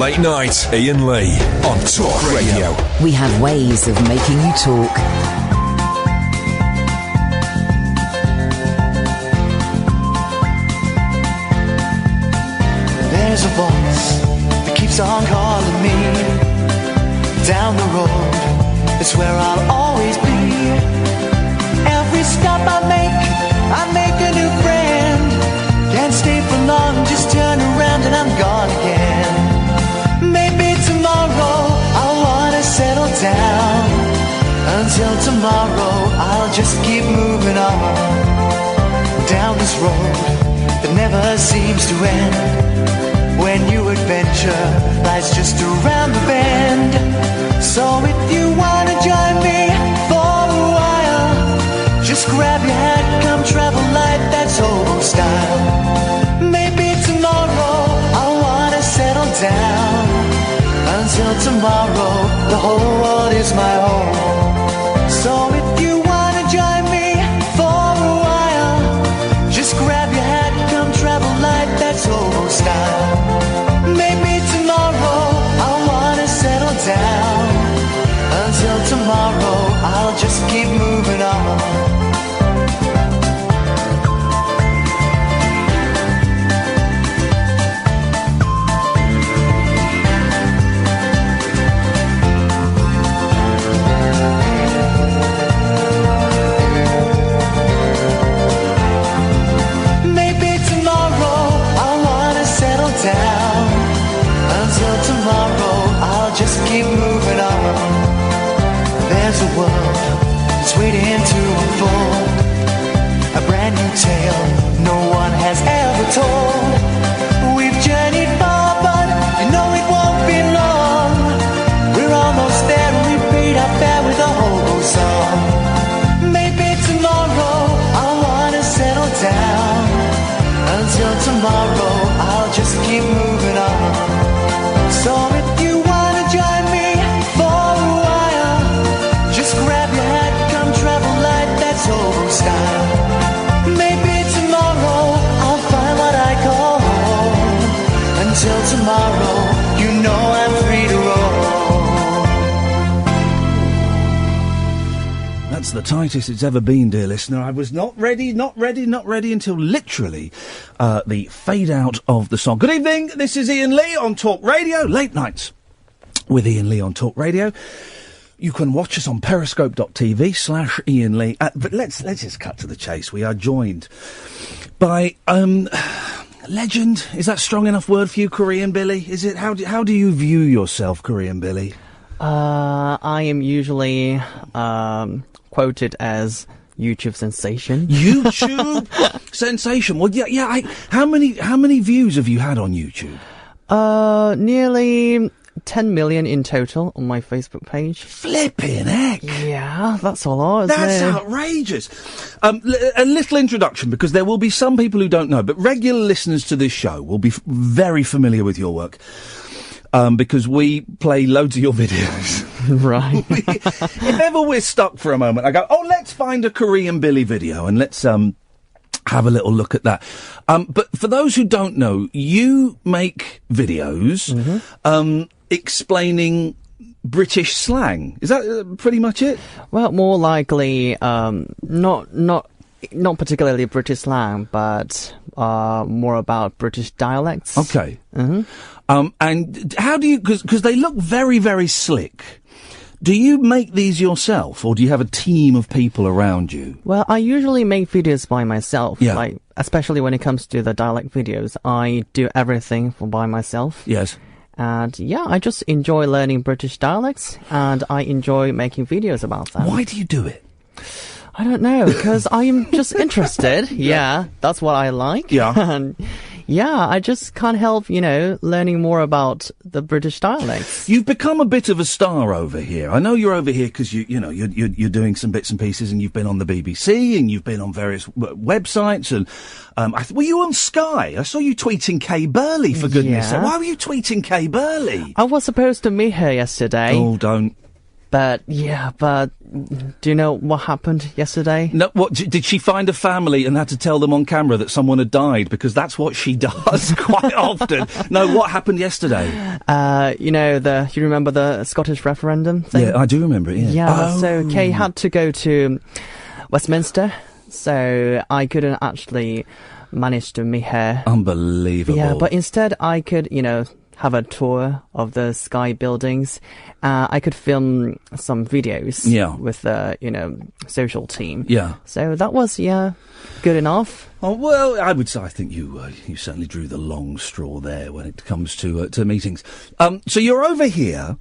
Late Night, Iain Lee on Talk Radio. We have ways of making you talk. There's a voice that keeps on calling me. Down the road, it's where I'll always be. Every stop I make a new friend. Can't stay for long, just turn around and I'm gone again. Maybe tomorrow I'll wanna settle down. Until tomorrow I'll just keep moving on. Down this road that never seems to end. When new adventure lies just around the bend. So if you wanna join me for a while, just grab your hat, come travel light, that's old style. Maybe tomorrow I'll wanna settle down. Until tomorrow, the whole world is my home. So if you wanna join me for a while, just grab your hat, come travel light, that's old style. Maybe tomorrow I'll wanna settle down. Until tomorrow, I'll just keep moving on. Maybe tomorrow I'll wanna settle down. Until tomorrow, I'll just keep moving on. There's a world that's waiting to unfold. A brand new tale no one has ever told. We've journeyed far, but you know it won't be long. We're almost there and we paid our fare with a hobo song. Maybe tomorrow I'll wanna settle down. Until tomorrow, I'll just keep moving on. So if you wanna join me for a while, just grab your hat, come travel light, that's old style. Maybe tomorrow I'll find what I call home. Until tomorrow, you know I'm free to roll. That's the tightest it's ever been, dear listener. I was not ready until literally the fade out of the song. Good evening, this is Iain Lee on Talk Radio, late nights with Iain Lee on Talk Radio. You can watch us on periscope.tv/Iain Lee. But let's just cut to the chase. We are joined by legend. Is that strong enough word for you, Korean Billy? Is it? How do you view yourself, Korean Billy? I am usually quoted as YouTube sensation. YouTube sensation. Well, yeah. How many views have you had on YouTube? Nearly 10 million in total on my Facebook page. Flipping heck! Yeah, that's a lot, isn't That's it? outrageous. A little introduction, because there will be some people who don't know, but regular listeners to this show will be very familiar with your work. Because we play loads of your videos. Right. If ever we're stuck for a moment, I go, let's find a Korean Billy video and let's have a little look at that. But for those who don't know, you make videos explaining British slang. Is that pretty much it? Well, more likely, not particularly British slang, but more about British dialects. Okay. And how do you, because they look very, very slick. Do you make these yourself, or do you have a team of people around you? Well, I usually make videos by myself. Yeah. Like, especially when it comes to the dialect videos, I do everything by myself. Yes. And yeah, I just enjoy learning British dialects, and I enjoy making videos about them. Why do you do it? I don't know, because I am just interested. Yeah, that's what I like. Yeah. And yeah, I just can't help, learning more about the British dialects. You've become a bit of a star over here. I know you're over here because you're doing some bits and pieces, and you've been on the BBC and you've been on various websites. And were you on Sky? I saw you tweeting Kay Burley, for goodness' sake. Why were you tweeting Kay Burley? I was supposed to meet her yesterday. Oh, don't. But do you know what happened yesterday? No, what did she find a family and had to tell them on camera that someone had died? Because that's what she does quite often. No, what happened yesterday? You remember the Scottish referendum thing? Yeah, I do remember it. Yeah. So Kay had to go to Westminster, so I couldn't actually manage to meet her. Unbelievable. Yeah, but instead I could, have a tour of the Sky buildings. I could film some videos with the, social team. Yeah. So that was, good enough. Oh, well, I would say I think you certainly drew the long straw there when it comes to meetings. So you're over here.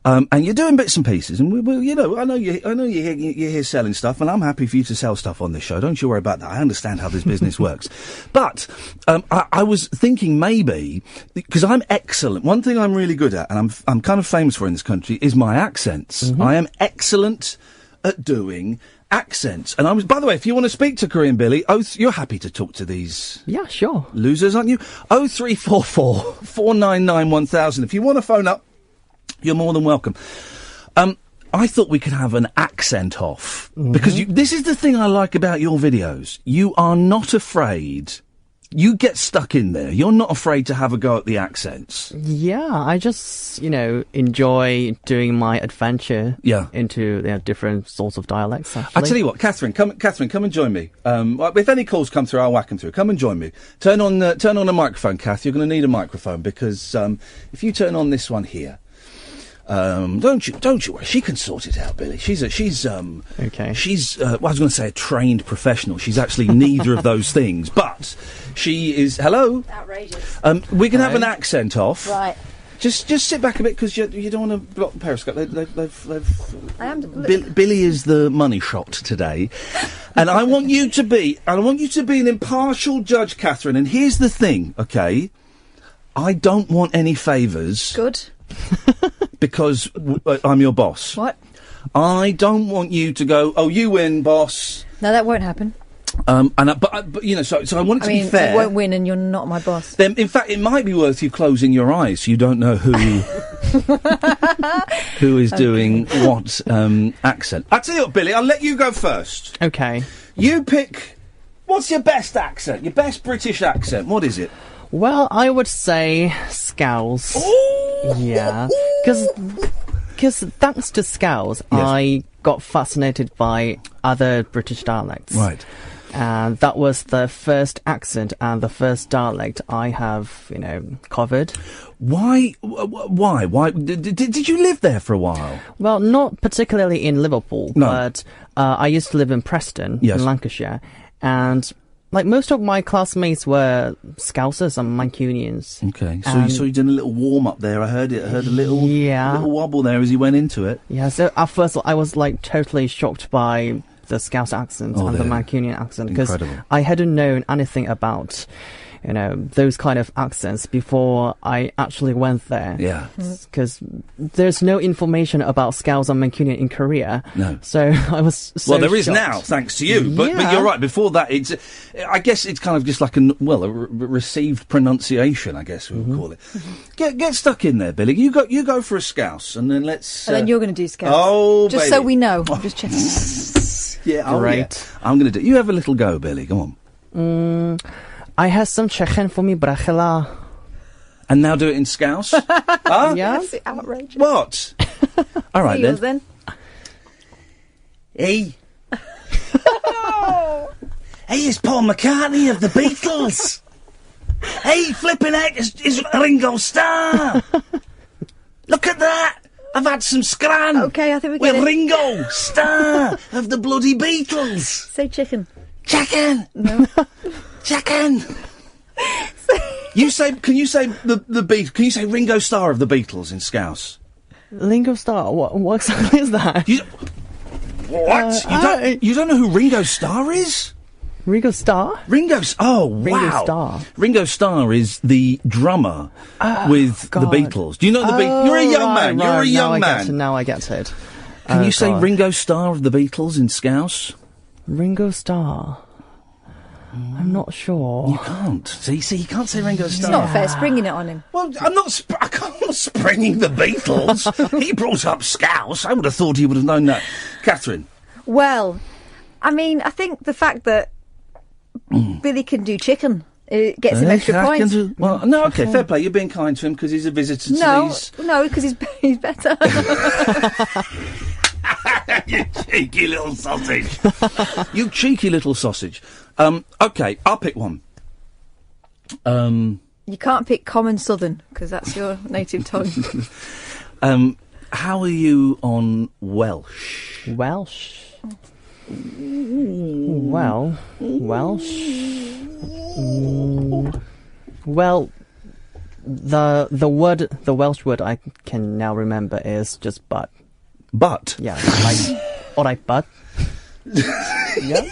And you're doing bits and pieces, and I know you're here selling stuff, and I'm happy for you to sell stuff on this show. Don't you worry about that. I understand how this business works. But I was thinking maybe because I'm excellent. One thing I'm really good at, and I'm kind of famous for in this country, is my accents. Mm-hmm. I am excellent at doing accents. And by the way, if you want to speak to Korean Billy, you're happy to talk to these. Yeah, sure. Losers, aren't you? 0344 499 1000. If you want to phone up, you're more than welcome. I thought we could have an accent off. Mm-hmm. Because this is the thing I like about your videos. You are not afraid. You get stuck in there. You're not afraid to have a go at the accents. Yeah, I just, enjoy doing my adventure into different sorts of dialects, actually. I tell you what, Catherine, come and join me. If any calls come through, I'll whack them through. Come and join me. Turn on a microphone, Kath. You're going to need a microphone because if you turn on this one here, don't you worry. She can sort it out, Billy. Okay. She's I was going to say a trained professional. She's actually neither of those things, but she is. Hello. Outrageous. We can have an accent off. Right. Just sit back a bit because you don't want to block the Periscope. I am. Billy is the money shot today, and I want you to be an impartial judge, Catherine. And here's the thing, okay? I don't want any favours. Good. Because I'm your boss. What? I don't want you to go, oh, you win, boss. No, that won't happen. So I want it to be fair. You won't win and you're not my boss. Then, in fact, it might be worth you closing your eyes so you don't know who is doing what accent. I'll tell you what, Billy, I'll let you go first. Okay. You pick, what's your best accent? Your best British accent? What is it? Well, I would say Scouse. Ooh! Yeah. Because thanks to Scouse, yes. I got fascinated by other British dialects. Right. And that was the first accent and the first dialect I have, covered. Why? Did you live there for a while? Well, not particularly in Liverpool, but I used to live in Preston, in Lancashire, and like most of my classmates were Scousers and Mancunians. Okay, so you did a little warm up there. I heard a little wobble there as you went into it. Yeah. So at first I was like totally shocked by the Scouse accent and the Mancunian accent because I hadn't known anything about those kind of accents before I actually went there. Yeah. Because there's no information about Scouse and Mancunian in Korea. No. So I was so there is shocked. now, thanks to you. But you're right. Before that, I guess it's kind of just like a received pronunciation, I guess we would call it. Get stuck in there, Billy. You go for a Scouse, and then let's. And then you're going to do Scouse. Oh, just baby. So we know. I'm just checking. Yeah, great. Yeah. I'm going to do. You have a little go, Billy. Go on. I have some Czechin for me brachela. And now do it in Scouse? Huh? Yeah. That's outrageous. What? All right, then. Hey. Hey, it's Paul McCartney of the Beatles. Hey, flipping out, it's Ringo Starr. Look at that. I've had some scran. Okay, I think we get it. With Ringo Starr of the bloody Beatles. Say chicken. Chicken. No. Chicken. Can you say the Beatles? Can you say Ringo Starr of the Beatles in Scouse? Ringo Starr? What exactly is that? What? You don't know who Ringo Starr is? Ringo Starr? Ringo Starr. Ringo Starr is the drummer with the Beatles. Do you know the Beatles? You're a young man. You're a young man. Now I get it. Can you say Ringo Starr of the Beatles in Scouse? Ringo Starr. I'm not sure. You can't. See, you can't say Ringo Starr. It's not fair springing it on him. Well, I'm not springing the Beatles. He brought up Scouse. I would have thought he would have known that. Catherine. Well, I mean, I think the fact that Billy can do chicken, it gets him extra points. Okay, fair play. You're being kind to him because he's a visitor to these. No, because he's better. You cheeky little sausage. You cheeky little sausage. Okay, I'll pick one. You can't pick common southern because that's your native tongue. How are you on Welsh? Welsh. Well, Welsh. Well, the Welsh word I can now remember is just but. But? Yeah, like, alright, but. Yeah.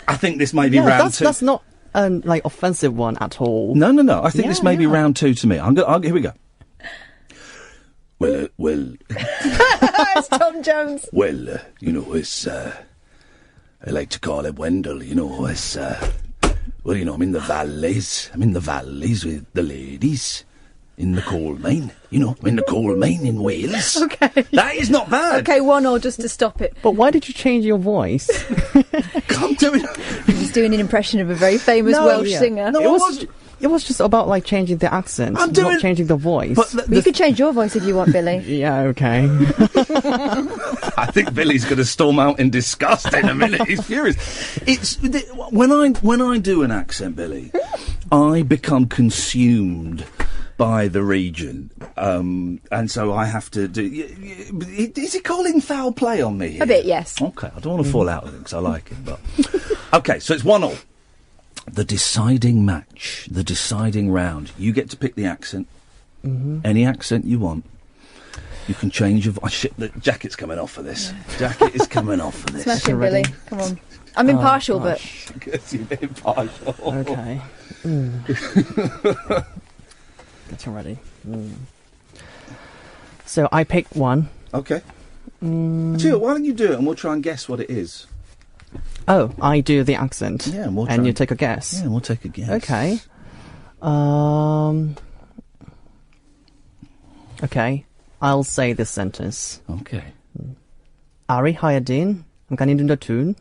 I think this may be round two. That's not like offensive one at all. No. I think this may be round two to me. Here we go. Well. It's Tom Jones. Well, it's. I like to call it Wendell. It's. I'm in the valleys. I'm in the valleys with the ladies. In the coal mine. I'm in the coal mine in Wales. Okay. That is not bad. Okay, 1-1 just to stop it. But why did you change your voice? I'm doing... He's doing an impression of a very famous Welsh singer. No, it was just about like changing the accent, not changing the voice. But you could change your voice if you want, Billy. Yeah, okay. I think Billy's going to storm out in disgust in a minute. He's furious. It's when I do an accent, Billy, I become consumed by the region, and so I have to do... Is he calling foul play on me here? A bit, yes. Okay, I don't want to fall out with him because I like him, but... Okay, so it's 1-1. The deciding match, the deciding round. You get to pick the accent, any accent you want. You can change your... the jacket's coming off for this. Jacket is coming off for this. Smash it, Billy. Come on. I'm impartial, but... Because you're impartial. Okay. Getting ready. So I picked one. Okay. Jill, why don't you do it and we'll try and guess what it is? Oh, I do the accent. Yeah, and we'll you take a guess. Yeah, we'll take a guess. Okay. Okay. I'll say this sentence. Okay. Ari Hayadin, I'm going to do the tune.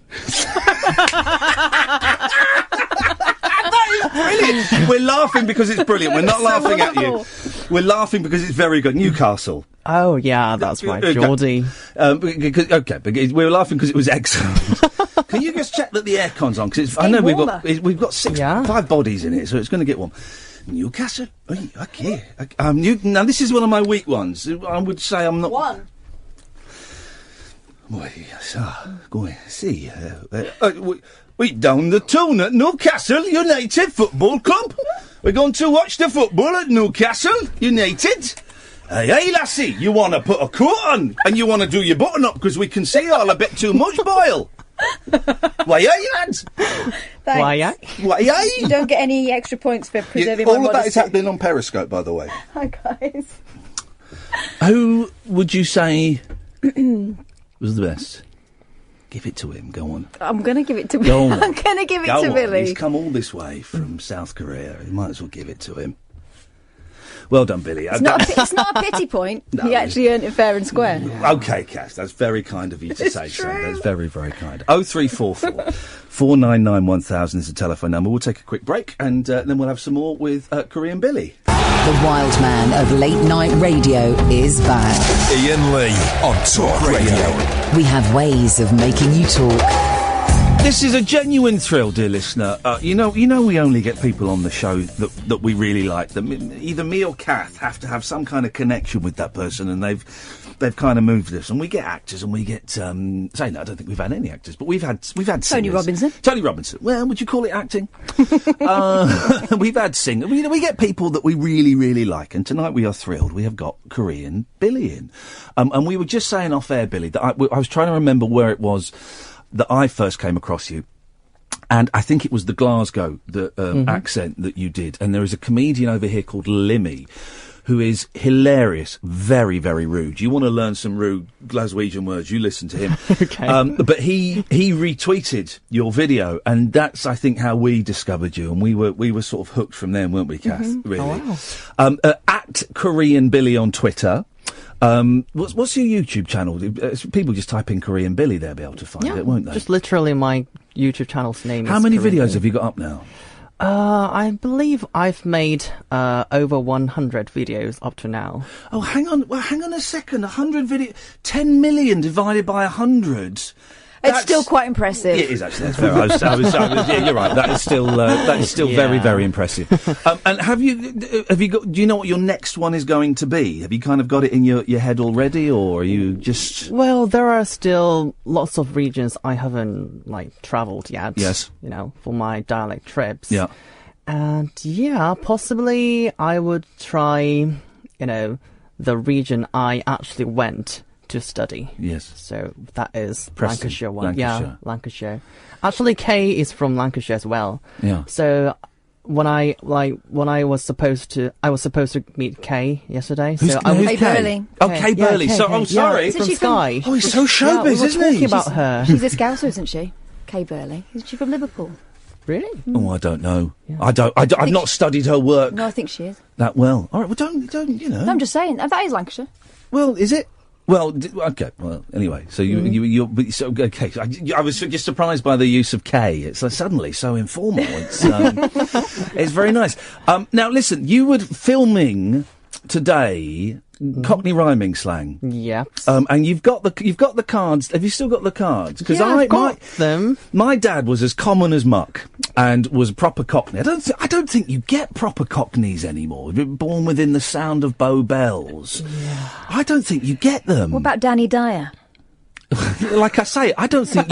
Brilliant. We're laughing because it's brilliant. We're not laughing at you. We're laughing because it's very good. Newcastle. Oh, yeah, that's right. Geordie. Okay, but we're laughing because it was excellent. Can you just check that the aircon's on? Because I know we've got 5 bodies in it, so it's going to get warm. Newcastle. Okay. Now this is one of my weak ones. I would say I'm not. One. Well, yes, go on. See. We down the tune at Newcastle United Football Club. We're going to watch the football at Newcastle United. Hey, lassie, you want to put a coat on and you want to do your button up because we can see all a bit too much, Boyle. Why, you lads? Why, You don't get any extra points for preserving my all of that modesty. is happening on Periscope, by the way. Hi, guys. Who would you say was the best? Give it to him. Go on. I'm going to give it to Billy. Go on. I'm going to give it to Billy. He's come all this way from South Korea. You might as well give it to him. Well done, Billy. It's not a pity point. No. He actually earned it fair and square. Okay, Cass, that's very kind of you to say so. true. That's very, very kind. 0344 499 1000 is the telephone number. We'll take a quick break and then we'll have some more with Korean Billy. The wild man of late night radio is back. Iain Lee on Talk Radio. We have ways of making you talk. This is a genuine thrill, dear listener. You know, we only get people on the show that we really like. Either me or Kath have to have some kind of connection with that person, and they've kind of moved us. And we get actors, and we get I don't think we've had any actors, but we've had singers. Tony Robinson. Well, would you call it acting? We've had singers. We get people that we really, really like, and tonight we are thrilled. We have got Korean Billy in, and we were just saying off air, Billy, that I was trying to remember where it was that I first came across you, and I think it was the Glasgow accent that you did. And there is a comedian over here called Limmy, who is hilarious, very, very rude. You want to learn some rude Glaswegian words, you listen to him. Okay. But he retweeted your video, and that's, I think, how we discovered you, and we were sort of hooked from then, weren't we, Kath? Mm-hmm. Really. Oh, wow. At Korean Billy on Twitter. What's your YouTube channel? People just type in Korean Billy, they'll be able to find it, won't they? Just literally my YouTube channel's name. How many videos have you got up now? I believe I've made over 100 videos up to now. Oh, hang on a second. 100 video, 10 million divided by 100. It's still quite impressive. It is actually. That's fair. Yeah, you're right. That is still very, very impressive. And have you got? Do you know what your next one is going to be? Have you kind of got it in your head already, or are you just? Well, there are still lots of regions I haven't travelled yet. Yes. For my dialect trips. Yeah. And possibly I would try, the region I actually went to study. Yes. So that is Preston, Lancashire one. Lancashire. Yeah, Lancashire. Actually, Kay is from Lancashire as well. Yeah. So when I was supposed to meet Kay yesterday. Who's so I was Kay Burley. Oh, Kay Burley. Kay. Sorry. Isn't From she Sky. Oh, he's so showbiz, we were isn't he? talking about her. She's a Scouser, isn't she? Kay Burley. Isn't she from Liverpool? Really? Oh, I don't know. Yeah. I've not studied her work No, I think she is. that well. All right. Well, don't. No, I'm just saying. That is Lancashire. Well, is it? Well, okay. Well, anyway, so you're okay. I was just surprised by the use of K. It's suddenly so informal. It's it's very nice. Now, listen, you were filming today Cockney rhyming slang. Yep. And you've got the cards. Have you still got the cards? Because I've got them. My dad was as common as muck and was a proper Cockney. I don't think you get proper Cockneys anymore. Born within the sound of Bow Bells. Yeah. I don't think you get them. What about Danny Dyer? Like I say, I don't think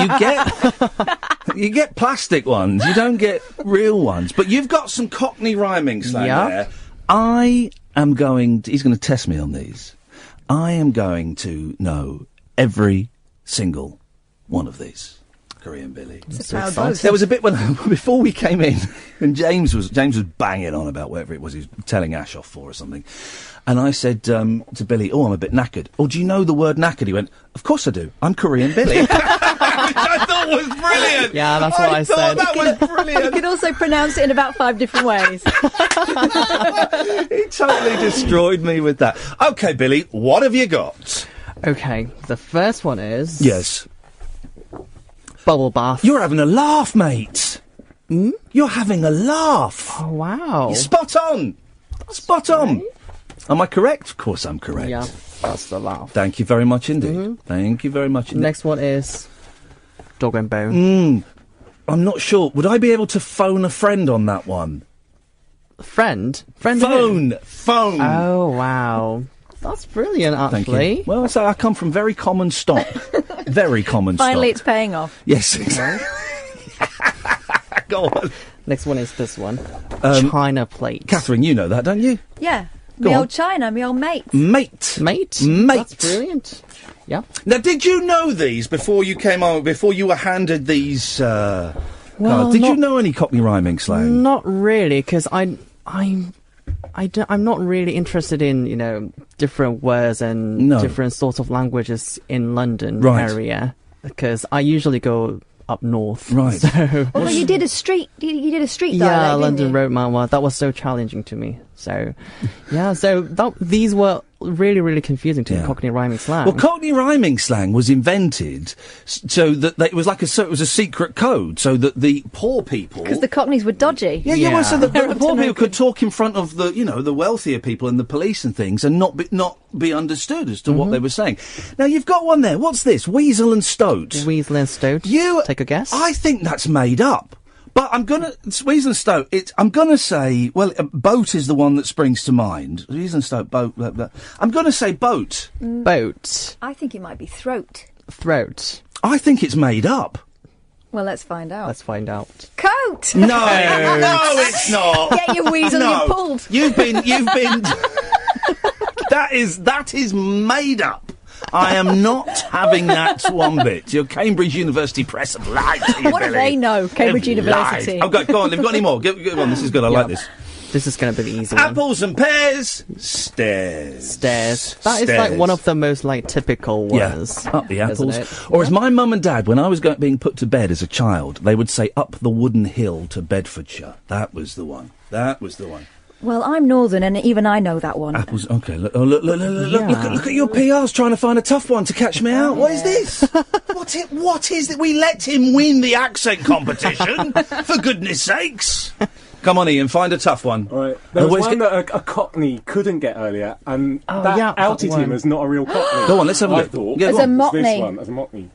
you get plastic ones. You don't get real ones. But you've got some Cockney rhyming slang there. He's going to test me on these. I am going to know every single one of these. Korean Billy. There was a bit before we came in, and James was banging on about whatever it was he was telling Ash off for or something. And I said to Billy, "Oh, I'm a bit knackered." "Oh, do you know the word knackered?" He went, "Of course I do. I'm Korean Billy." Which I thought was brilliant. Yeah, that's what I said. That was brilliant. You can also pronounce it in about 5 different ways. He totally destroyed me with that. Okay, Billy, what have you got? Okay, the first one is... Yes. Bubble bath. You're having a laugh, mate. You're having a laugh. Oh, wow. You're spot on. Spot on. Am I correct? Of course I'm correct. Yeah, that's the laugh. Thank you very much indeed. Thank you very much indeed. Next one is dog and bone. I'm not sure. Would I be able to phone a friend on that one? Friend? Phone! Oh, wow. That's brilliant, actually. Thank you. Well, I come from very common stock. Very common stock. Finally, it's paying off. Yes. Go on. Next one is this one. China plate. Catherine, you know that, don't you? Yeah. Go Me on. old China, me old mate. Mate. That's brilliant. Yeah. Now, did you know these before you came on, before you were handed these, cards? Did you know any Cockney rhyming slang? Not really, because I'm not really interested in, different words and different sorts of languages in London area, because I usually go up north. Right. So, Well, you did a street. You did a street yeah, dialect, London didn't you? Road Mama. That was so challenging to me. So, yeah. So these were really, really confusing to me. Cockney rhyming slang. Well, Cockney rhyming slang was invented so that it was it was a secret code, so that the poor people, Because the Cockneys were dodgy. well, so that the poor people could talk in front of the the wealthier people and the police and things, and not be understood as to what they were saying. Now you've got one there. What's this? Weasel and Stoat. Weasel and Stoat. Take a guess. I think that's made up. But it's Weasel and Stoat. I'm gonna say, boat is the one that springs to mind. Weasel and Stoat, boat. Blah, blah. I'm gonna say boat. Boat. I think it might be throat. Throat. I think it's made up. Well, let's find out. Let's find out. Coat! No, no, it's not. Get your weasel, No. you pulled. You've been. That is made up. I am not having that one bit. Your Cambridge University Press lied to you, What do Billy. they know, Cambridge They've University? lied. Oh, go on. They've got any more? Go on. This is good. I like this. This is going to be the easy one. Apples and pears, stairs. Stairs. That is like one of the most like typical ones. Yeah, up the apples. Or as my mum and dad, when I was being put to bed as a child, they would say up the wooden hill to Bedfordshire. That was the one. Well, I'm northern, and even I know that one. Apples. Okay. Look at your PRs trying to find a tough one to catch me out. What is this? What is it? We let him win the accent competition, for goodness sakes. Come on, Ian, find a tough one. All right. There was one that a Cockney couldn't get earlier, and outed him as not a real Cockney. Go on, let's have a look. As a Mockney. This one, as a Mockney.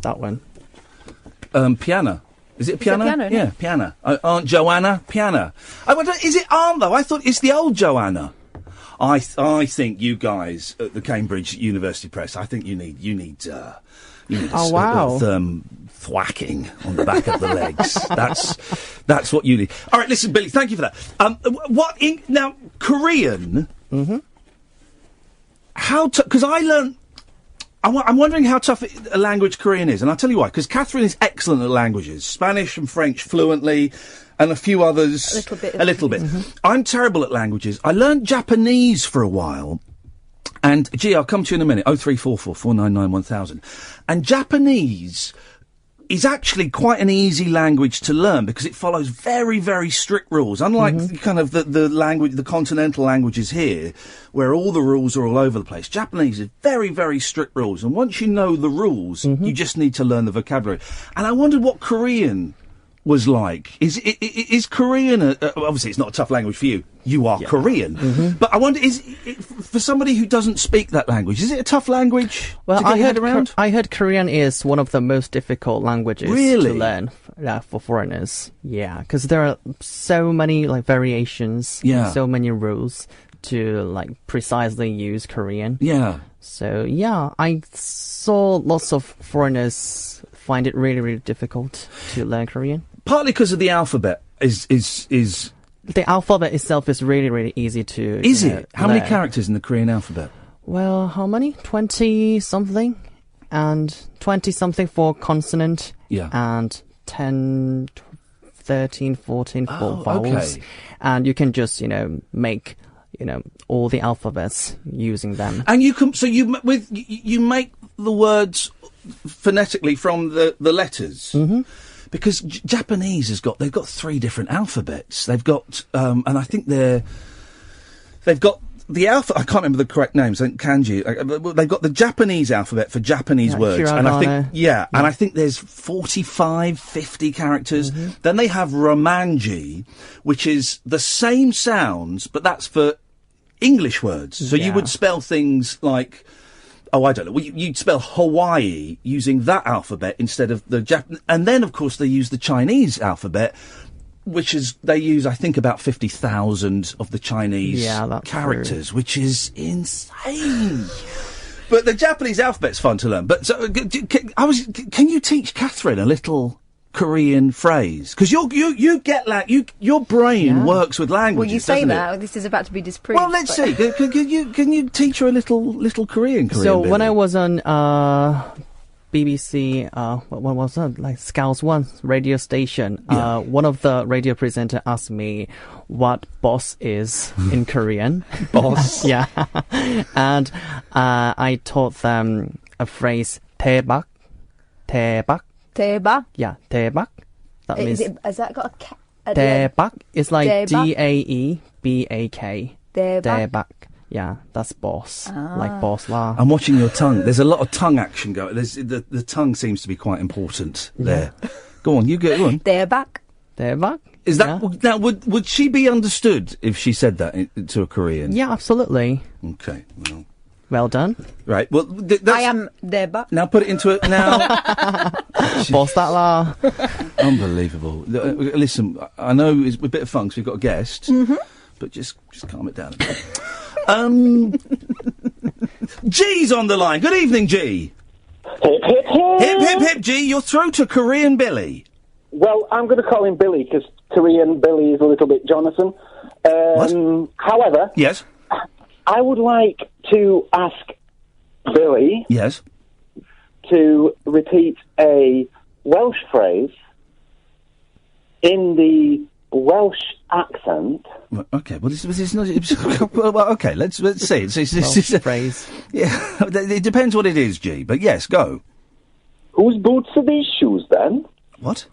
That one. Piano. Is it piano? Piano, yeah, piano. Aunt Joanna, piano. Is it Aunt, though? I thought it's the old Joanna. I think you guys at the Cambridge University Press, I think you need thwacking on the back of the legs. That's what you need. All right, listen, Billy, thank you for that. Now, Korean... Mm-hmm. Because I learned... I'm wondering how tough a language Korean is, and I'll tell you why. Because Catherine is excellent at languages, Spanish and French fluently, and a few others a little bit. Mm-hmm. I'm terrible at languages. I learned Japanese for a while, and I'll come to you in a minute. 0344 499 1000. And Japanese is actually quite an easy language to learn because it follows very, very strict rules. Unlike kind of the language, the continental languages here, where all the rules are all over the place. Japanese is very, very strict rules. And once you know the rules, you just need to learn the vocabulary. And I wondered what Korean was like. Is Korean, obviously it's not a tough language for you. You are Korean. But I wonder, for somebody who doesn't speak that language, is it a tough language to get your head around? I heard Korean is one of the most difficult languages to learn for foreigners. Yeah, because there are so many like variations, so many rules to like precisely use Korean. Yeah. So yeah, I saw lots of foreigners find it really, really difficult to learn Korean. Partly because of the alphabet is the alphabet itself is really, really easy to Is it? How many learn. characters in the Korean alphabet? Well, how many? 20-something. And 20-something for consonant. Yeah. And 10, 13, 14 for vowels. Okay. And you can just, make, all the alphabets using them. And you can, so you make the words phonetically from the letters. Mm-hmm. Because Japanese they've got 3 different alphabets. They've got, and I think they've got the alphabet. I can't remember the correct names. I think kanji. They've got the Japanese alphabet for Japanese words, hiragana. And I think and I think there's 45, 50 characters. Mm-hmm. Then they have romanji, which is the same sounds, but that's for English words. So you would spell things like. Oh, I don't know. Well, you'd spell Hawaii using that alphabet instead of the Japanese. And then, of course, they use the Chinese alphabet, which is, they use, I think, about 50,000 of the Chinese characters, true. Which is insane. But the Japanese alphabet's fun to learn. But so, can you teach Catherine a little Korean phrase? Because you get your brain works with languages. Well, you say that. This is about to be disproved. Well, let's see. Can you teach her a little Korean? So Billy? when I was on BBC, what was that? Like Scouts One radio station. One of the radio presenters asked me what boss is in Korean. Boss. Yeah, and I taught them a phrase 대박. 대박? Yeah, 대박. That means... Has that got a 대박? It's like 대박? DAEBAK. 대박. Yeah, that's boss. Like boss lah. I'm watching your tongue. There's a lot of tongue action going. The tongue seems to be quite important there. Go on, go on. 대박. 대박? Is that... Now, would she be understood if she said that to a Korean? Yeah, absolutely. Okay, well done. Right, well... I am 대박. Now put it into it now. Boss that lah. Unbelievable. Listen, I know it's a bit of fun because we've got a guest, but just calm it down a bit. G's on the line. Good evening, G. Hip, hip, hip. Hip, hip, hip, G. You're through to Korean Billy. Well, I'm going to call him Billy because Korean Billy is a little bit Jonathan. However... Yes? I would like to ask Billy... Yes? ...to repeat a Welsh phrase in the Welsh accent. Well, okay, well, this is not... well, okay, let's see. It's a phrase. Yeah, it depends what it is, G, but yes, go. Whose boots are these shoes, then? What?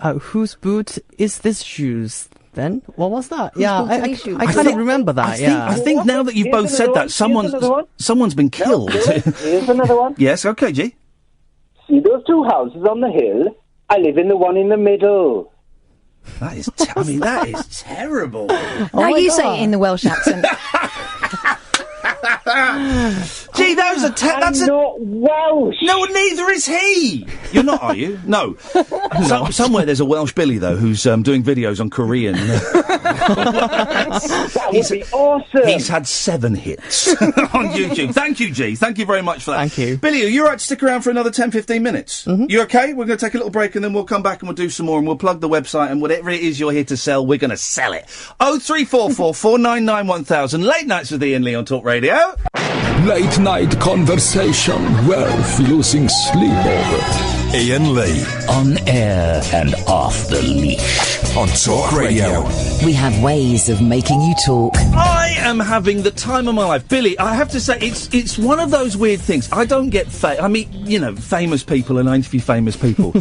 Whose boot is this shoes, then? What was that? I can't remember that, I think now that you've both said that, someone's been killed. Here's another one. Yes, okay, G. See those two houses on the hill? I live in the one in the middle. That is, that is terrible. Now you say it in the Welsh accent. Gee, that's not Welsh. No, neither is he. You're not, are you? No. Somewhere there's a Welsh Billy though who's doing videos on Korean. That would be awesome. He's had 7 hits on YouTube. Thank you, G. Thank you very much for that. Thank you. Billy, are you all right to stick around for another 10-15 minutes? Mm-hmm. You okay? We're going to take a little break and then we'll come back and we'll do some more and we'll plug the website and whatever it is you're here to sell, we're going to sell it. 0344 499 1000. Late Nights with Iain Lee on Talk Radio. Late night conversation worth losing sleep over. Iain Lee. On air and off the leash. On Talk Radio. We have ways of making you talk. I am having the time of my life. Billy, I have to say, it's one of those weird things. I don't get I mean, you know, famous people and I interview famous people.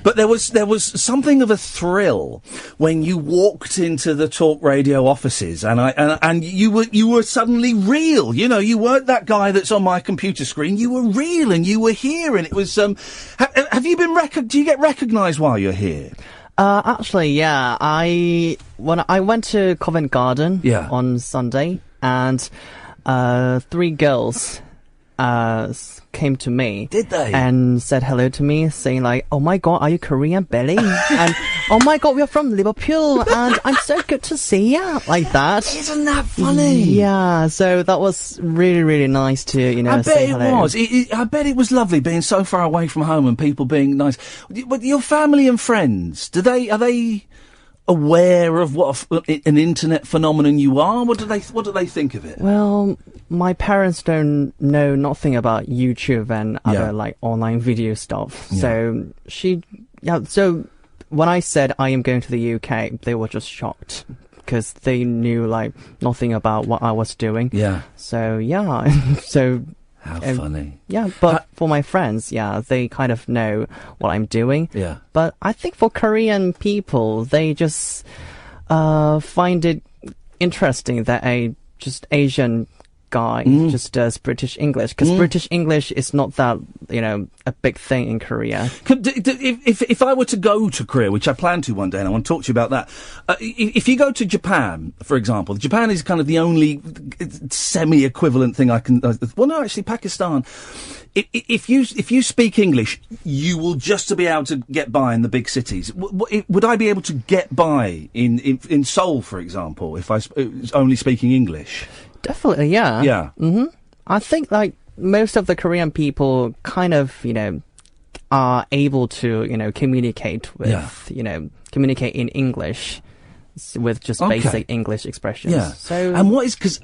But there was something of a thrill when you walked into the Talk Radio offices and you were suddenly real. You know, you weren't that guy that's on my computer screen. You were real and you were here and it was, have you been do you get recognised while you're here? Actually, yeah. When I went to Covent Garden on Sunday, and 3 girls came to me. Did they? And said hello to me, saying like, "Oh my God, are you Korean, Billy?" And "Oh my God, we're from Liverpool, and I'm so good to see you," like that. Isn't that funny? Yeah. So that was really, really nice to say hello. I bet it was. I bet it was lovely being so far away from home and people being nice. But your family and friends, are they aware of what an internet phenomenon you are? What do they think of it? Well, my parents don't know nothing about YouTube and other like online video stuff. Yeah. So when I said I am going to the UK, they were just shocked because they knew like nothing about what I was doing. Yeah. So so. How funny. Yeah, but for my friends, they kind of know what I'm doing. Yeah. But I think for Korean people, they just find it interesting that a just Asian guy just does British English, because British English is not that, a big thing in Korea. If I were to go to Korea, which I plan to one day, and I want to talk to you about that, if you go to Japan, for example, Japan is kind of the only semi-equivalent thing I can... well, no, actually, Pakistan... If you speak English, you will just be able to get by in the big cities. Would I be able to get by in Seoul, for example, if I was only speaking English? Definitely, yeah. Yeah. Mm-hmm. I think, like, most of the Korean people kind of, are able to, communicate with, communicate in English with just basic English expressions. Yeah. So, and what is, because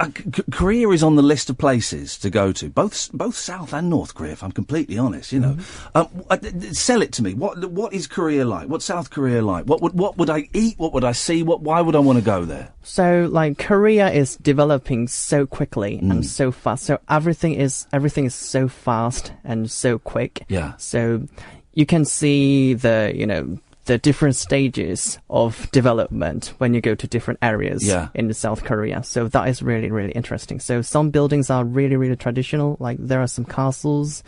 Korea is on the list of places to go to, both South and North Korea, if I'm completely honest, sell it to me. What is Korea like? What's South Korea like? What would I eat? What would I see? Why would I want to go there? So, like, Korea is developing so quickly and so fast. So everything is so fast and so quick. Yeah. So you can see the different stages of development when you go to different areas in South Korea. So that is really, really interesting. So some buildings are really, really traditional. Like, there are some castles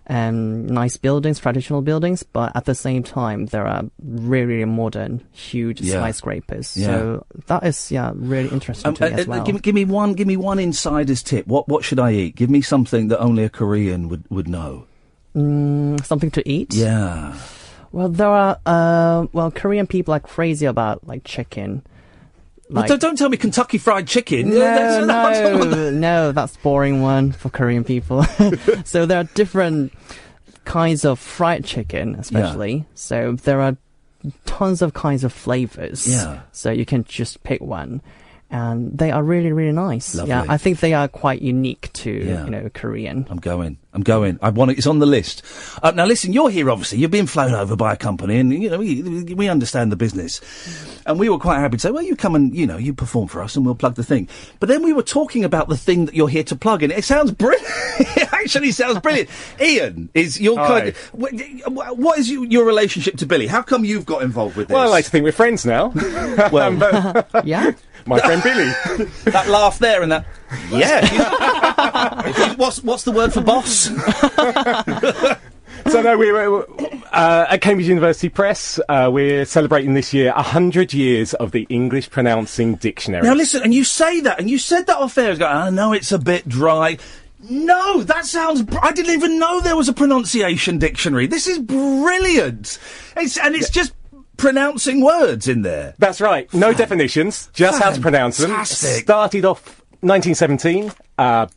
and nice buildings, traditional buildings, but at the same time, there are really, really modern, huge skyscrapers. Yeah. So that is, really interesting to me as well. Give me one insider's tip. What should I eat? Give me something that only a Korean would know. Something to eat? Yeah. Well, there are, Korean people are crazy about, like, chicken. Like, well, don't tell me Kentucky Fried Chicken. No, that's boring one for Korean people. So there are different kinds of fried chicken, especially. Yeah. So there are tons of kinds of flavors. Yeah. So you can just pick one. And they are really, really nice. Lovely. Yeah, I think they are quite unique to, Korean. I'm going. I want it. It's on the list. Now, listen, you're here, obviously. You're being flown over by a company, and, we understand the business. And we were quite happy to say, well, you come and, you perform for us, and we'll plug the thing. But then we were talking about the thing that you're here to plug, and it sounds brilliant. It actually sounds brilliant. Iain, is your kind of... What is your relationship to Billy? How come you've got involved with this? Well, I like to think we're friends now. Yeah. My friend Billy. That laugh there and that... Yeah. What's the word for boss? So no, we were at Cambridge University Press. We're celebrating this year 100 years of the English Pronouncing Dictionary. Now listen, and you say that, and you said that off air. I know it's a bit dry. No, that sounds... I didn't even know there was a pronunciation dictionary. This is brilliant. It's just... pronouncing words in there. That's right. No definitions, just how to pronounce them. Started off 1917,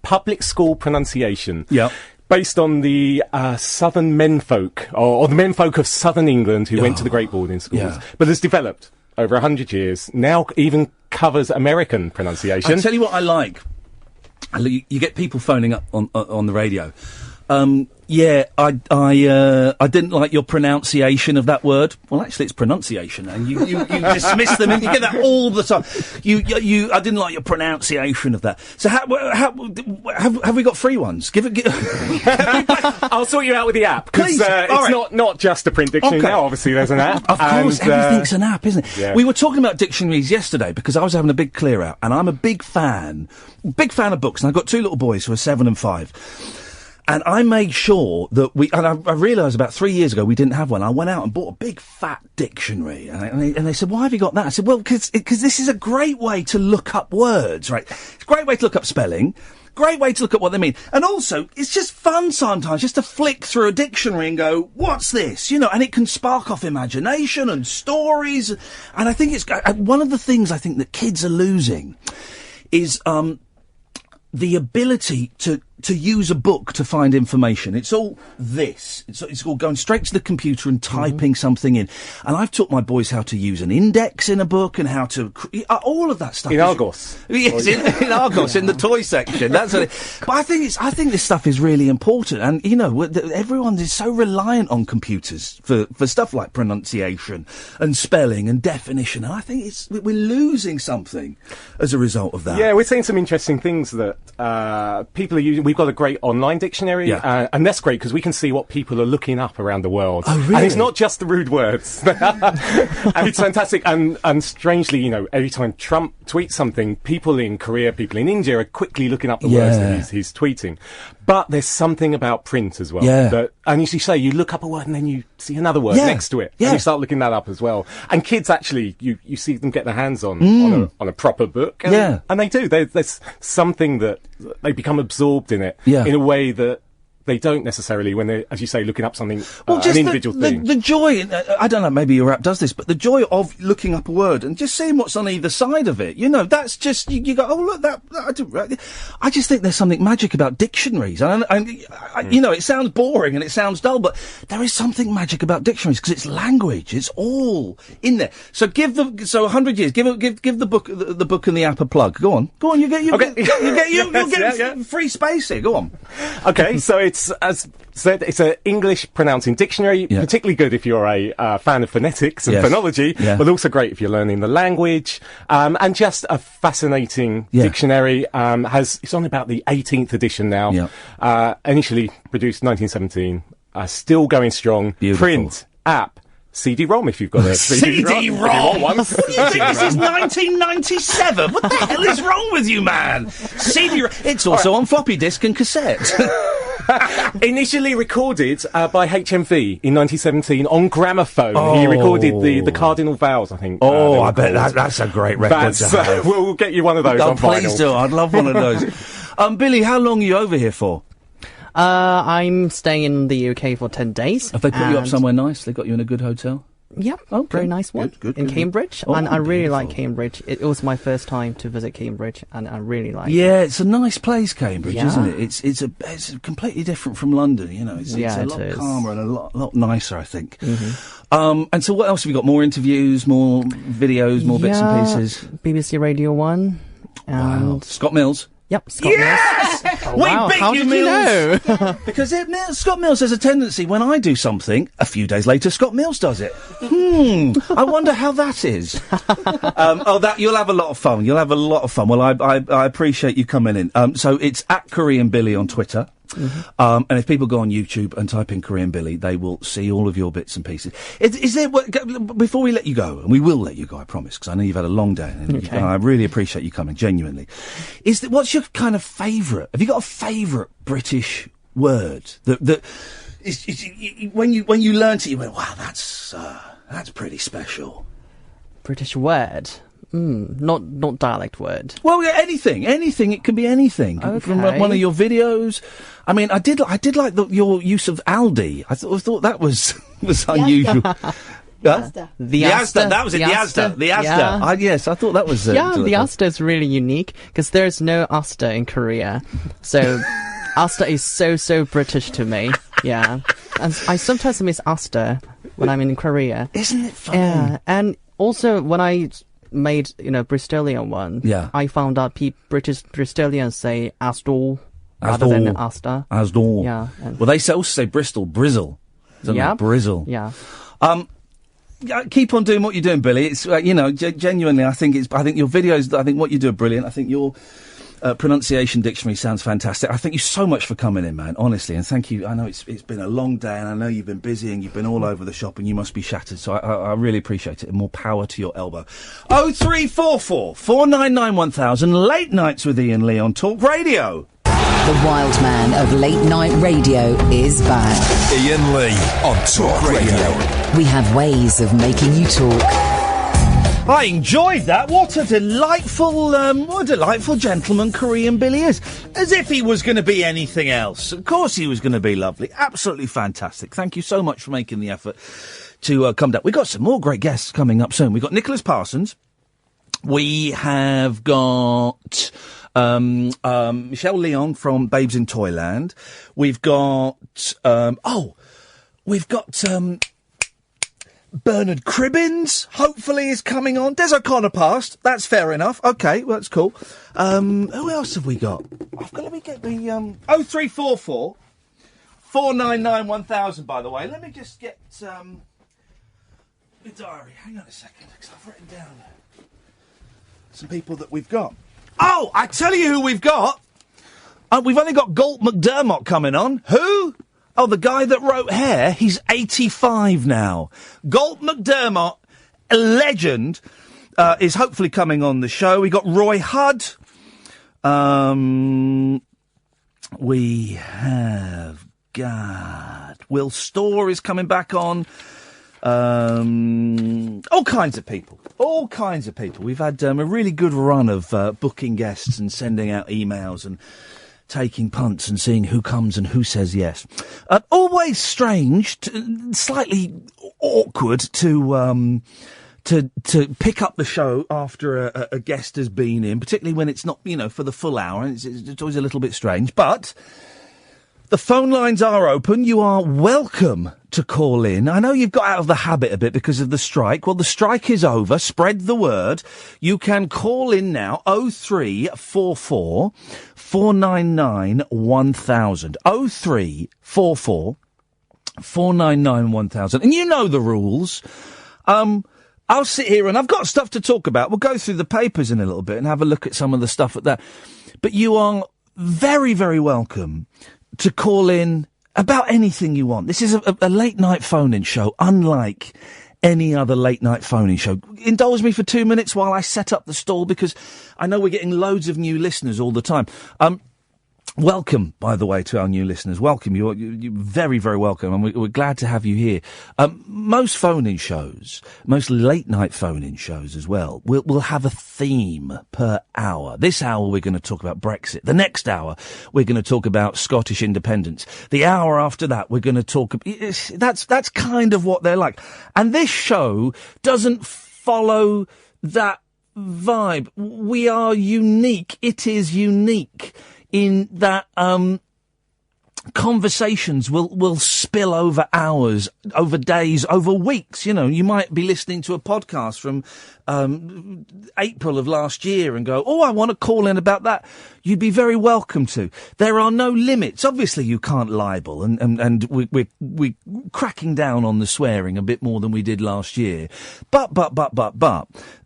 public school pronunciation. Yeah. Based on the southern menfolk, or the menfolk of southern England who went to the Great Boarding Schools. Yeah. But it's developed over 100 years. Now even covers American pronunciation. I'll tell you what I like. You get people phoning up on the radio. I didn't like your pronunciation of that word. Well, actually, it's pronunciation, and you dismiss them, and you get that all the time. I didn't like your pronunciation of that. So have we got free ones? I'll sort you out with the app, because it's not just a print dictionary now. Obviously, there's an app. Of course, everything's an app, isn't it? Yeah. We were talking about dictionaries yesterday because I was having a big clear out, and I'm a big fan of books, and I've got two little boys who are 7 and 5. And I made sure that I realised about 3 years ago we didn't have one. I went out and bought a big fat dictionary. And they said, why have you got that? I said, well, because this is a great way to look up words, right? It's a great way to look up spelling. Great way to look at what they mean. And also, it's just fun sometimes just to flick through a dictionary and go, what's this? And it can spark off imagination and stories. And I think it's one of the things I think that kids are losing is the ability to use a book to find information. It's all this. It's all going straight to the computer and typing something in. And I've taught my boys how to use an index in a book and how to... all of that stuff. In Argos. Yes, in Argos, in the toy section. That's what but I think this stuff is really important. And, everyone is so reliant on computers for stuff like pronunciation and spelling and definition. And I think we're losing something as a result of that. Yeah, we're seeing some interesting things that people are using. We've got a great online dictionary, and that's great because we can see what people are looking up around the world. Oh, really? And it's not just the rude words. And it's fantastic. And strangely, every time Trump tweets something, people in Korea, people in India are quickly looking up the words that he's tweeting. But there's something about print as well. Yeah. And as you say, you look up a word and then you see another word next to it. Yeah. And you start looking that up as well. And kids actually, you see them get their hands on a proper book. And, and they do. There's something that they become absorbed in it in a way that they don't necessarily when they're, as you say, looking up something, an individual thing. The joy, I don't know, maybe your app does this, but the joy of looking up a word and just seeing what's on either side of it, that's just, you go, oh, look, I just think there's something magic about dictionaries. And it sounds boring and it sounds dull, but there is something magic about dictionaries because it's language. It's all in there. So 100 years, give the book and the app a plug. Go on. You get free space here. Go on. Okay, so it's, as said, it's an English pronouncing dictionary, particularly good if you're a fan of phonetics and phonology, but also great if you're learning the language, and just a fascinating dictionary. It's on about the 18th edition now, initially produced 1917, still going strong. Beautiful. Print, app, CD-ROM if you've got a CD-ROM? What do you think this is 1997? What the hell is wrong with you, man? CD-ROM. It's also on floppy disk and cassette. Initially recorded by HMV in 1917 on gramophone. He recorded the Cardinal Vowels, I think. I bet that's a great record to have. We'll get you one of those on vinyl. Please do. I'd love one of those. Billy, how long are you over here for? I'm staying in the UK for 10 days. Have they put you up somewhere nice? They got you in a good hotel? Yep, very nice one. In Cambridge, and I really like Cambridge. It was my first time to visit Cambridge, and I really like it. Yeah, it's a nice place, Cambridge, isn't it? It's completely different from London, you know. It's a lot calmer and a lot nicer, I think. Mm-hmm. And so what else have you got? More interviews, more videos, more bits and pieces? BBC Radio 1. And wow. Scott Mills? Yep, Scott Mills. Oh, wow. We beat How you, did Mills! You know? Because Scott Mills has a tendency, when I do something, a few days later, Scott Mills does it. I wonder how that is. You'll have a lot of fun. You'll have a lot of fun. Well, I appreciate you coming in. So it's at Korean Billy on Twitter. Mm-hmm. And if people go on YouTube and type in Korean Billy, they will see all of your bits and pieces. Is there, before we let you go, and we will let you go, I promise, because I know you've had a long day, and I really appreciate you coming, genuinely. What's your kind of favourite? Have you got a favourite British word that when you learnt it, you went, wow, that's pretty special. British word. Not dialect word. Well, yeah, anything. It can be anything. Okay. From one of your videos. I mean, I did like your use of Aldi. I thought that was unusual. The Asda. That was it. The Asda. Yeah. Yes, I thought that was. The Asda is really unique because there's no Asda in Korea, so Asda is so British to me. Yeah, and I sometimes miss Asda when I'm in Korea. Isn't it funny? Yeah, and also when I made Bristolian one. Yeah, I found out British Bristolians say Asdor rather than Asda. Asdor. Yeah. Well, they also say Bristol, Brizzle. Yeah, Brizzle. Yeah. Keep on doing what you're doing, Billy. It's genuinely, I think your videos. I think what you do are brilliant. I think your pronunciation dictionary sounds fantastic. I thank you so much for coming in, man, honestly, and thank you. I know it's been a long day, and I know you've been busy, and you've been all over the shop, and you must be shattered, so I really appreciate it, and more power to your elbow. 0344 499 1000, Late Nights with Iain Lee on Talk Radio. The wild man of late night radio is back. Iain Lee on Talk Radio. We have ways of making you talk. I enjoyed that. What a delightful gentleman Korean Billy is. As if he was going to be anything else. Of course he was going to be lovely. Absolutely fantastic. Thank you so much for making the effort to come down. We've got some more great guests coming up soon. We've got Nicholas Parsons. We have got Michelle Leon from Babes in Toyland. We've got Bernard Cribbins, hopefully, is coming on. Des O'Connor passed. That's fair enough. Okay, well, that's cool. Who else have we got? Let me get the 0344 499 1000, by the way. Let me just get the diary. Hang on a second, because I've written down some people that we've got. Oh, I tell you who we've got. We've only got Galt McDermott coming on. Who? Oh, the guy that wrote Hair, he's 85 now. Galt McDermott, a legend, is hopefully coming on the show. We got Roy Hudd. We have Will Storr is coming back on. All kinds of people. We've had a really good run of booking guests and sending out emails and taking punts and seeing who comes and who says yes. Always strange, slightly awkward to pick up the show after a guest has been in, particularly when it's not, for the full hour. It's always a little bit strange, but the phone lines are open. You are welcome to call in. I know you've got out of the habit a bit because of the strike. Well, the strike is over. Spread the word. You can call in now, 0344 499 1000. 0344 499 1000. And you know the rules. I'll sit here and I've got stuff to talk about. We'll go through the papers in a little bit and have a look at some of the stuff at that. But you are very, very welcome to call in about anything you want. This is a late-night phone-in show, unlike any other late-night phone-in show. Indulge me for 2 minutes while I set up the stall, because I know we're getting loads of new listeners all the time. Welcome, by the way, to our new listeners. Welcome. You're very, very welcome, and we're glad to have you here. Most phone-in shows, most late-night phone-in shows as well, we'll have a theme per hour. This hour we're going to talk about Brexit. The next hour we're going to talk about Scottish independence. The hour after that we're going to talk... That's kind of what they're like. And this show doesn't follow that vibe. We are unique. It is unique in that conversations will spill over hours, over days, over weeks. You know, you might be listening to a podcast from April of last year and go, oh, I want to call in about that. You'd be very welcome to. There are no limits. Obviously, you can't libel, and we're cracking down on the swearing a bit more than we did last year. But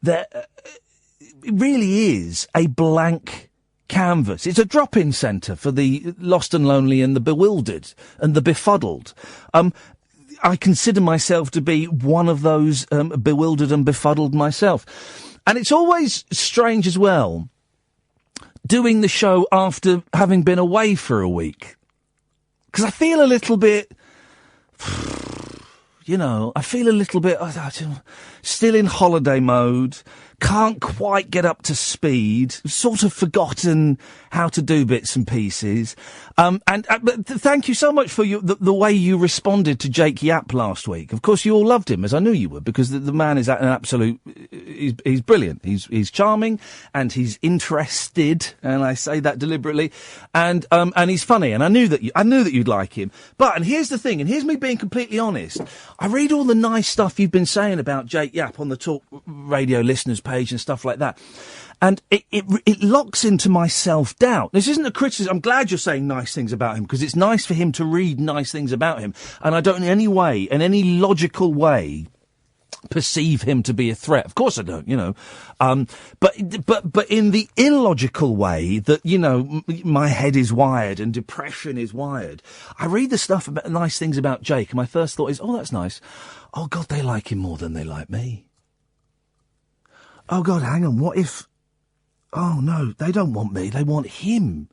there it really is a blank canvas. It's a drop-in centre for the lost and lonely and the bewildered and the befuddled. I consider myself to be one of those bewildered and befuddled myself. And it's always strange as well doing the show after having been away for a week. Because I feel a little bit... I feel a little bit still in holiday mode, can't quite get up to speed, sort of forgotten how to do bits and pieces. But thank you so much for the way you responded to Jake Yapp last week. Of course, you all loved him, as I knew you would, because the man is an absolute... He's brilliant. He's charming, and he's interested, and I say that deliberately, and he's funny, and I knew that you'd like him. And here's the thing, and here's me being completely honest. I read all the nice stuff you've been saying about Jake Yapp on the Talk Radio listeners page and stuff like that. And it locks into my self-doubt. This isn't a criticism. I'm glad you're saying nice things about him, because it's nice for him to read nice things about him. And I don't in any logical way, perceive him to be a threat. Of course I don't, but in the illogical way that, my head is wired and depression is wired. I read the stuff about nice things about Jake, and my first thought is, oh, that's nice. Oh, God, they like him more than they like me. Oh, God, hang on, what if... Oh, no, they don't want me, they want him.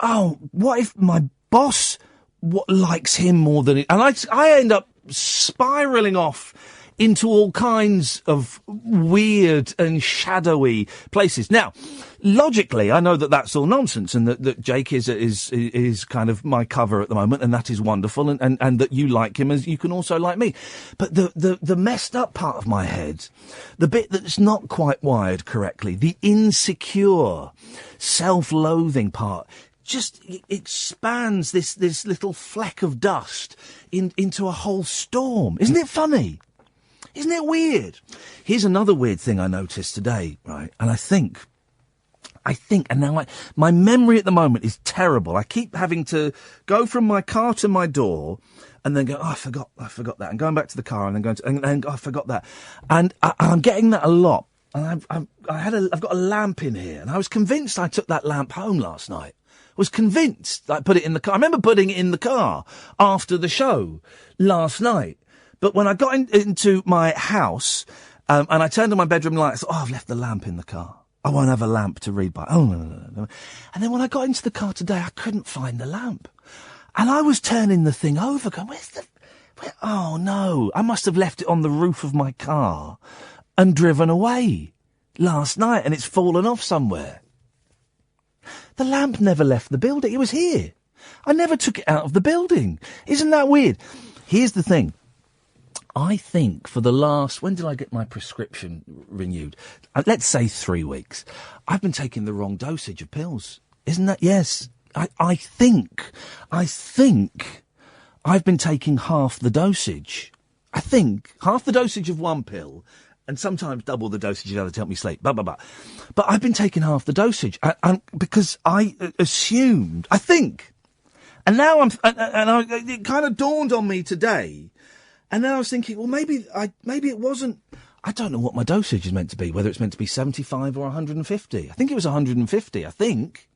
Oh, what if my boss likes him more than... And I end up spiralling off into all kinds of weird and shadowy places. Now, logically, I know that that's all nonsense, and that Jake is kind of my cover at the moment, and that is wonderful, and that you like him as you can also like me. But the messed up part of my head, the bit that's not quite wired correctly, the insecure, self-loathing part, just it expands this little fleck of dust into a whole storm. Isn't it funny? Isn't it weird? Here's another weird thing I noticed today, right? And I think, and now my memory at the moment is terrible. I keep having to go from my car to my door, and then go, oh, I forgot that, and going back to the car, and then going to, and I forgot that, and I'm getting that a lot. And I've got a lamp in here, and I was convinced I took that lamp home last night. Was convinced I put it in the car. I remember putting it in the car after the show last night. But when I got into my house, and I turned on my bedroom light, I thought, I've left the lamp in the car. I won't have a lamp to read by. Oh, no. And then when I got into the car today, I couldn't find the lamp. And I was turning the thing over, going, oh, no. I must have left it on the roof of my car and driven away last night, and it's fallen off somewhere. The lamp never left the building. It was here. I never took it out of the building. Isn't that weird? Here's the thing. I think for the last... When did I get my prescription renewed? Let's say 3 weeks. I've been taking the wrong dosage of pills. Isn't that... Yes. I think I've been taking half the dosage. I think. Half the dosage of one pill, and sometimes double the dosage of the other to help me sleep. But I've been taking half the dosage. Because I assumed... I think. And now it kind of dawned on me today... And then I was thinking, well, maybe it wasn't... I don't know what my dosage is meant to be, whether it's meant to be 75 or 150. I think it was 150, I think.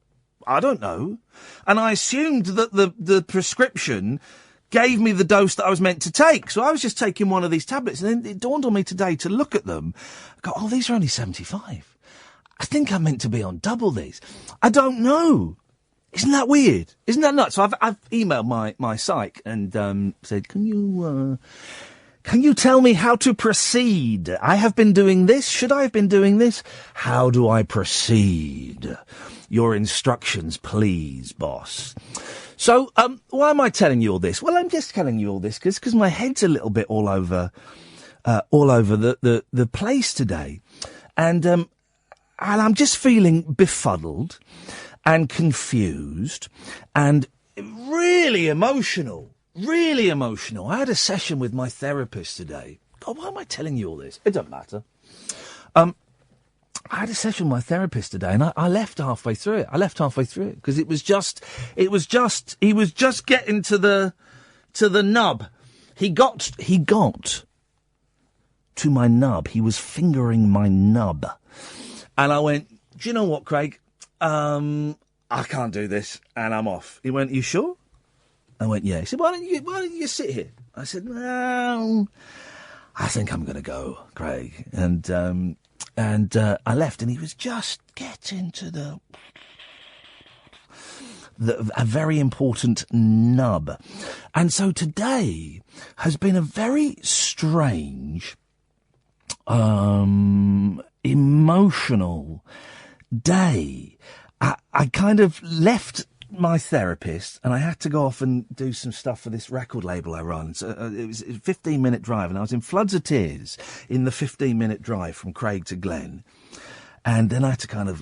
I don't know. And I assumed that the prescription gave me the dose that I was meant to take. So I was just taking one of these tablets, and then it dawned on me today to look at them. I go, oh, these are only 75. I think I'm meant to be on double these. I don't know. Isn't that weird? Isn't that nuts? So I've emailed my psych and said, can you tell me how to proceed? I have been doing this. Should I have been doing this? How do I proceed? Your instructions, please, boss. So, why am I telling you all this? Well, I'm just telling you all this because my head's a little bit all over the place today. And I'm just feeling befuddled and confused and really emotional. Really emotional. I had a session with my therapist today. God, why am I telling you all this? It doesn't matter. I had a session with my therapist today, and I left halfway through it. Because he was just getting to the nub. He got to my nub. He was fingering my nub. And I went, do you know what, Craig? I can't do this, and I'm off. He went, you sure? I went, yeah. He said, why don't you sit here? I said, no, I think I'm going to go, Craig. And I left, and he was just getting to a very important nub. And so today has been a very strange, emotional day. I kind of left my therapist, and I had to go off and do some stuff for this record label I run. So, it was a 15-minute drive, and I was in floods of tears in the 15-minute drive from Craig to Glen. And then I had to kind of,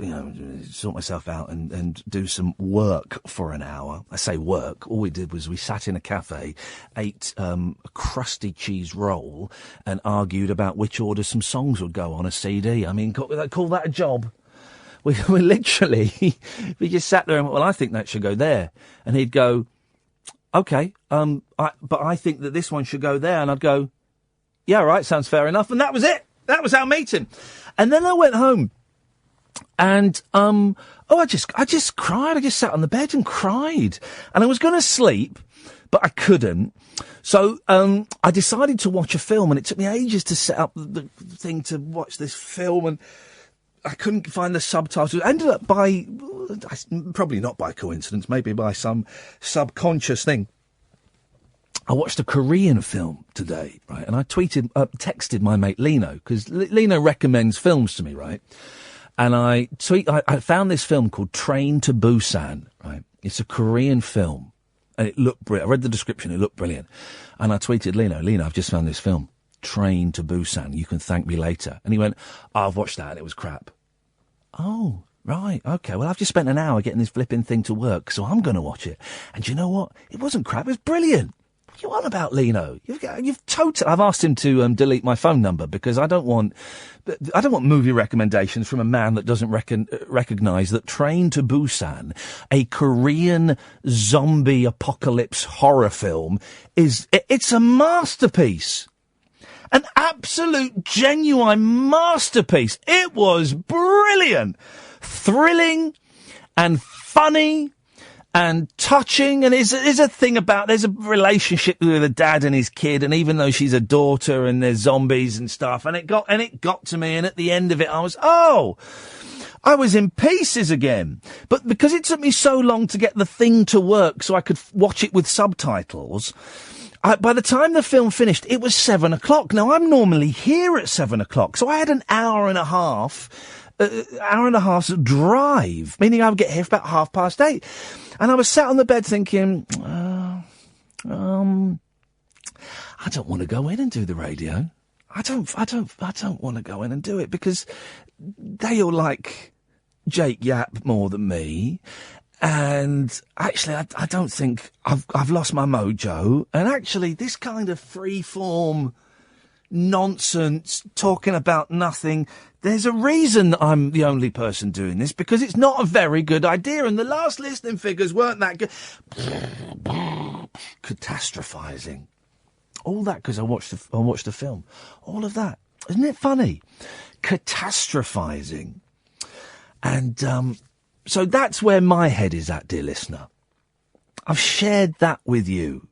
sort myself out and do some work for an hour. I say work. All we did was we sat in a cafe, ate a crusty cheese roll, and argued about which order some songs would go on a CD. I mean, call that a job? We literally, we just sat there and went, well, I think that should go there. And he'd go, okay, but I think that this one should go there. And I'd go, yeah, right, sounds fair enough. And that was it. That was our meeting. And then I went home and, I just cried. I just sat on the bed and cried. And I was going to sleep, but I couldn't. So, I decided to watch a film, and it took me ages to set up the thing to watch this film, and I couldn't find the subtitles. I ended up probably not by coincidence, maybe by some subconscious thing. I watched a Korean film today, right? And I texted my mate Lino, because Lino recommends films to me, right? And I found this film called Train to Busan, right? It's a Korean film, and it looked brilliant. I read the description, it looked brilliant. And I tweeted Lino, I've just found this film. Train to Busan, you can thank me later. And he went, I've watched that and it was crap. Oh, right, okay, well, I've just spent an hour getting this flipping thing to work, so I'm going to watch it. And you know what? It wasn't crap, it was brilliant. What are you on about, Lino? I've asked him to delete my phone number, because I don't want movie recommendations from a man that doesn't recognise that Train to Busan, a Korean zombie apocalypse horror film, it's a masterpiece. An absolute, genuine masterpiece. It was brilliant. Thrilling and funny and touching. And there's a relationship with a dad and his kid. And even though she's a daughter and there's zombies and stuff, and it got to me. And at the end of it, I was in pieces again. But because it took me so long to get the thing to work so I could watch it with subtitles, by the time the film finished, it was 7:00. Now, I'm normally here at 7:00, so I had an hour and a half's drive, meaning I would get here for about 8:30. And I was sat on the bed thinking, I don't want to go in and do the radio. I don't want to go in and do it, because they all like Jake Yapp more than me. And actually, I don't think I've lost my mojo. And actually, this kind of free-form nonsense, talking about nothing, there's a reason I'm the only person doing this, because it's not a very good idea. And the last listening figures weren't that good. Catastrophising. All that because I watched the film. All of that. Isn't it funny? Catastrophising. And, so that's where my head is at, dear listener. I've shared that with you.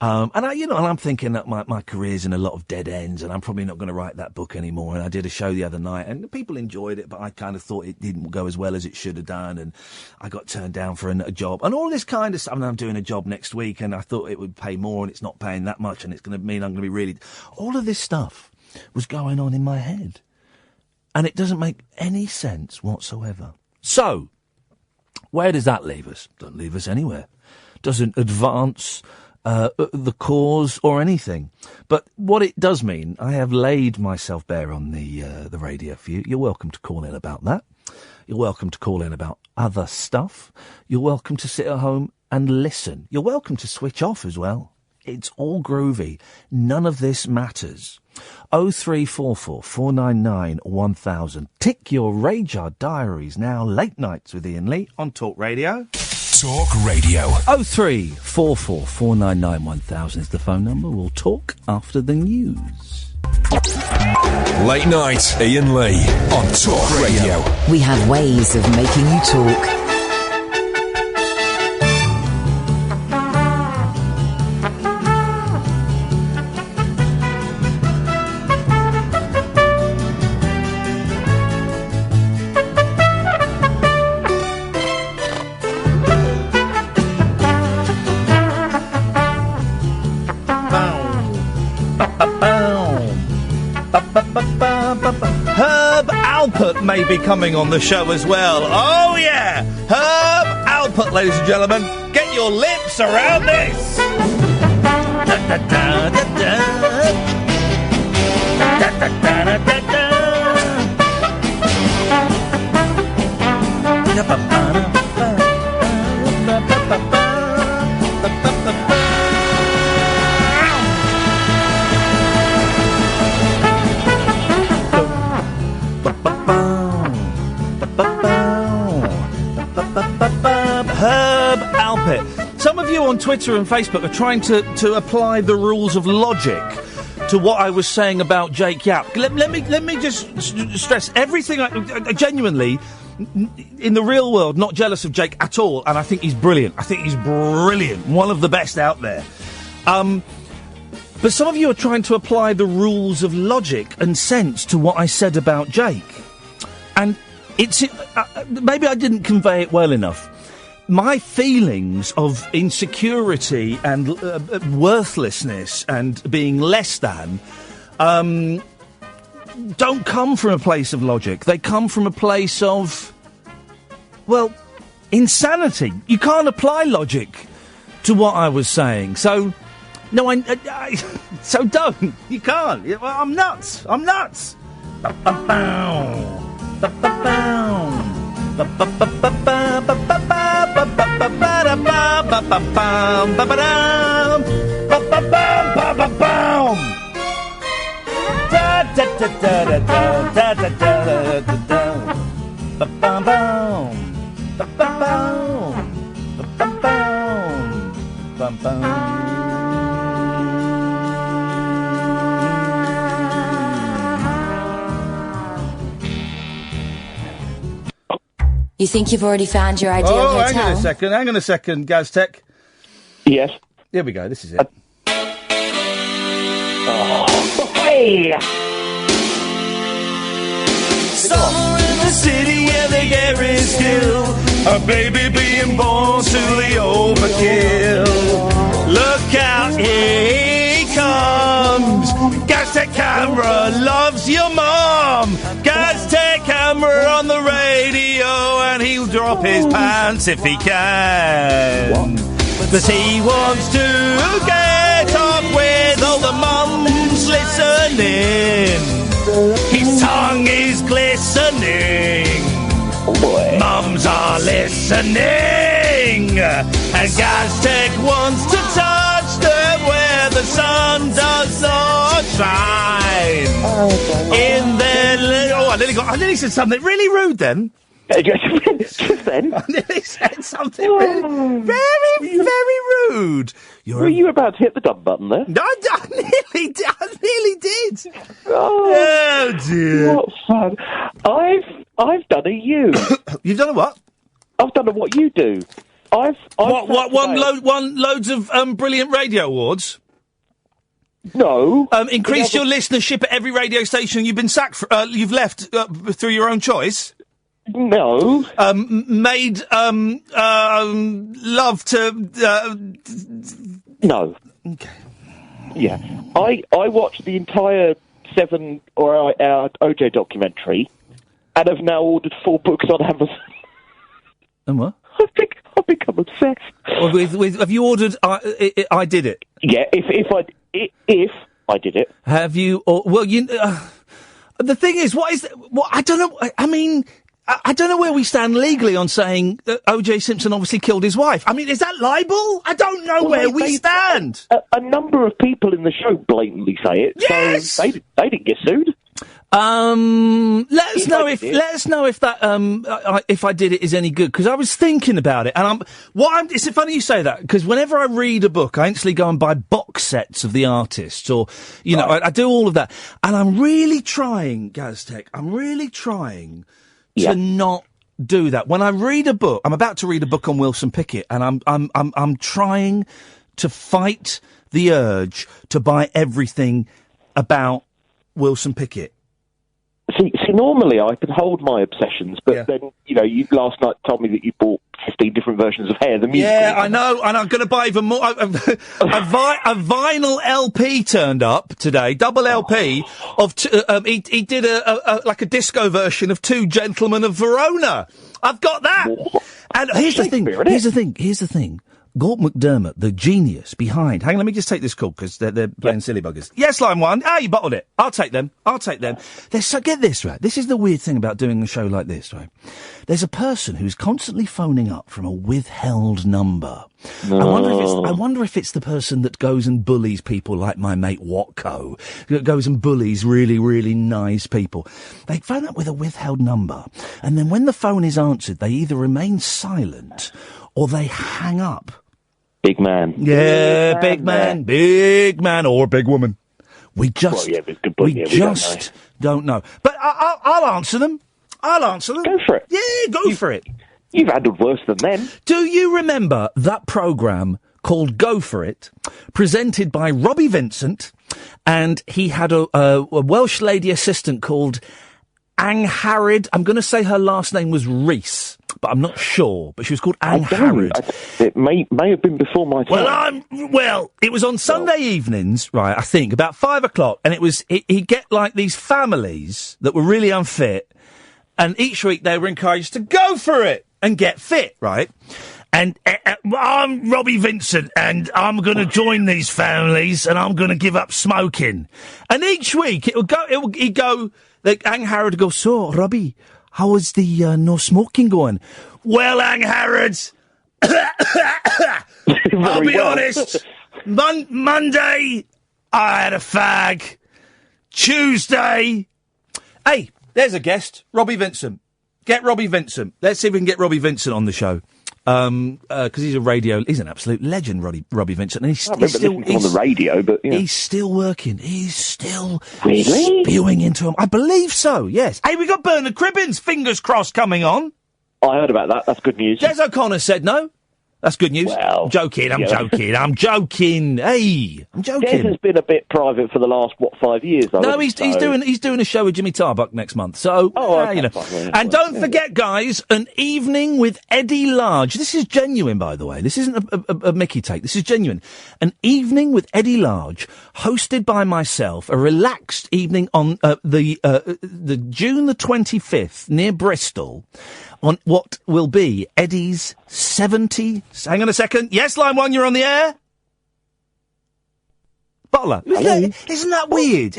And I'm thinking that my career's in a lot of dead ends, and I'm probably not going to write that book anymore. And I did a show the other night, and people enjoyed it, but I kind of thought it didn't go as well as it should have done, and I got turned down for a job, and all this kind of stuff. And I'm doing a job next week, and I thought it would pay more, and it's not paying that much, and it's going to mean I'm going to be really... All of this stuff was going on in my head, and it doesn't make any sense whatsoever. So, where does that leave us? Doesn't leave us anywhere. Doesn't advance... the cause or anything. But what it does mean, I have laid myself bare on the radio for you. You're welcome to call in about that. You're welcome to call in about other stuff. You're welcome to sit at home and listen. You're welcome to switch off as well. It's all groovy. None of this matters. 0344 499 1000. Tick your radar diaries now. Late nights with Iain Lee on Talk Radio. Talk Radio. 0344 499 1000 is the phone number. We'll talk after the news. Late night, Iain Lee on Talk Radio. We have ways of making you talk. May be coming on the show as well. Oh yeah, Herb Alpert, ladies and gentlemen. Get your lips around this. Da, da, da, da, da. Da, da, da, da, da, da. Da, ba, ba, da, ba, ba, ba, ba, ba. Herb Alpert. Some of you on Twitter and Facebook are trying to apply the rules of logic to what I was saying about Jake Yapp. Let me just stress everything. I genuinely, in the real world, not jealous of Jake at all, and I think he's brilliant. One of the best out there. But some of you are trying to apply the rules of logic and sense to what I said about Jake. And it's maybe I didn't convey it well enough. My feelings of insecurity and worthlessness and being less than don't come from a place of logic. They come from a place of, well, insanity. You can't apply logic to what I was saying. So, no, so don't. You can't. I'm nuts. You think you've already found your ideal hotel? Hang on a second, Gaztech. Yes. Here we go, this is it. Hey! Somewhere in the city where the air is still, a baby being born to the overkill. Look out, here he comes. Gaztech Camera loves your mom. Gaztech Camera on the radio, and he'll drop his pants if he can. But he wants to get off with all the mums listening. His tongue is glistening. Mums are listening. And Gaztech wants to touch them where the sun does not shine. In their little... I nearly said something really rude then. Just then? I nearly said something really, very rude. Were you about to hit the dump button there? No, I nearly did. Oh dear. What fun. I've done a you. You've done a what? I've done a what you do. won loads of brilliant radio awards? No. Increased your listenership at every radio station you've been sacked you've left through your own choice? No. Made love to... No. Okay. Yeah. I watched the entire 7-hour OJ documentary and have now ordered 4 books on Amazon. And what? I've become obsessed. Well, have you ordered I Did It? Yeah, if I did it. Have you... the thing is, I don't know... I mean... I don't know where we stand legally on saying that O.J. Simpson obviously killed his wife. I mean, is that libel? I don't know where we stand. A number of people in the show blatantly say it. Yes! So they didn't get sued. Let us know if that if I Did It is any good, because I was thinking about it, and it's funny you say that, because whenever I read a book, I instantly go and buy box sets of the artists, or I do all of that, and I'm really trying, Gaztech, to not do that. When I read a book, I'm about to read a book on Wilson Pickett, and I'm trying to fight the urge to buy everything about Wilson Pickett. See, normally I can hold my obsessions, but then, you last night told me that you bought 15 different versions of Hair, the musical. Yeah, I know, and I'm going to buy even more. A vinyl LP turned up today, double LP, of he did a disco version of Two Gentlemen of Verona. I've got that. And here's the thing. Gort McDermott, the genius behind... Hang on, let me just take this call, because they're playing silly buggers. Yes, line 1. You bottled it. I'll take them. Get this, right? This is the weird thing about doing a show like this, right? There's a person who's constantly phoning up from a withheld number. No. I wonder if it's the person that goes and bullies people like my mate Watco, that goes and bullies really, really nice people. They phone up with a withheld number, and then when the phone is answered, they either remain silent or they hang up. Big man. Yeah, big man, or big woman. We just don't know. But I'll answer them. Go for it. Yeah, go for it. You've handled worse than them. Do you remember that programme called Go For It, presented by Robbie Vincent, and he had a Welsh lady assistant called Angharad? I'm going to say her last name was Rees, but I'm not sure. But she was called Angharad. It may have been before my time. Well, it was on Sunday evenings, right, I think, about 5 o'clock, and he'd get, like, these families that were really unfit, and each week they were encouraged to go for it and get fit, right? And I'm Robbie Vincent, and I'm going to join these families, and I'm going to give up smoking. And each week he'd go, Angharad would go, so, Robbie, how was the no smoking going? Well, Angharad, I'll be honest, Monday, I had a fag. Tuesday, hey, there's a guest, Robbie Vincent. Get Robbie Vincent. Let's see if we can get Robbie Vincent on the show. Because he's an absolute legend, Robbie Vincent. And he's still on the radio, but he's still working. He's still really spewing into him. I believe so. Yes. Hey, we got Bernard Cribbins, fingers crossed, coming on. I heard about that. That's good news. Des O'Connor said no. That's good news. Well, I'm joking. Hey, I'm joking. Des has been a bit private for the last 5 years. He's doing a show with Jimmy Tarbuck next month. So and don't forget, guys, an evening with Eddie Large. This is genuine, by the way. This isn't a Mickey take. This is genuine. An evening with Eddie Large, hosted by myself. A relaxed evening on the June the 25th near Bristol. On what will be Eddie's 70... Hang on a second. Yes, line 1, you're on the air. Butler. Isn't that weird?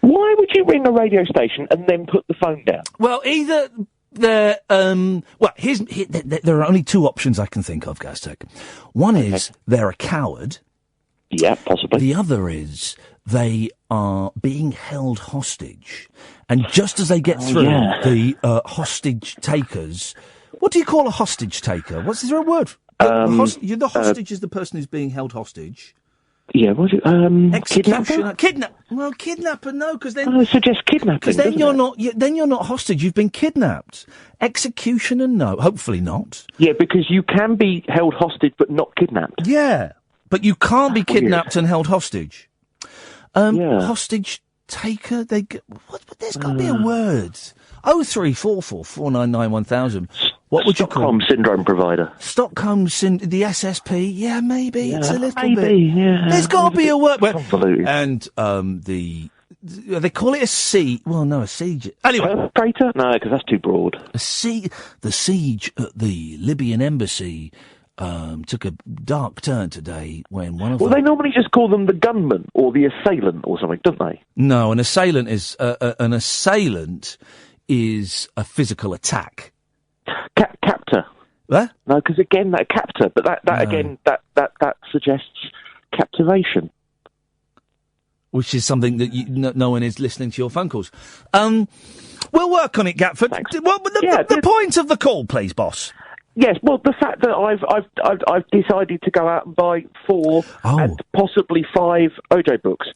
Why would you ring a radio station and then put the phone down? Well, either there are only 2 options I can think of, Gaztech. One is they're a coward. Yeah, possibly. The other is they are being held hostage. And just as they get through, the hostage takers... What do you call a hostage taker? Is there a word? The hostage is the person who's being held hostage. Yeah, was it executioner? Kidnapper, no, because then it suggests kidnapping. Because then you're not hostage. You've been kidnapped. Executioner, no, hopefully not. Yeah, because you can be held hostage but not kidnapped. Yeah, but you can't be kidnapped and held hostage. Hostage taker. There's got to be a word. 0344 499 1000. What would you call? Stockholm syndrome provider. Stockholm the SSP. Yeah, maybe it's a little bit. Yeah. There's got to be a word. Absolutely. And they call it a siege. Well, no, a siege. Anyway, traitor? No, because that's too broad. The siege at the Libyan embassy took a dark turn today when one of. Well, they normally just call them the gunman or the assailant or something, don't they? No, an assailant is a physical attack. Captor. What? No, because again, that captor, but that suggests captivation. Which is something that no one is listening to your phone calls. We'll work on it, Gatford. The point of the call, please, boss. Yes, well, the fact that I've decided to go out and buy 4 and possibly 5 OJ books.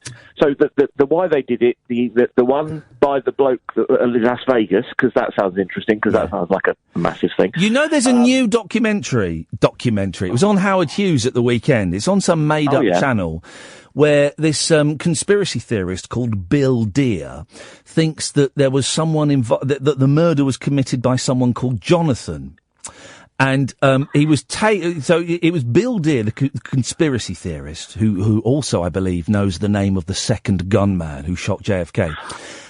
So the why they did it, the one by the bloke in Las Vegas, because that sounds interesting, because that sounds like a massive thing. You know, there's a new documentary. It was on Howard Hughes at the weekend. It's on some made-up channel where this conspiracy theorist called Bill Deere thinks that there was someone that the murder was committed by someone called Jonathan. And he was so it was Bill Deere, the conspiracy theorist, who also, I believe, knows the name of the second gunman who shot JFK.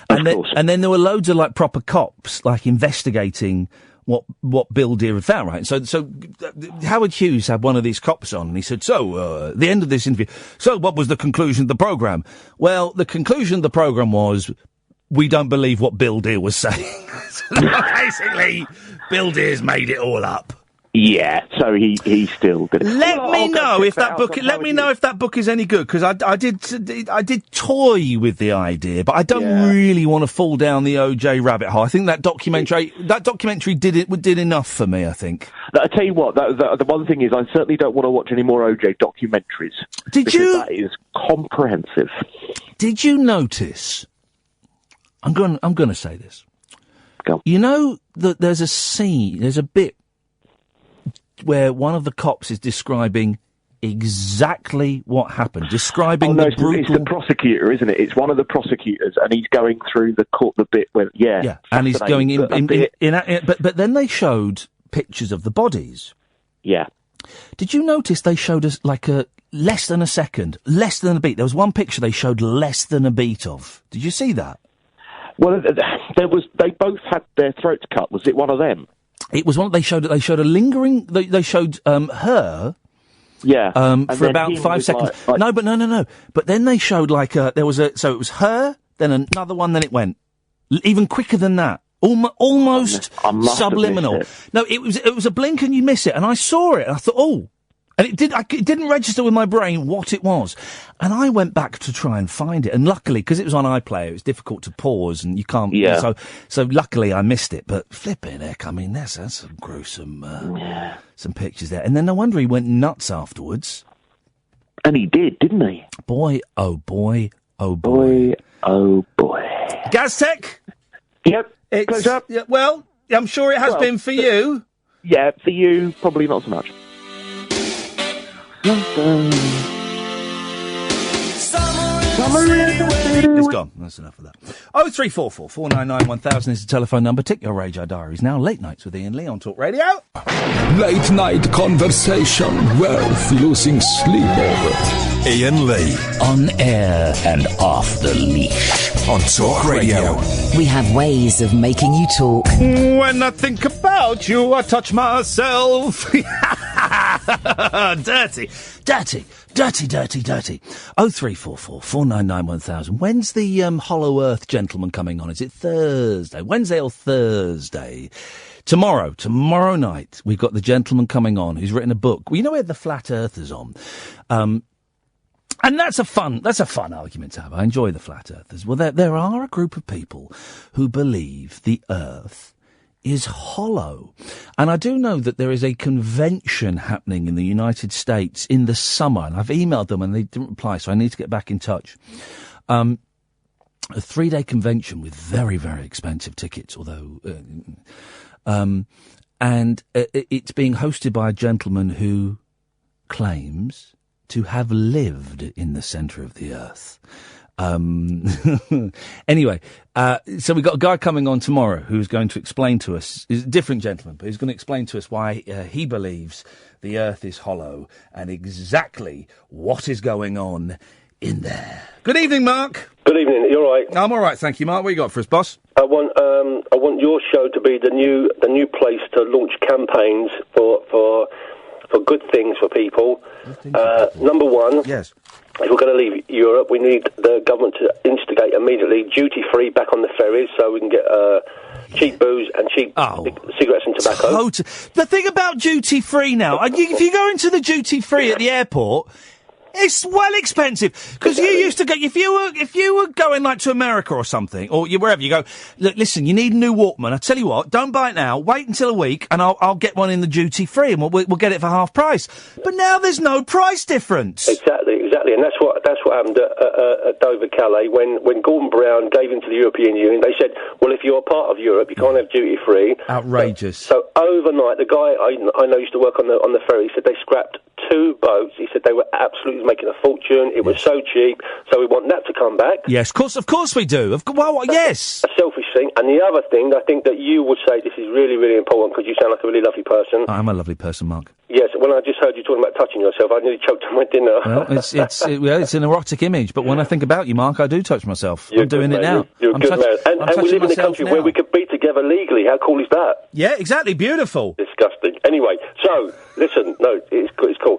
And then there were loads of proper cops investigating what Bill Deere had found, right? So Howard Hughes had one of these cops on, and he said, at the end of this interview, so what was the conclusion of the programme? Well, the conclusion of the programme was, we don't believe what Bill Deere was saying. Basically, Bill Deere's made it all up. Yeah, so he's still good. Let me know if that book is any good, because I did toy with the idea, but I don't really want to fall down the OJ rabbit hole. I think that documentary did enough for me, I think. I tell you what, the one thing is, I certainly don't want to watch any more OJ documentaries. That is comprehensive. Did you notice? I'm going to say this. Go. You know that there's a bit where one of the cops is describing exactly what happened, describing the brutal... It's the prosecutor, isn't it? It's one of the prosecutors, and he's going through the bit where, and he's going but then they showed pictures of the bodies. Yeah. Did you notice they showed us less than a second, less than a beat? There was one picture they showed less than a beat of. Did you see that? Well, they both had their throats cut. Was it one of them? It was one. They showed a lingering. They showed her. Yeah. For about 5 seconds. No. But then they showed there was so it was her, then another one, then it went even quicker than that. Almost subliminal. No, it was a blink and you miss it, and I saw it, and I thought, and it didn't register with my brain what it was, and I went back to try and find it, and luckily, because it was on iPlayer, it was difficult to pause, and you can't. Yeah. So luckily I missed it, but flipping heck, I mean, that's some gruesome, some pictures there, and then no wonder he went nuts afterwards. And he did, didn't he? Boy, oh boy, oh boy, oh boy. Gaztech. Yep. Pleasure. Yeah, well, I'm sure it has been for you. Yeah, for you, probably not so much. It's gone. That's enough of that. 0344 499 1000 is the telephone number. Tick your radar diaries now. Late nights with Iain Lee on Talk Radio. Late night conversation worth losing sleep over. Iain Lee. On air and off the leash. On Talk Radio. We have ways of making you talk. When I think about you, I touch myself. Dirty. 0344 499 1000. When's the Hollow Earth gentleman coming on? Is it Thursday? Wednesday or Thursday? Tomorrow night, we've got the gentleman coming on who's written a book. Well, you know, we had the Flat Earthers on. And that's a fun argument to have. I enjoy the Flat Earthers. Well, there are a group of people who believe the Earth is hollow. And I do know that there is a convention happening in the United States in the summer, and I've emailed them and they didn't reply, so I need to get back in touch. A 3-day convention with very, very expensive tickets, although... and it's being hosted by a gentleman who claims to have lived in the centre of the earth. Anyway, so we've got a guy coming on tomorrow who's going to explain to us, he's a different gentleman, but he's going to explain to us why he believes the earth is hollow and exactly what is going on in there. Good evening, Mark. Good evening. You all right? I'm all right, thank you, Mark. What you got for us, boss? I want your show to be the new place to launch campaigns for good things for people. Number one, yes. If we're going to leave Europe, we need the government to instigate immediately duty-free back on the ferries so we can get cheap booze and cheap cigarettes and tobacco. The thing about duty-free now, if you go into the duty-free at the airport... It's well expensive because you used to go if you were going like to America or something or wherever you go. Look, listen, you need a new Walkman. I tell you what, don't buy it now. Wait until a week, and I'll get one in the duty free, and we'll get it for half price. But now there's no price difference. Exactly, and that's what happened at Dover Calais when Gordon Brown gave into the European Union. They said, well, if you're a part of Europe, you can't have duty free. Outrageous. So overnight, the guy I know used to work on the ferry said they scrapped 2 boats. He said they were absolutely making a fortune. It was so cheap, so we want that to come back. Yes, of course we do. Yes. A selfish thing. And the other thing, I think that you would say this is really, really important because you sound like a really lovely person. I'm a lovely person, Mark. Yes, when I just heard you talking about touching yourself, I nearly choked on my dinner. Well, it's an erotic image, but when I think about you, Mark, I do touch myself. I'm doing it now. You're a good man. And we live in a country where we could be together legally. How cool is that? Yeah, exactly. Beautiful. Disgusting. Anyway, so, listen, no, it's cool.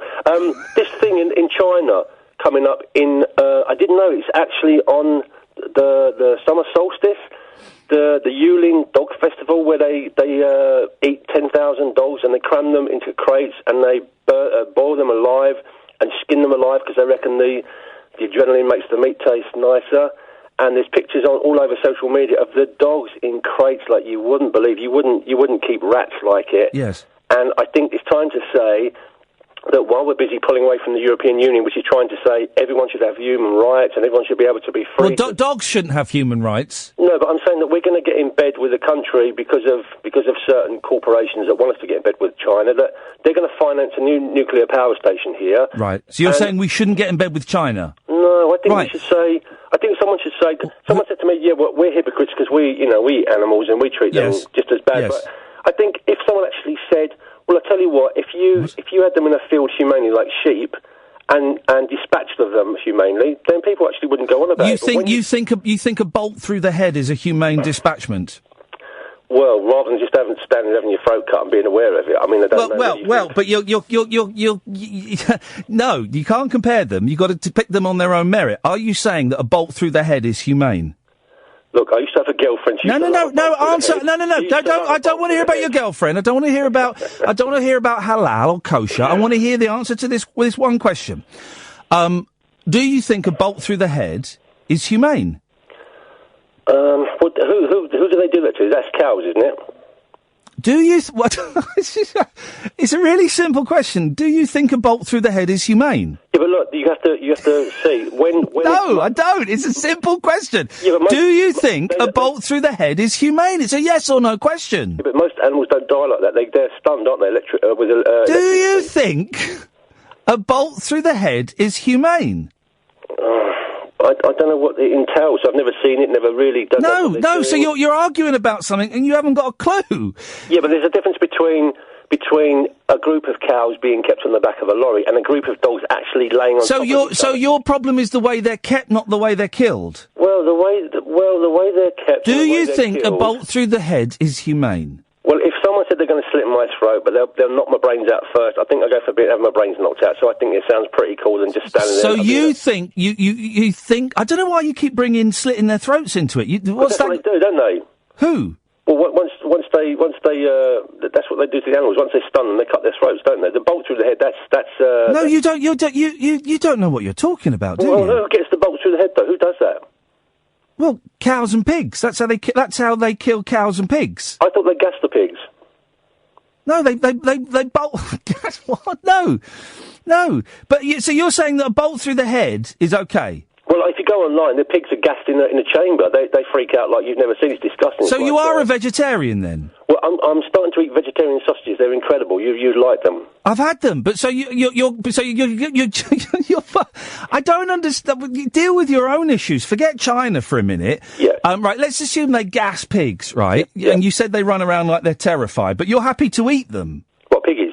This thing in China coming up in, I didn't know, it's actually on the summer solstice, the Yulin Dog Festival, where they eat 10,000 dogs and they cram them into crates and they boil them alive and skin them alive because they reckon the adrenaline makes the meat taste nicer. And there's pictures all over social media of the dogs in crates like you wouldn't believe. You wouldn't keep rats like it. Yes. And I think it's time to say that while we're busy pulling away from the European Union, which is trying to say everyone should have human rights and everyone should be able to be free... Well, dogs shouldn't have human rights. No, but I'm saying that we're going to get in bed with the country because of certain corporations that want us to get in bed with China, that they're going to finance a new nuclear power station here. Right. So you're saying we shouldn't get in bed with China? No, I think we should say... I think someone should say... Someone said to me, yeah, well, we're hypocrites because we eat animals and we treat them just as bad. Yes. But I think if someone actually said... Well, I tell you what, if you had them in a field humanely like sheep and dispatched of them humanely, then people actually wouldn't go on about it. You think a bolt through the head is a humane dispatchment? Well, rather than just having your throat cut and being aware of it. I mean, I don't know. Well, but you're no, you can't compare them. You've got to pick them on their own merit. Are you saying that a bolt through the head is humane? Look, I used to have a girlfriend. No. Answer. No. I don't want to hear about your girlfriend. I don't want to hear about halal or kosher. I want to hear the answer to this one question. Do you think a bolt through the head is humane? Who do they do that to? That's cows, isn't it? Do you? What? It's a really simple question. Do you think a bolt through the head is humane? Yeah, but look, you have to see when. No, I don't. It's a simple question. Yeah, do you think a bolt through the head is humane? It's a yes or no question. Yeah, but most animals don't die like that. They're stunned, aren't they? Do you think a bolt through the head is humane? I don't know what it entails. I've never seen it, never really done it. No, so you're arguing about something and you haven't got a clue. Yeah, but there's a difference between a group of cows being kept on the back of a lorry and a group of dogs actually laying on top of each other. So your problem is the way they're kept, not the way they're killed? Well, the way they're kept... Do you think a bolt through the head is humane? Well, if someone said they're going to slit my throat, but they'll knock my brains out first, I think I'll go for a bit and have my brains knocked out. So I think it sounds pretty cool than just standing there. So you think, you think... I don't know why you keep bringing slitting their throats into it. That's what they do, don't they? Who? Well, once they, that's what they do to the animals. Once they stun them, they cut their throats, don't they? The bolt through the head, that's. No, you don't know what you're talking about, do you? Well, who gets the bolt through the head, though? Who does that? Well, cows and pigs. That's how they kill cows and pigs. I thought they gassed the pigs. No, they bolt. What? No. But so you're saying that a bolt through the head is okay? Well, if you go online, the pigs are gassed in a chamber. They freak out like you've never seen. It's disgusting. So you are a vegetarian then? Well, I'm starting to eat vegetarian sausages. They're incredible. You'd like them. I've had them, but you're I don't understand. Deal with your own issues. Forget China for a minute. Yeah. Right. Let's assume they gas pigs, right? Yeah. And you said they run around like they're terrified, but you're happy to eat them. What, piggies?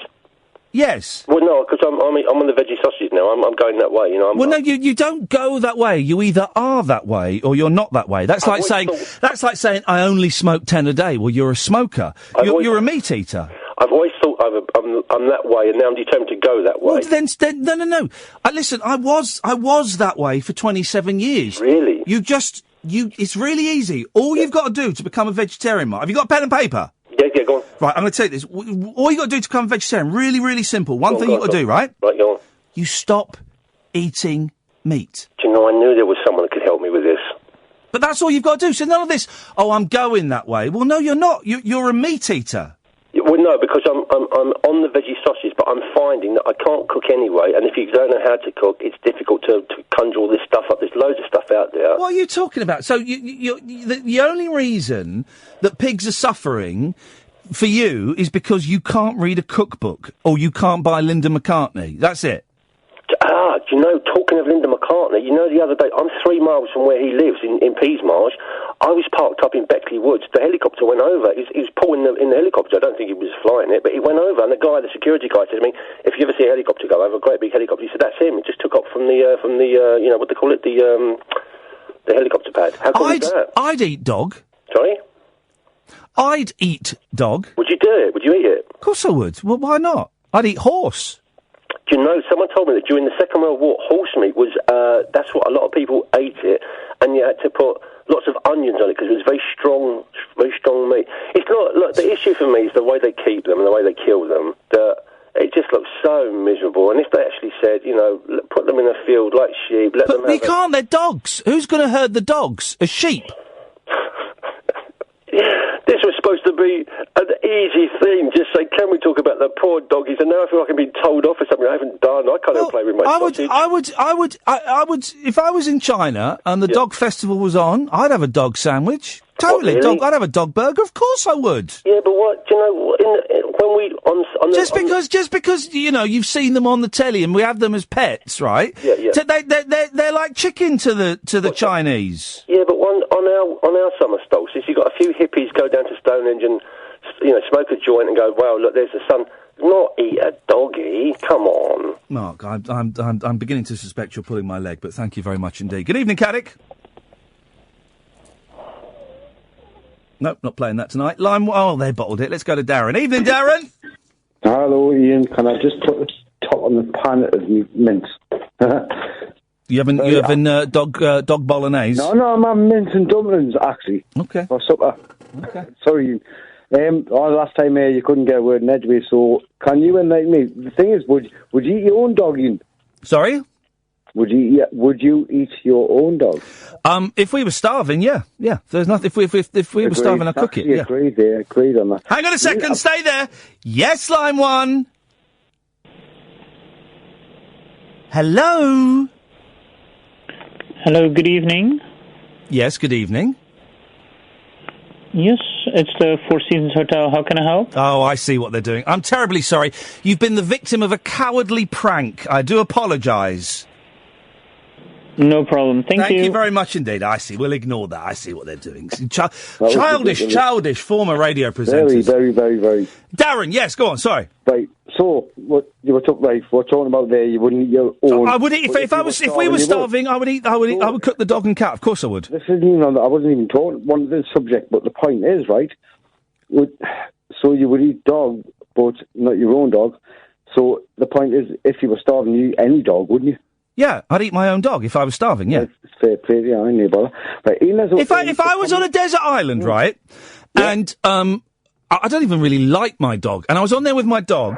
Yes. Well, no, because I'm on the veggie sausages now. I'm going that way, you know. No, you don't go that way. You either are that way or you're not that way. That's like saying I only smoke 10 a day. Well, you're a smoker. You're a meat eater. I've always thought I'm that way, and now I'm determined to go that way. Well, then no. Listen, I was that way for 27 years. Really? It's really easy. All you've got to do to become a vegetarian, Mark. Have you got a pen and paper? Yeah, go on. Right, I'm going to tell you this. All you got to do to become a vegetarian, really, really simple. One thing you got to do, right? Right, go on. You stop eating meat. Do you know, I knew there was someone that could help me with this. But that's all you've got to do. So none of this, I'm going that way. Well, no, you're not. You're a meat eater. Well, no, because I'm on the veggie sausages, but I'm finding that I can't cook anyway, and if you don't know how to cook, it's difficult to conjure all this stuff up. There's loads of stuff out there. What are you talking about? So the only reason that pigs are suffering for you is because you can't read a cookbook or you can't buy Linda McCartney. That's it. Do you know, talking of Linda McCartney, you know, the other day, I'm 3 miles from where he lives in Peasmarsh. I was parked up in Beckley Woods. The helicopter went over. He was Paul in the helicopter. I don't think he was flying it, but he went over, and the security guy said to me, if you ever see a helicopter go over, a great big helicopter, he said, that's him. It just took off from the you know, what they call it, the helicopter pad. How cool is that? I'd eat dog. Sorry? I'd eat dog. Would you do it? Would you eat it? Of course I would. Well, why not? I'd eat horse. Do you know, someone told me that during the Second World War, horse meat was, that's what a lot of people ate it, and you had to put lots of onions on it because it was very strong meat. It's not, look, the issue for me is the way they keep them and the way they kill them, that it just looks so miserable. And if they actually said, you know, put them in a field like sheep, let them have... But you can't, they're dogs. Who's going to herd the dogs? A sheep? This was supposed to be an easy thing. Just say, can we talk about the poor doggies? And now I feel like I'm being told off for something I haven't done. I can't play with my sausage. I would, if I was in China and the dog festival was on, I'd have a dog sandwich. Totally, what, really? I'd have a dog burger. Of course I would. Yeah, but what, do you know, when we just because you know you've seen them on the telly and we have them as pets, right? Yeah. They're like chicken to the Chinese. Yeah, but on our summer solstice, you've got a few hippies go down to Stonehenge and smoke a joint and go, well, look, there's the sun. Not eat a doggy. Come on, Mark. I'm beginning to suspect you're pulling my leg, but thank you very much indeed. Good evening, Caddick. Nope, not playing that tonight. They bottled it. Let's go to Darren. Evening, Darren. Hello, Ian. Can I just put the top on the pan of mince? You having dog bolognese? No, I'm having mince and dumplings, actually. Okay. For supper. Okay. Sorry, Ian. Last time you couldn't get a word in edgeways, so can you enlighten me? The thing is, would you eat your own dog, Ian? Sorry? Would you eat your own dog? If we were starving, yeah. There's nothing. If we were starving, I'd cook it. Yeah. Agreed on that. Hang on a second. Stay there. Yes, line one. Hello. Hello. Good evening. Yes. Good evening. Yes, it's the Four Seasons Hotel. How can I help? Oh, I see what they're doing. I'm terribly sorry. You've been the victim of a cowardly prank. I do apologise. No problem. Thank you. Thank you very much indeed. I see. We'll ignore that. I see what they're doing. Childish former radio presenters. Very, very, very. Darren, yes, go on. Sorry. Right. So, what you were talking about there, you wouldn't eat your own. I would eat if we were starving. I would cook the dog and cat. Of course, I would. This isn't even on. I wasn't even talking on this subject, but the point is, right? So you would eat dog, but not your own dog. So the point is, if you were starving, you eat any dog, wouldn't you? Yeah, I'd eat my own dog if I was starving, yeah. It's fair play, yeah, I know, but... Right, if I was on a desert island, right, and I don't even really like my dog. And I was on there with my dog,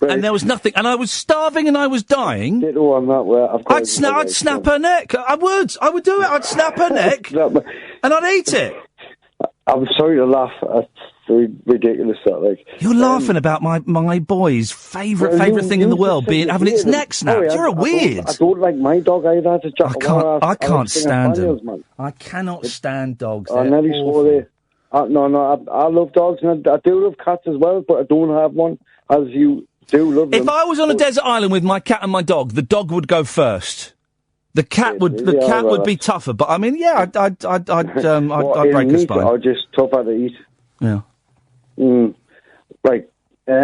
and there was nothing. And I was starving and I was dying. I'd snap her neck. I would do it. I'd snap her neck, and I'd eat it. I'm sorry to laugh. That's ridiculous. You're laughing about my boy's favourite thing in the world being having its neck snapped. You're a weird. I don't like my dog either. I can't stand them. I cannot stand dogs. I nearly swore there. No, I love dogs, and I do love cats as well, but I don't have one, as you do love them. If I was on a desert island with my cat and my dog, the dog would go first. The cat would be tougher, but I mean, yeah, I'd break a spine. Or just tougher to eat. Yeah. Right. So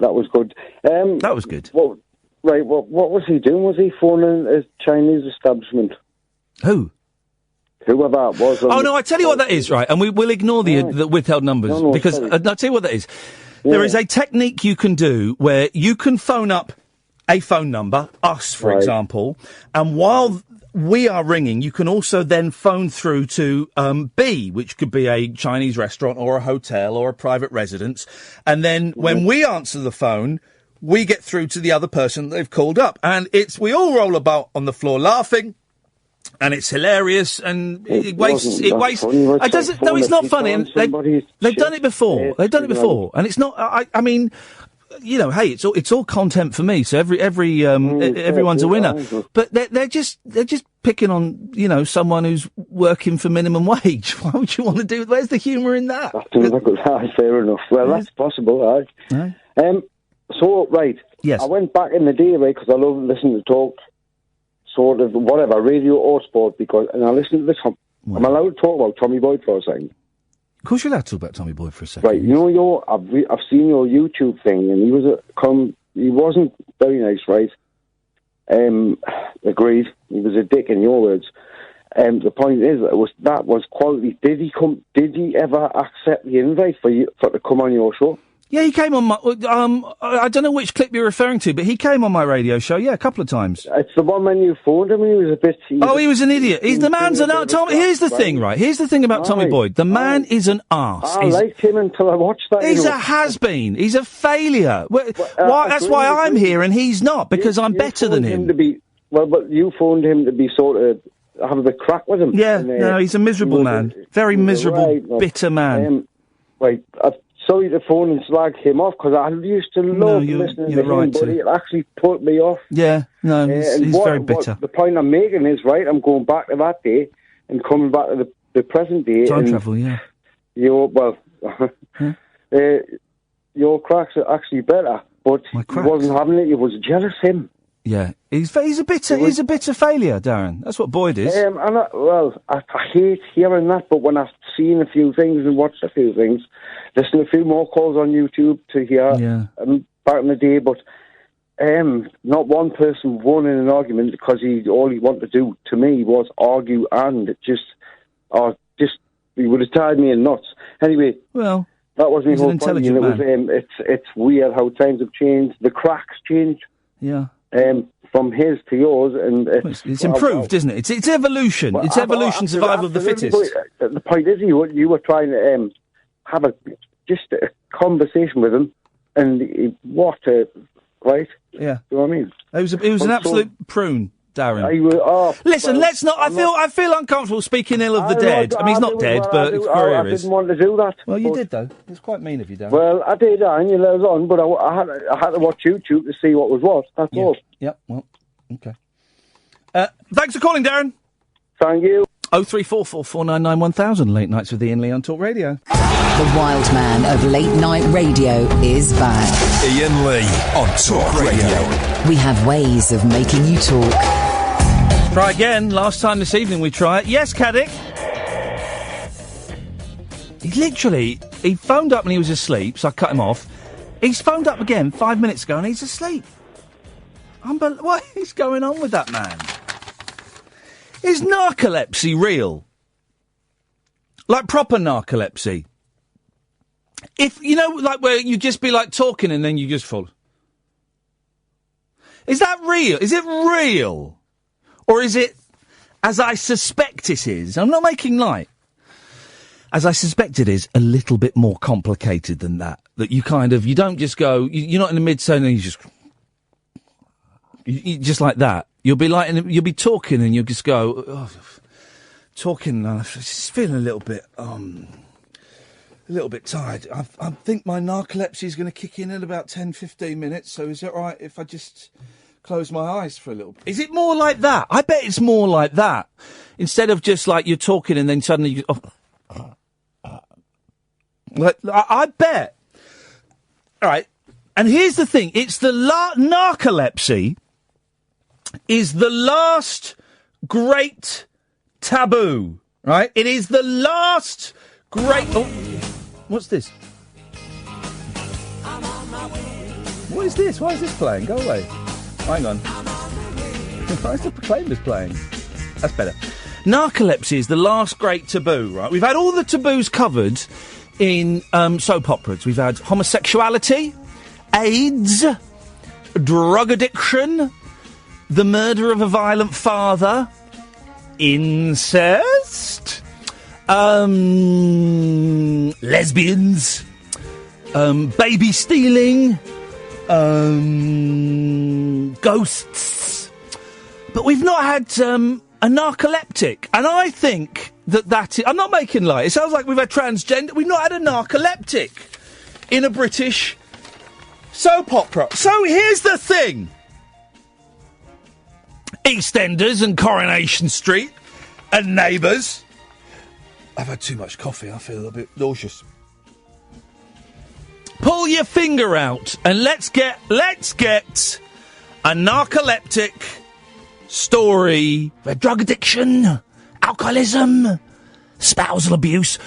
that was good. That was good. What was he doing? Was he phoning a Chinese establishment? Who? Whoever it was. Oh, no, I tell you what that is, right? And we'll ignore the withheld numbers, because I'll tell you what that is. Yeah. There is a technique you can do where you can phone up a phone number, us, for example, and while we are ringing, you can also then phone through to B, which could be a Chinese restaurant or a hotel or a private residence, and then when we answer the phone, we get through to the other person they've called up, and we all roll about on the floor laughing. And it's hilarious, and it wastes. It doesn't. No, it's not funny. And they've done it before. They've done it before, and it's not. I mean, you know, hey, it's all content for me. So everyone's a winner. But they're just picking on, you know, someone who's working for minimum wage. Why would you want to do? Where's the humour in that? Fair enough. Well, that's possible. Right. So yes, I went back in the day, right, because I love listening to talk. Sort of whatever, radio or sport, and I listen to this. I'm allowed to talk about Tommy Boyd for a second. Of course you're allowed to talk about Tommy Boyd for a second. Right, you know, I've seen your YouTube thing, and he wasn't very nice, right? Agreed. He was a dick in your words. The point is that was quality. Did he ever accept the invite for to come on your show? Yeah, he came on my. I don't know which clip you're referring to, but he came on my radio show. Yeah, a couple of times. It's the one when you phoned him and he was a bit. He was an idiot. He's the man's an arse. Here's the thing, right? Here's the thing about Tommy Boyd. The man is an arse. I liked him until I watched that. He's a has-been. He's a failure. That's why I'm here and he's not, because I'm better than him. But you phoned him to be sort of have a bit crack with him. Yeah, no, he's a miserable man. Very miserable, bitter man. Sorry to phone and slag him off, because I used to love listening to him, but it actually put me off. Yeah, no, he's very bitter. The point I'm making is, right, I'm going back to that day and coming back to the present day. Time travel, yeah. Your cracks are actually better, but he wasn't having it. He was jealous him. Yeah, he's a bitter failure, Darren. That's what Boyd is. I hate hearing that, but when I've seen a few things and watched a few things, listened to a few more calls on YouTube to hear back in the day, but not one person won in an argument, because all he wanted to do to me was argue and he would have tied me in knots. Anyway, well, that was my whole point. It was it's weird how times have changed. The cracks changed. Yeah. From his to yours, and it's improved, isn't it? It's evolution. It's evolution, survival of the fittest. The point is, you were trying to have a conversation with him, and right? Yeah. You know what I mean? It was an absolute prune, Darren. Listen, let's not. I feel uncomfortable speaking ill of the dead. I mean, he's not dead, but his career is. I didn't want to do that. Well, you did though. It's quite mean of you, Darren. Well, I did, and you let us on, but I had to watch YouTube to see what was what. That's all. Yep. Well, okay. Thanks for calling, Darren. Thank you. 03444991000. Late nights with Iain Lee on Talk Radio. The wild man of late night radio is back. Iain Lee on Talk Radio. We have ways of making you talk. Try again. Last time this evening we try it. Yes, Caddick. He phoned up and he was asleep, so I cut him off. He's phoned up again 5 minutes ago and he's asleep. What is going on with that man? Is narcolepsy real? Like proper narcolepsy? If, you know, like where you just be like talking and then you just fall. Is that real? Is it real? Or is it as I suspect it is? I'm not making light. as I suspect it is, a little bit more complicated than that. That you don't just go, you're not in the mid-tone and you just like that. You'll be talking and you'll just go, talking, I just feeling a little bit tired. I think my narcolepsy is going to kick in about 10-15 minutes, so is it all right if I just close my eyes for a little bit? Is it more like that? I bet it's more like that. Instead of just like you're talking and then suddenly you... I bet. All right. And here's the thing. It's the narcolepsy is the last great taboo, right? It is the last great... Oh, what's this? What is this? Why is this playing? Go away. Hang on. Why is the Proclaimers playing? That's better. Narcolepsy is the last great taboo, right? We've had all the taboos covered in soap operas. We've had homosexuality, AIDS, drug addiction, the murder of a violent father, incest, lesbians, baby stealing, ghosts. But we've not had a narcoleptic. And I think that is... I'm not making light. It sounds like we've had transgender. We've not had a narcoleptic in a British soap opera. So here's the thing. EastEnders and Coronation Street and Neighbours. I've had too much coffee. I feel a little bit nauseous. Pull your finger out and let's get a narcoleptic story for drug addiction, alcoholism, spousal abuse,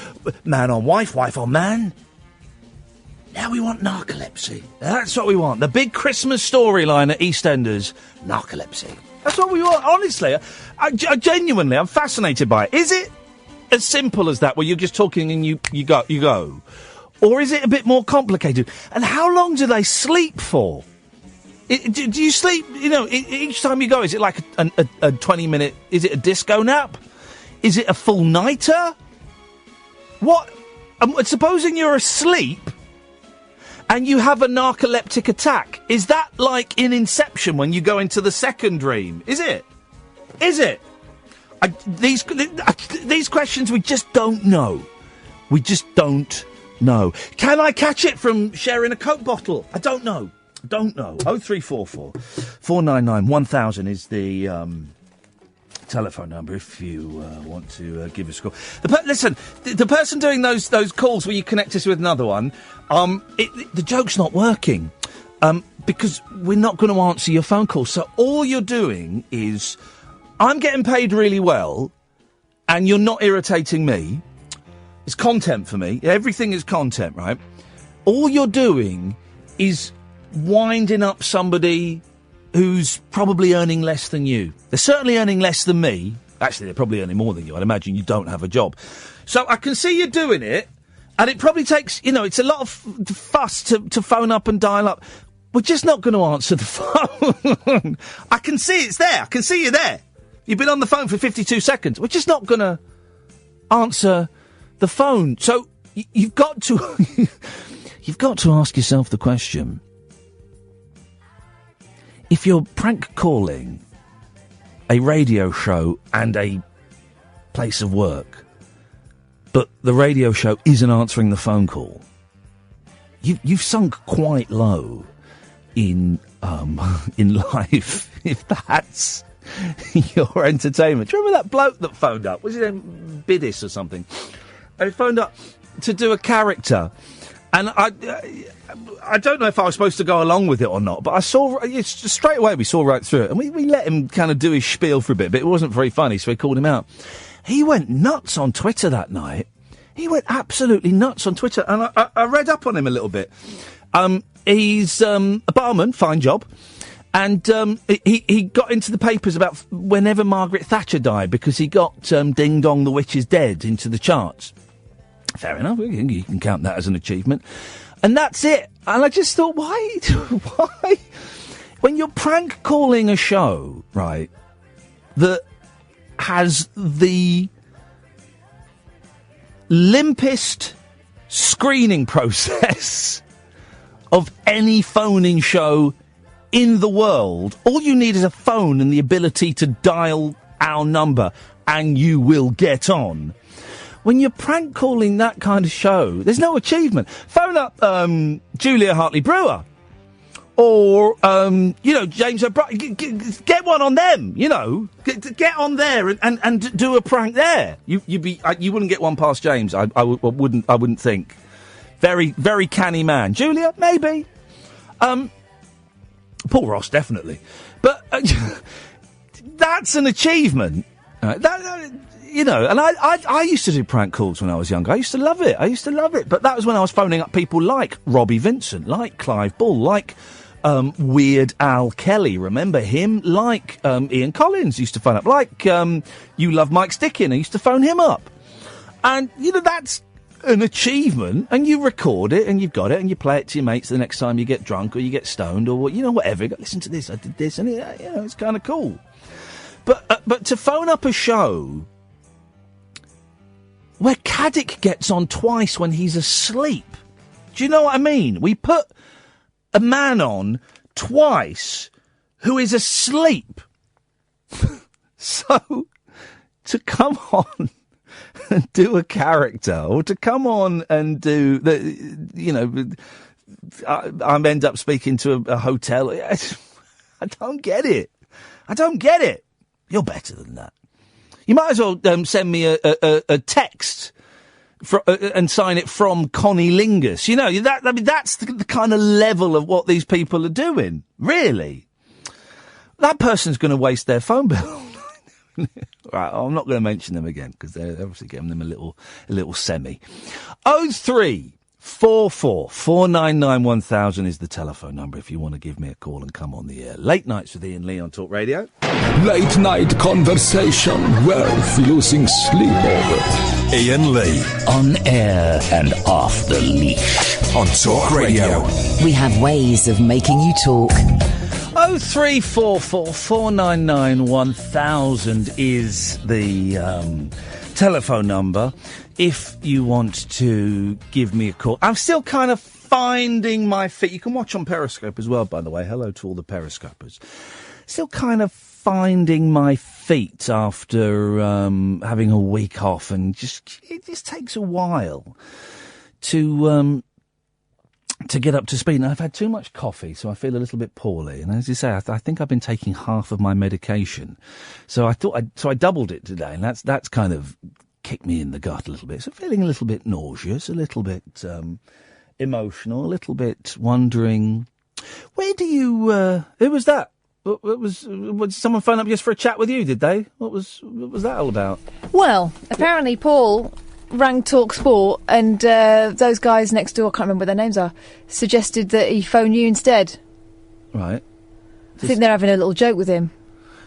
man on wife, wife on man. Now we want narcolepsy. That's what we want. The big Christmas storyline at EastEnders, narcolepsy. That's what we want. Honestly, I genuinely, I'm fascinated by it. Is it as simple as that, where you're just talking and you go? Or is it a bit more complicated? And how long do they sleep for? Do you sleep, each time you go, is it like a 20-minute, is it a disco nap? Is it a full-nighter? What? Supposing you're asleep and you have a narcoleptic attack, is that like in Inception when you go into the second dream? Is it? These questions we just don't know. We just don't know. Can I catch it from sharing a Coke bottle? I don't know. 0344 499 1000 is the telephone number if you want to give us a call. Listen, the person doing those calls where you connect us with another one, the joke's not working because we're not going to answer your phone call. So all you're doing is, I'm getting paid really well and you're not irritating me. It's content for me. Everything is content, right? All you're doing is winding up somebody who's probably earning less than you. They're certainly earning less than me. Actually, they're probably earning more than you. I'd imagine you don't have a job. So I can see you doing it, and it probably takes, it's a lot of fuss to phone up and dial up. We're just not going to answer the phone. I can see it's there. I can see you there. You've been on the phone for 52 seconds. We're just not going to answer the phone. So you've got to you've got to ask yourself the question: if you're prank calling a radio show and a place of work, but the radio show isn't answering the phone call, you've sunk quite low in life. If that's your entertainment. Do you remember that bloke that phoned up? Was his name Biddis or something? And he phoned up to do a character, and I don't know if I was supposed to go along with it or not, but I saw, straight away we saw right through it, and we let him kind of do his spiel for a bit, but it wasn't very funny, so we called him out. He went nuts on Twitter that night. He went absolutely nuts on Twitter, and I read up on him a little bit. He's a barman, fine job, and he got into the papers about whenever Margaret Thatcher died, because he got Ding Dong the Witch is Dead into the charts. Fair enough, you can count that as an achievement. And that's it. And I just thought, why? When you're prank calling a show, right, that has the limpest screening process of any phone-in show in the world. All you need is a phone and the ability to dial our number, and you will get on. When you're prank calling that kind of show, there's no achievement. Phone up Julia Hartley-Brewer. Or, James O'Brien. Get one on them, Get on there and do a prank there. You wouldn't get one past James, I wouldn't think. Very, very canny man. Julia, maybe. Paul Ross, definitely. But that's an achievement. And I used to do prank calls when I was younger. I used to love it. But that was when I was phoning up people like Robbie Vincent, like Clive Bull, like Weird Al Kelly. Remember him? Like Ian Collins used to phone up. Like You Love Mike Stickin. I used to phone him up. And, that's an achievement, and you record it, and you've got it, and you play it to your mates the next time you get drunk or you get stoned or whatever. Listen to this, I did this, and it's kind of cool. But to phone up a show where Caddick gets on twice when he's asleep, do you know what I mean? We put a man on twice who is asleep. So to come on and do a character, or to come on and do I end up speaking to a hotel. I don't get it. You're better than that. You might as well send me a text and sign it from Connie Lingus. That's the kind of level of what these people are doing. Really, that person's going to waste their phone bill. Right, I'm not going to mention them again because they're obviously giving them a little semi. 0344 499 1000 is the telephone number if you want to give me a call and come on the air. Late Nights with Iain Lee on Talk Radio. Late night conversation worth losing sleep over. Iain Lee. On air and off the leash. On Talk Radio. We have ways of making you talk. 0344 499 1000 is the telephone number if you want to give me a call. I'm still kind of finding my feet. You can watch on Periscope as well, by the way. Hello to all the Periscopers. Still kind of finding my feet after having a week off, and it just takes a while to get up to speed. Now, I've had too much coffee, so I feel a little bit poorly. And as you say, I think I've been taking half of my medication. So I doubled it today, and that's kind of kicked me in the gut a little bit. So feeling a little bit nauseous, a little bit emotional, a little bit wondering, where do you... who was that? Did someone phone up just for a chat with you, did they? What was that all about? Well, apparently Paul rang Talk Sport, and those guys next door, I can't remember what their names are, suggested that he phone you instead. Right. I think they're having a little joke with him.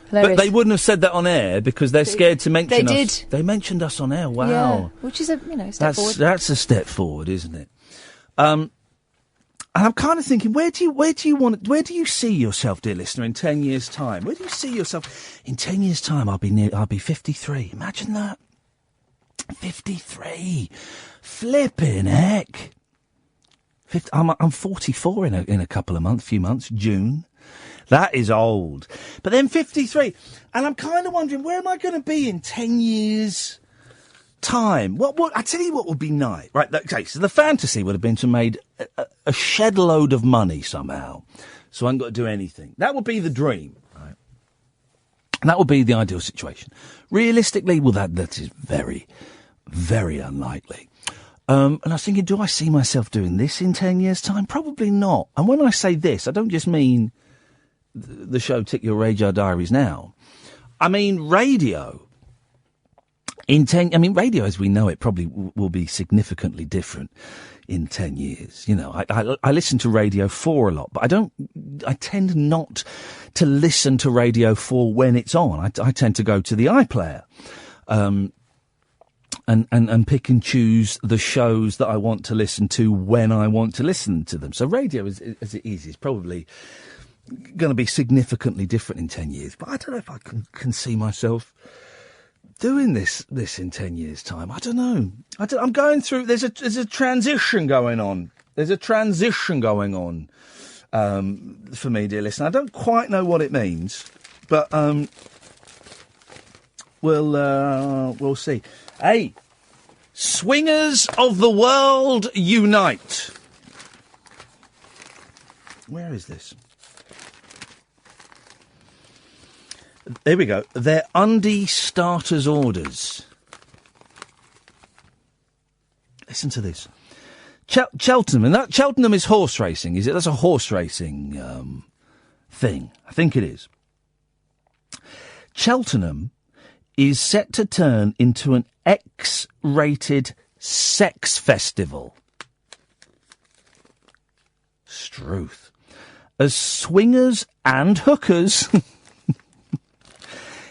Hilarious. But they wouldn't have said that on air because they're scared to mention us. They did. They mentioned us on air. Wow. Yeah, which is a step forward. That's a step forward, isn't it? And I'm kind of thinking, where do you see yourself, dear listener, in 10 years' time? Where do you see yourself in 10 years' time? I'll be 53. Imagine that. 53. Flipping heck. I'm 44 in a couple of few months, June. That is old. But then 53. And I'm kind of wondering, where am I going to be in 10 years' time? I tell you what would be nice. Right, okay, so the fantasy would have been to made a shed load of money somehow. So I haven't got to do anything. That would be the dream, right? That would be the ideal situation. Realistically, well, that is very, very unlikely. And I was thinking, do I see myself doing this in 10 years' time? Probably not. And when I say this, I don't just mean the show Tick Your Radar Diaries Now. I mean radio. Radio as we know it probably will be significantly different in 10 years. You know, I listen to Radio 4 a lot, but I tend not to listen to Radio 4 when it's on. I tend to go to the iPlayer. And pick and choose the shows that I want to listen to when I want to listen to them. So radio, as it is probably going to be significantly different in 10 years. But I don't know if I can see myself doing this in 10 years' time? I don't know. I'm going through. There's a transition going on. There's a transition going on for me, dear listener. I don't quite know what it means, but we'll see. Hey, swingers of the world unite. Where is this? There we go. They're undie starters orders. Listen to this. Cheltenham, and Cheltenham is horse racing, is it? That's a horse racing thing. I think it is. Cheltenham is set to turn into an X-rated sex festival. Struth. As swingers and hookers...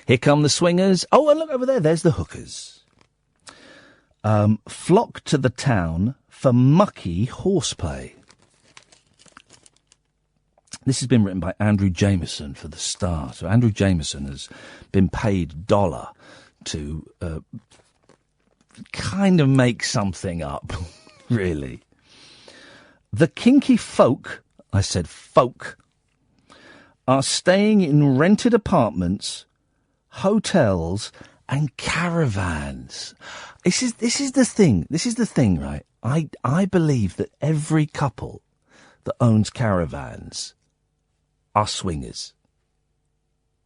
Here come the swingers. Oh, and look over there. There's the hookers. Flock to the town for mucky horseplay. This has been written by Andrew Jameson for The Star. So Andrew Jameson has been paid $1 to kind of make something up, really. The kinky folk, I said folk, are staying in rented apartments, hotels and caravans. This is the thing. This is the thing, right? I believe that every couple that owns caravans are swingers.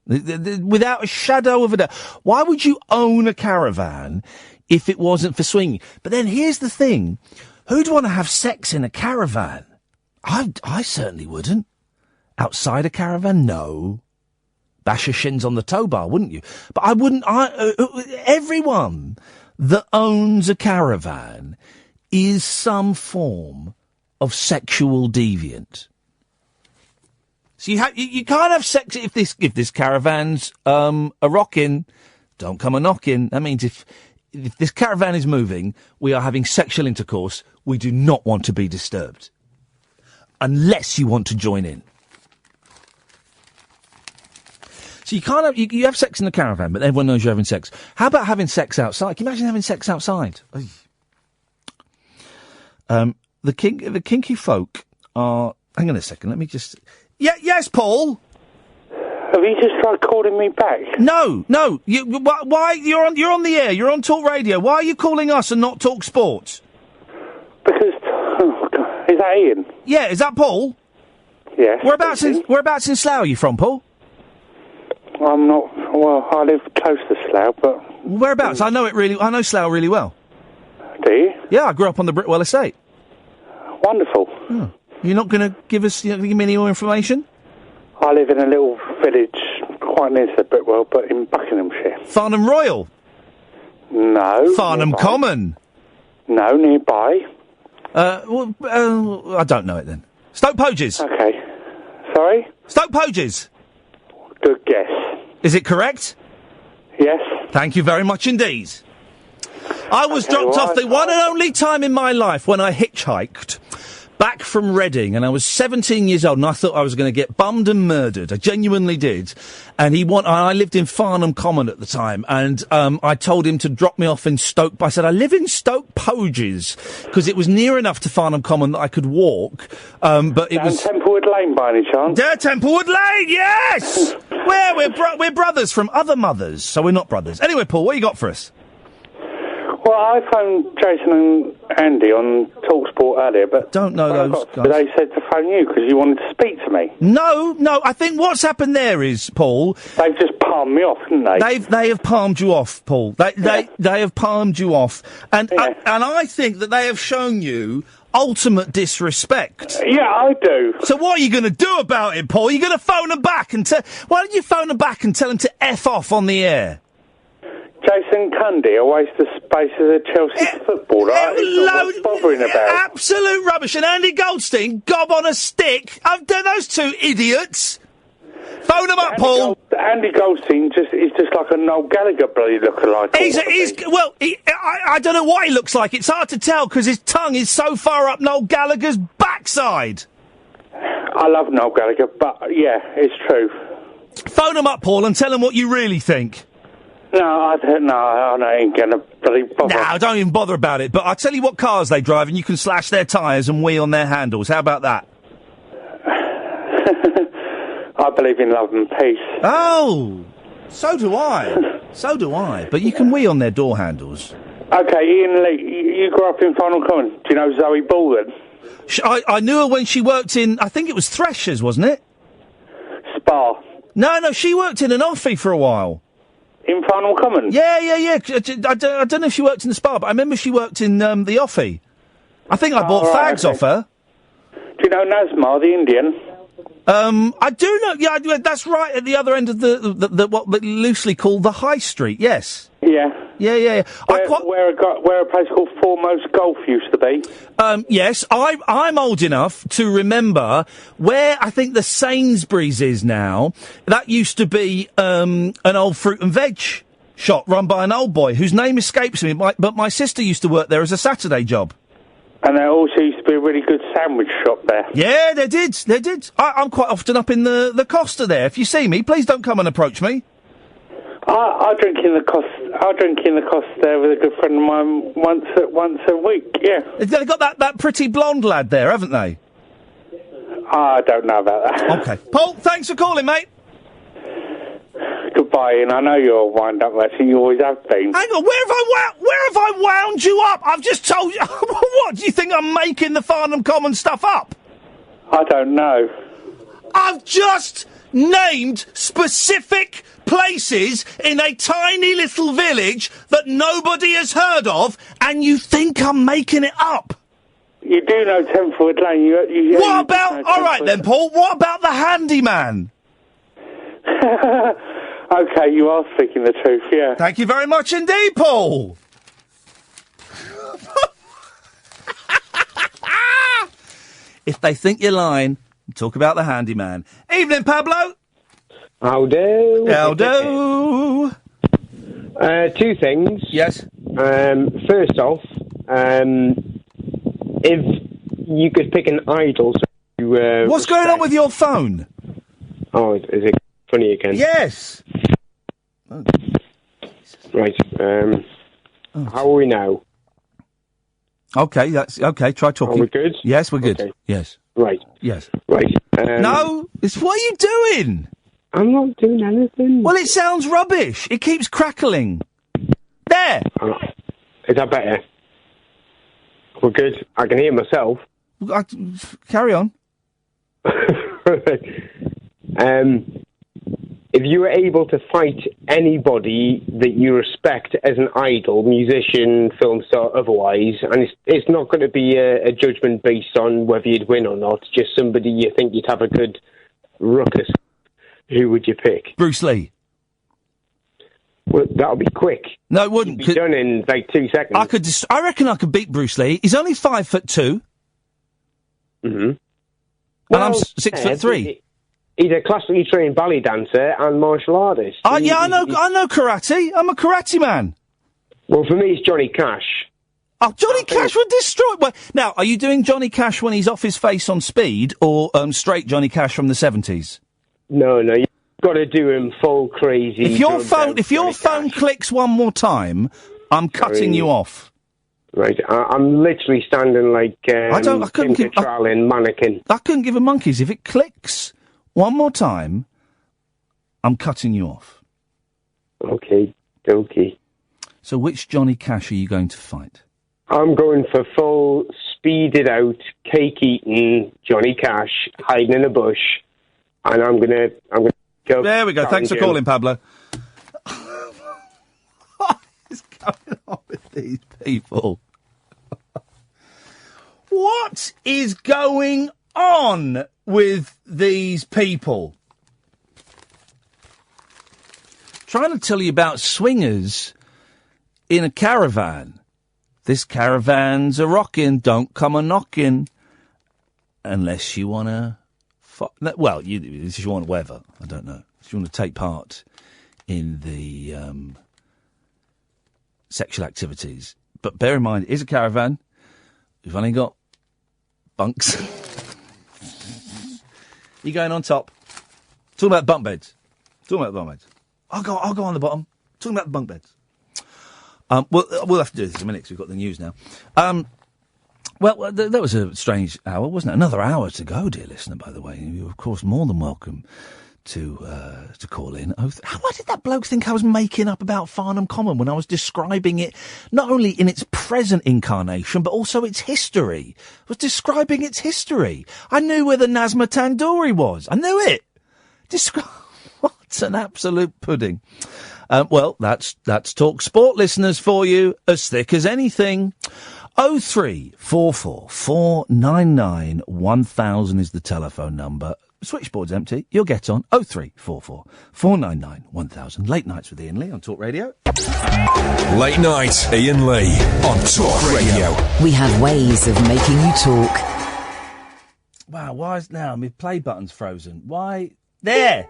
Without a shadow of a doubt. Why would you own a caravan if it wasn't for swinging? But then here's the thing. Who'd want to have sex in a caravan? I certainly wouldn't. Outside a caravan? No. Bash your shins on the tow bar, wouldn't you? But I wouldn't. Everyone that owns a caravan is some form of sexual deviant. So you can't have sex if this caravan's a rocking. Don't come a knocking. That means if this caravan is moving, we are having sexual intercourse. We do not want to be disturbed, unless you want to join in. So you can't have, you have sex in the caravan, but everyone knows you're having sex. How about having sex outside? Can you imagine having sex outside? The kinky folk are... Hang on a second, let me just... Yes, Paul? Have you just tried calling me back? No. Why? You're on the air, you're on Talk Radio. Why are you calling us and not Talk Sports? Because... Oh, God. Is that Ian? Yeah, is that Paul? Yes. Whereabouts in Slough are you from, Paul? I'm not... Well, I live close to Slough, but... Whereabouts? I know Slough really well. Do you? Yeah, I grew up on the Britwell estate. Wonderful. Oh. You're not going to give me any more information? I live in a little village quite near to the Britwell, but in Buckinghamshire. Farnham Royal? No. Farnham nearby. Common? No, nearby. I don't know it then. Stoke Poges? Okay. Sorry? Stoke Poges? Good guess. Is it correct? Yes. Thank you very much indeed. I was dropped off the one and only time in my life when I hitchhiked back from Reading, and I was 17 years old, and I thought I was going to get bummed and murdered. I genuinely did. And I lived in Farnham Common at the time, and I told him to drop me off in Stoke. I said, I live in Stoke Poges, because it was near enough to Farnham Common that I could walk, but it was... Templewood Lane, by any chance? Yeah, Templewood Lane, yes! We're brothers from other mothers, so we're not brothers. Anyway, Paul, what you got for us? Well, I phoned Jason and Andy on TalkSport earlier, but... Don't know those guys. They said to phone you because you wanted to speak to me. No, I think what's happened there is, Paul... They've just palmed me off, haven't they? They have palmed you off, Paul. They have palmed you off. And I think that they have shown you ultimate disrespect. Yeah, I do. So what are you going to do about it, Paul? You're going to phone them back and tell... Why don't you phone them back and tell them to F off on the air? Jason Cundy, a waste of space as a Chelsea footballer. It's not bothering about. Absolute rubbish. And Andy Goldstein, gob on a stick. They're those two idiots. Phone them up, Paul. Andy Goldstein is just like a Noel Gallagher bloody lookalike. I don't know what he looks like. It's hard to tell because his tongue is so far up Noel Gallagher's backside. I love Noel Gallagher, but yeah, it's true. Phone him up, Paul, and tell him what you really think. No, I ain't going to bloody bother. No, don't even bother about it. But I'll tell you what cars they drive, and you can slash their tyres and whee on their handles. How about that? I believe in love and peace. Oh, so do I. So do I. But you can whee on their door handles. Okay, Ian Lee, you grew up in Farnham Common. Do you know Zoe Ball then? I knew her when she worked in, I think it was Threshers, wasn't it? Spa. No, she worked in an offie for a while. In Farnham Common? Yeah. I don't know if she worked in the Spa, but I remember she worked in the offie. I think I bought fags off her. Do you know Nazma, the Indian? I do know. Yeah, that's right at the other end of the what loosely called the High Street. Yes. Yeah. Yeah. Where a place called Foremost Golf used to be. Yes, I'm old enough to remember where I think the Sainsbury's is now. That used to be an old fruit and veg shop run by an old boy whose name escapes me. But my sister used to work there as a Saturday job. And there also used to be a really good sandwich shop there. Yeah, they did. I'm quite often up in the Costa there. If you see me, please don't come and approach me. I drink in the Costa there with a good friend of mine once a week. Yeah. They've got that pretty blonde lad there, haven't they? I don't know about that. Okay, Paul, thanks for calling, mate. Goodbye, and I know you're a wind-up lesson. You always have been. Hang on, where have I wound you up? I've just told you. What, do you think I'm making the Farnham Common stuff up? I don't know. I've just named specific places in a tiny little village that nobody has heard of, and you think I'm making it up? You do know Tenford Lane. What about... All right then, Paul, what about the handyman? Okay, you are speaking the truth, yeah. Thank you very much indeed, Paul. If they think you're lying, talk about the handyman. Evening, Pablo. How do? How do? Two things. Yes. First off, if you could pick an idol... What's going on with your phone? Oh, is it funny again? Yes. Oh. Right. How are we now? Okay, that's okay. Try talking. Are we good? Yes, we're good. Okay. Yes. Right. Yes. Right. No, it's what are you doing? I'm not doing anything. Well, it sounds rubbish. It keeps crackling. There. Is that better? We're good. I can hear myself. Carry on. If you were able to fight anybody that you respect as an idol, musician, film star, otherwise, and it's not going to be a judgment based on whether you'd win or not, just somebody you think you'd have a good ruckus, who would you pick? Bruce Lee. Well, that'll be quick. No, it wouldn't. It'd be done in like 2 seconds. I reckon I could beat Bruce Lee. He's only 5'2". Mm-hmm. And I'm 6'3". He's a classically trained ballet dancer and martial artist. Yeah, I know karate. I'm a karate man. Well, for me, it's Johnny Cash. Oh, Johnny Cash would destroy... Well, now, are you doing Johnny Cash when he's off his face on Speed, or straight Johnny Cash from the 70s? No, you've got to do him full crazy. If your phone clicks one more time, I'm cutting you off. Right, I'm literally standing like I couldn't give in Mannequin. I couldn't give a monkeys. If it clicks one more time, I'm cutting you off. Okay. So which Johnny Cash are you going to fight? I'm going for full, speeded out, cake eating Johnny Cash, hiding in a bush, and I'm gonna go. There we go. Thanks for calling, Pablo. What is going on with these people? What is going on with these people? Trying to tell you about swingers in a caravan. This caravan's a rockin', don't come a knockin'. Unless you want to... Well, if you want whatever, I don't know. If you want to take part in the sexual activities. But bear in mind, it is a caravan. We've only got bunks. You going on top? Talking about bunk beds. I'll go on the bottom. talking about the bunk beds. We'll have to do this in a minute because we've got the news now. Well, that was a strange hour, wasn't it? Another hour to go, dear listener, by the way. You're, of course, more than welcome to call in. Why did that bloke think I was making up about Farnham Common when I was describing it not only in its present incarnation, but also its history? I was describing its history. I knew where the Nazma Tandoori was. I knew it. What an absolute pudding. Well, that's Talk Sport, listeners, for you, as thick as anything. 0344 499 1000 is the telephone number. Switchboard's empty. You'll get on 0344 499 1000. Late Nights with Iain Lee on Talk Radio. Late Night, Iain Lee on Talk Radio. We have ways of making you talk. Wow, why is now my play button's frozen? Why? There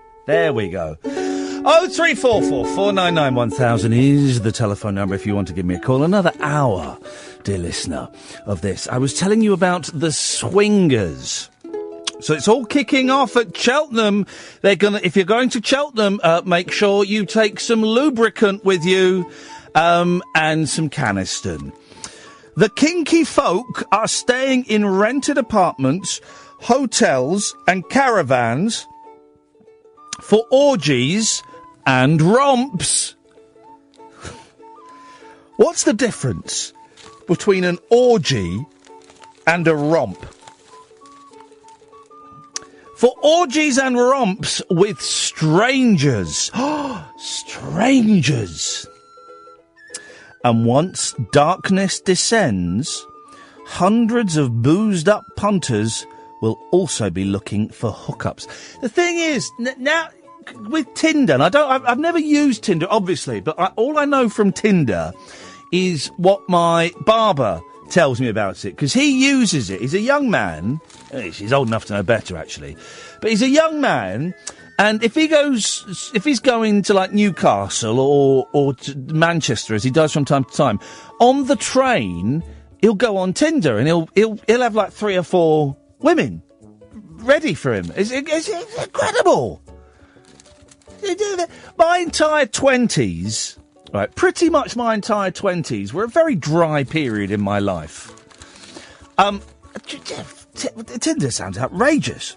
we go. 0344 499 1000 is the telephone number if you want to give me a call. Another hour, dear listener, of this. I was telling you about the swingers. So it's all kicking off at Cheltenham. If you're going to Cheltenham, make sure you take some lubricant with you, and some Caniston. The kinky folk are staying in rented apartments, hotels and caravans for orgies and romps. What's the difference between an orgy and a romp? For orgies and romps with strangers. Strangers. And once darkness descends, hundreds of boozed-up punters will also be looking for hookups. The thing is, now, with Tinder, and I've never used Tinder, obviously, but all I know from Tinder is what my barber tells me about it, because he uses it. He's a young man. He's old enough to know better, actually. But he's a young man, and if he's going to, like, Newcastle or to Manchester, as he does from time to time, on the train, he'll go on Tinder, and he'll have, like, 3 or 4 women ready for him. It's incredible. My entire 20s... Right, pretty much my entire 20s were a very dry period in my life. Tinder sounds outrageous.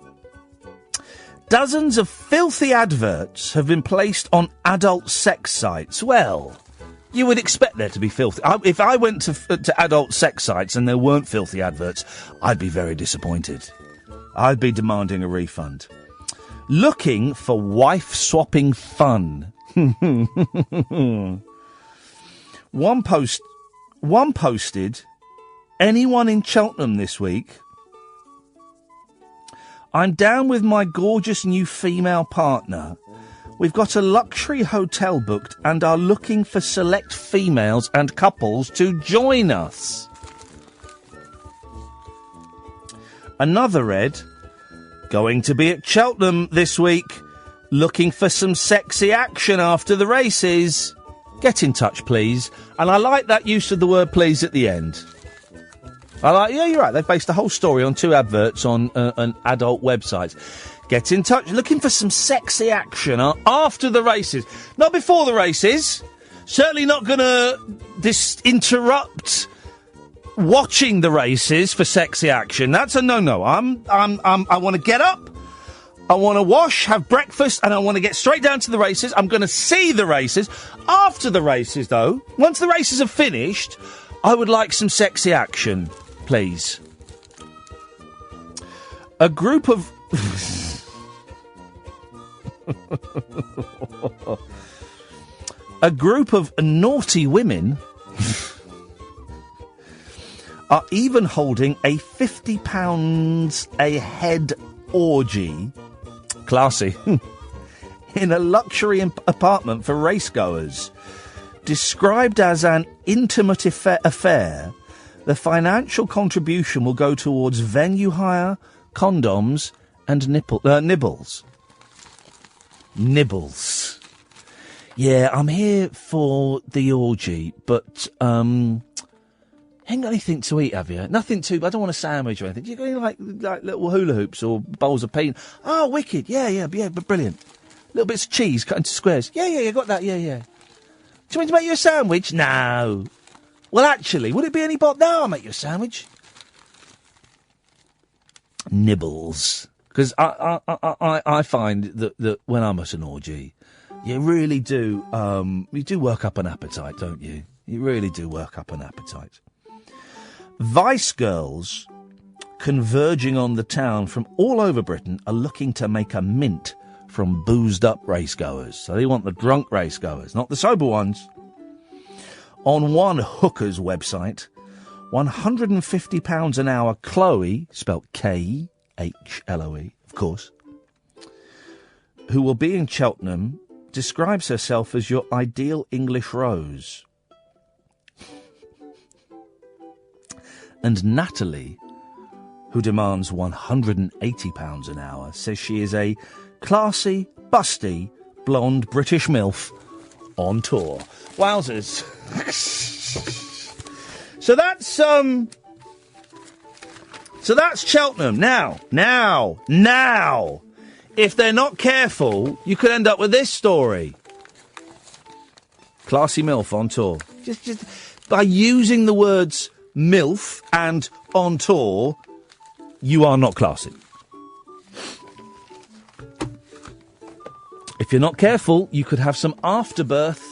Dozens of filthy adverts have been placed on adult sex sites. Well, you would expect there to be filthy... If I went to adult sex sites and there weren't filthy adverts, I'd be very disappointed. I'd be demanding a refund. Looking for wife-swapping fun. One posted, anyone in Cheltenham this week? I'm down with my gorgeous new female partner. We've got a luxury hotel booked and are looking for select females and couples to join us. Another read, going to be at Cheltenham this week, looking for some sexy action after the races. Get in touch, please. And I like that use of the word please at the end. Yeah, you're right. They've based the whole story on 2 adverts on an adult website. Get in touch. Looking for some sexy action after the races. Not before the races. Certainly not going to interrupt watching the races for sexy action. That's a no-no. I want to get up. I want to wash, have breakfast, and I want to get straight down to the races. I'm going to see the races. After the races, though, once the races are finished, I would like some sexy action, please. A group of... A group of naughty women are even holding a £50 a head orgy... Classy. In a luxury apartment for racegoers. Described as an intimate affair, the financial contribution will go towards venue hire, condoms, and nibbles. Nibbles. Yeah, I'm here for the orgy, but, ain't got anything to eat, have you? Nothing to... I don't want a sandwich or anything. Do you got any, like little hula hoops or bowls of peanut? Oh, wicked. Yeah, brilliant. Little bits of cheese cut into squares. Yeah, got that. Yeah. Do you want me to make you a sandwich? No. Well, actually, would it be any bother? No, I'll make you a sandwich. Nibbles. Because I find that when I'm at an orgy, you really do, you do work up an appetite, don't you? You really do work up an appetite. Vice girls converging on the town from all over Britain are looking to make a mint from boozed-up racegoers. So they want the drunk racegoers, not the sober ones. On one hooker's website, £150 an hour Chloe, spelt Khloe, of course, who will be in Cheltenham, describes herself as your ideal English rose. And Natalie, who demands £180 an hour, says she is a classy, busty, blonde British MILF on tour. Wowzers. So that's Cheltenham. Now, if they're not careful, you could end up with this story. Classy MILF on tour. Just by using the words MILF and on tour, you are not classy. If you're not careful, you could have some afterbirth.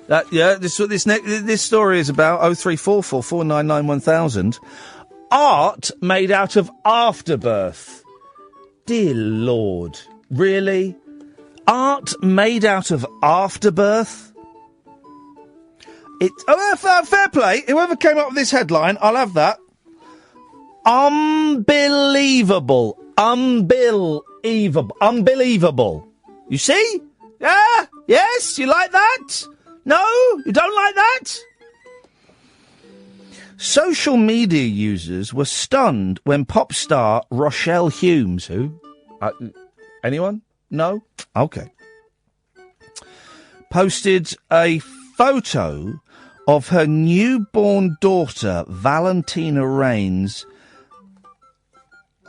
This story is about 0344 499 1000. Art made out of afterbirth. Dear Lord, really? Art made out of afterbirth? Fair play. Whoever came up with this headline, I'll have that. Unbelievable. Unbelievable. You see? Yeah? Yes? You like that? No? You don't like that? Social media users were stunned when pop star Rochelle Humes, who? Anyone? No? Okay. Posted a photo of her newborn daughter, Valentina Rains.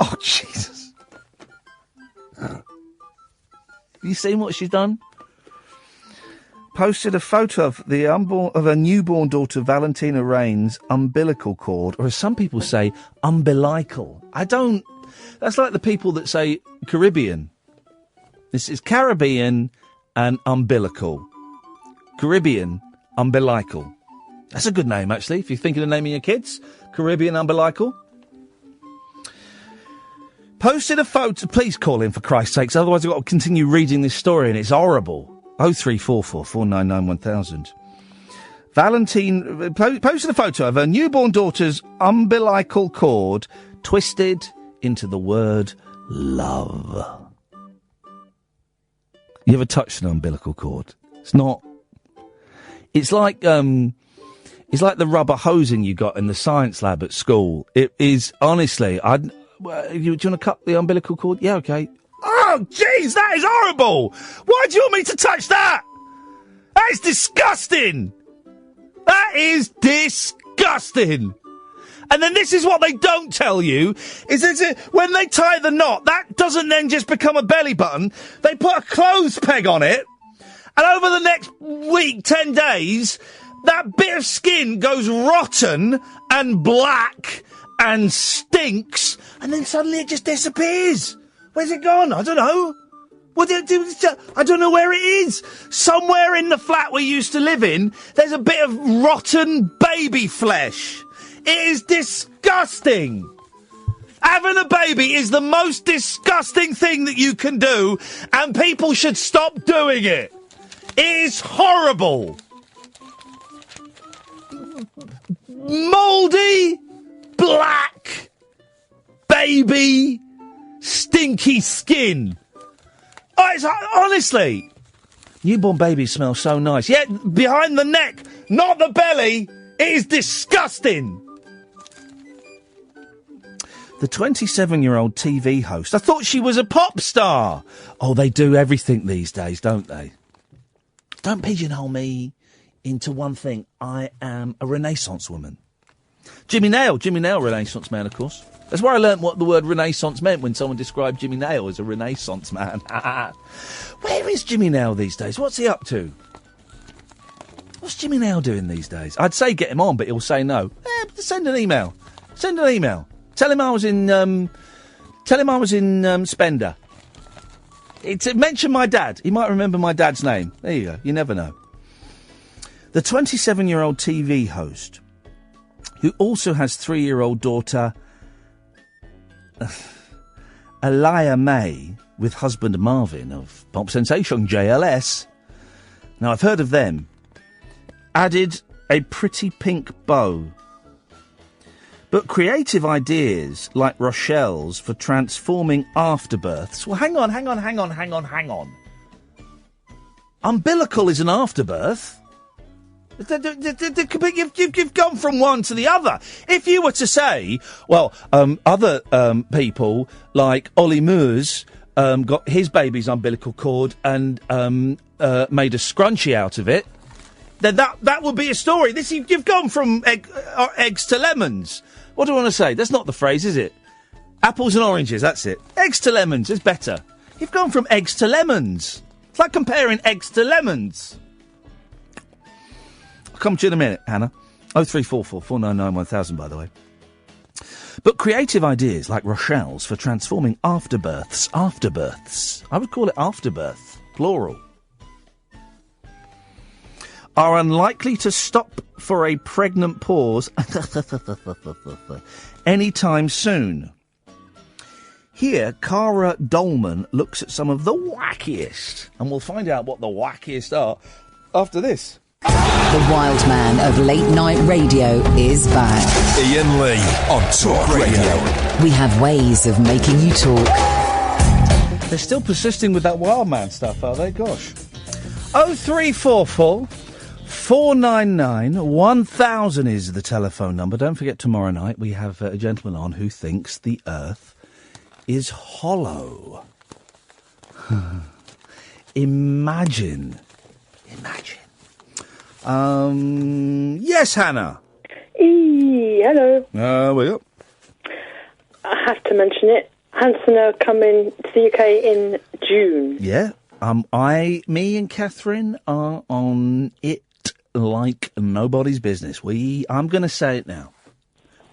Oh, Jesus. Have you seen what she's done? Posted a photo of her newborn daughter, Valentina Rains' umbilical cord, or as some people say, umbilical. That's like the people that say Caribbean. This is Caribbean and umbilical. Caribbean, umbilical. That's a good name, actually, if you're thinking of naming your kids. Caribbean umbilical. Posted a photo. Please call in, for Christ's sakes, otherwise I've got to continue reading this story, and it's horrible. 0344 499 1000. Valentine posted a photo of her newborn daughter's umbilical cord twisted into the word love. You ever touched an umbilical cord? It's not. It's like the rubber hosing you got in the science lab at school. It is, honestly, do you want to cut the umbilical cord? Yeah, okay. Oh, jeez, that is horrible! Why do you want me to touch that? That is disgusting! That is disgusting! And then this is what they don't tell you, is that when they tie the knot, that doesn't then just become a belly button. They put a clothes peg on it, and over the next week, 10 days, that bit of skin goes rotten and black and stinks, and then suddenly it just disappears. Where's it gone? I don't know. I don't know where it is. Somewhere in the flat we used to live in, there's a bit of rotten baby flesh. It is disgusting. Having a baby is the most disgusting thing that you can do, and people should stop doing it. It is horrible. Mouldy, black, baby, stinky skin. Oh, it's honestly, newborn babies smell so nice. Yeah, behind the neck, not the belly. It is disgusting. The 27-year-old TV host. I thought she was a pop star. Oh, they do everything these days, don't they? Don't pigeonhole me into one thing. I am a Renaissance woman. Jimmy Nail, Renaissance man, of course. That's where I learnt what the word Renaissance meant when someone described Jimmy Nail as a Renaissance man. Where is Jimmy Nail these days? What's he up to? What's Jimmy Nail doing these days? I'd say get him on, but he'll say no. Send an email. Send an email. Tell him I was in Spender. Mention my dad. He might remember my dad's name. There you go. You never know. The 27-year-old TV host, who also has 3-year-old daughter, Elia May, with husband Marvin of pop sensation JLS. Now, I've heard of them. Added a pretty pink bow. But creative ideas like Rochelle's for transforming afterbirths... Well, hang on. Umbilical is an afterbirth. You've gone from one to the other. If you were to say, well, other people like Ollie Moores got his baby's umbilical cord and made a scrunchie out of it, then that would be a story. You've gone from eggs to lemons. What do I want to say? That's not the phrase, is it? Apples and oranges, that's it. Eggs to lemons is better. You've gone from eggs to lemons. It's like comparing eggs to lemons. I'll come to you in a minute, Hannah. 0344 499 1000, by the way. But creative ideas like Rochelle's for transforming afterbirths, I would call it afterbirth, plural, are unlikely to stop for a pregnant pause anytime soon. Here, Cara Dolman looks at some of the wackiest, and we'll find out what the wackiest are after this. The wild man of late night radio is back. Iain Lee on Talk Radio. We have ways of making you talk. They're still persisting with that wild man stuff, are they? Gosh. 0344 499 1000 is the telephone number. Don't forget, tomorrow night we have a gentleman on who thinks the Earth is hollow. Imagine. Yes, Hannah. Hello. Well. I have to mention it. Hanson are coming to the UK in June. Yeah. Me and Catherine are on it like nobody's business. I'm going to say it now.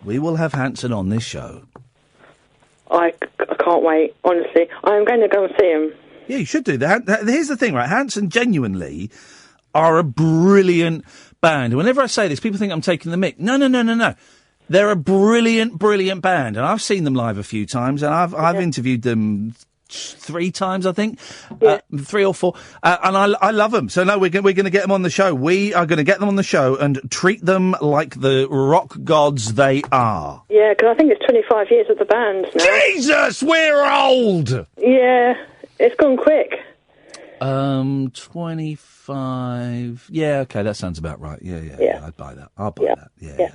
We will have Hanson on this show. I can't wait, honestly. I'm going to go and see him. Yeah, you should do that. Here's the thing, right? Hanson genuinely are a brilliant band. Whenever I say this, people think I'm taking the mick. No. They're a brilliant band, and I've seen them live a few times, and I've interviewed them 3 times, I think, 3 or 4, and I love them. So no, we're going to get them on the show. We are going to get them on the show and treat them like the rock gods they are. Yeah, because I think it's 25 years of the band now. Jesus, we're old. Yeah, it's gone quick. 25. Yeah, okay, that sounds about right. Yeah. I'd buy that. I'll buy that. Yeah.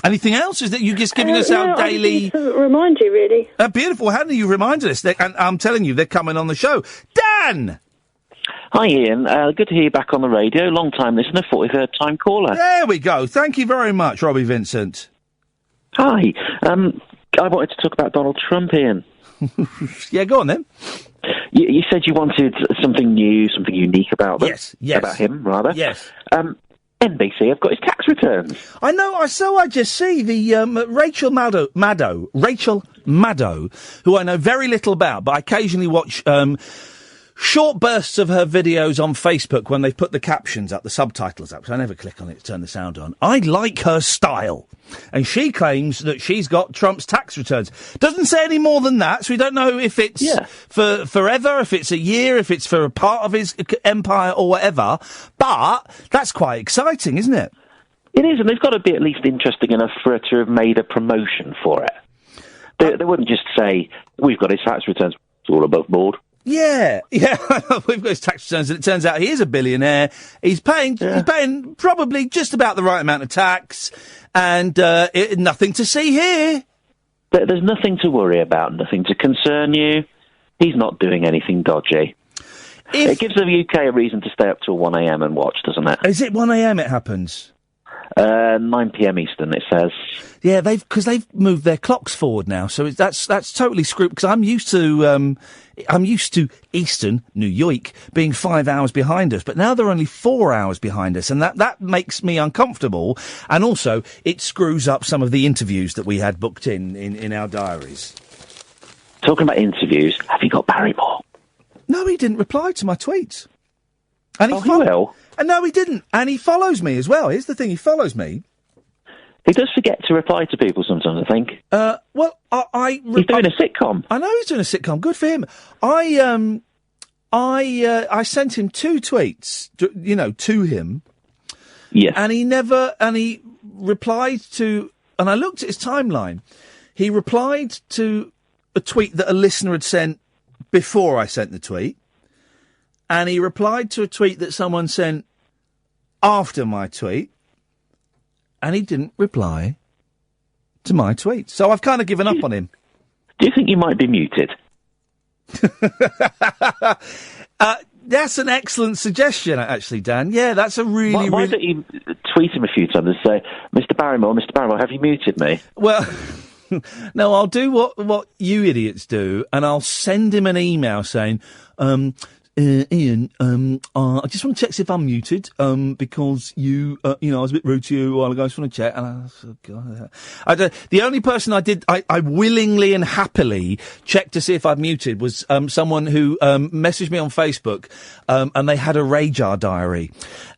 Anything else? Is that you just giving us our daily... To remind you, really. Beautiful. How do you remind us? And I'm telling you, they're coming on the show. Dan! Hi, Ian. Good to hear you back on the radio. Long time listener, 43rd time caller. There we go. Thank you very much, Robbie Vincent. Hi. I wanted to talk about Donald Trump, Ian. Yeah, go on then. You said you wanted something new, something unique about them. Yes. About him, rather. Yes. NBC have got his tax returns. I know. I just see the Rachel Maddow, who I know very little about, but I occasionally watch short bursts of her videos on Facebook when they've put the captions up, the subtitles up, because I never click on it to turn the sound on. I like her style. And she claims that she's got Trump's tax returns. Doesn't say any more than that, so we don't know if it's for forever, if it's a year, if it's for a part of his empire or whatever. But that's quite exciting, isn't it? It is, and they've got to be at least interesting enough for her to have made a promotion for it. They wouldn't just say, we've got his tax returns, it's all above board. Yeah, we've got his tax returns, and it turns out he is a billionaire. He's paying probably just about the right amount of tax, and nothing to see here. There's nothing to worry about, nothing to concern you. He's not doing anything dodgy. It gives the UK a reason to stay up till 1am and watch, doesn't it? Is it 1am it happens? 9 p.m. Eastern, it says. Yeah, because they've moved their clocks forward now, so that's totally screwed. Because I'm used to Eastern New York being 5 hours behind us, but now they're only 4 hours behind us, and that makes me uncomfortable. And also, it screws up some of the interviews that we had booked in our diaries. Talking about interviews, have you got Barrymore? No, he didn't reply to my tweets. And he will. And no, he didn't. And he follows me as well. Here's the thing, he follows me. He does forget to reply to people sometimes, I think. Well, he's doing a sitcom. I know he's doing a sitcom. Good for him. I sent him 2 tweets, to him. Yes. And he replied to, and I looked at his timeline. He replied to a tweet that a listener had sent before I sent the tweet. And he replied to a tweet that someone sent after my tweet. And he didn't reply to my tweet. So I've kind of given up on him. Do you think you might be muted? That's an excellent suggestion, actually, Dan. Yeah, that's a really... Why don't you tweet him a few times and say, Mr. Barrymore, have you muted me? Well... No, I'll do what you idiots do, and I'll send him an email saying, Ian, I just want to check if I'm muted, because I was a bit rude to you a while ago. I just want to check. And the only person I willingly and happily checked to see if I'd muted was someone who messaged me on Facebook, and they had a Radar diary.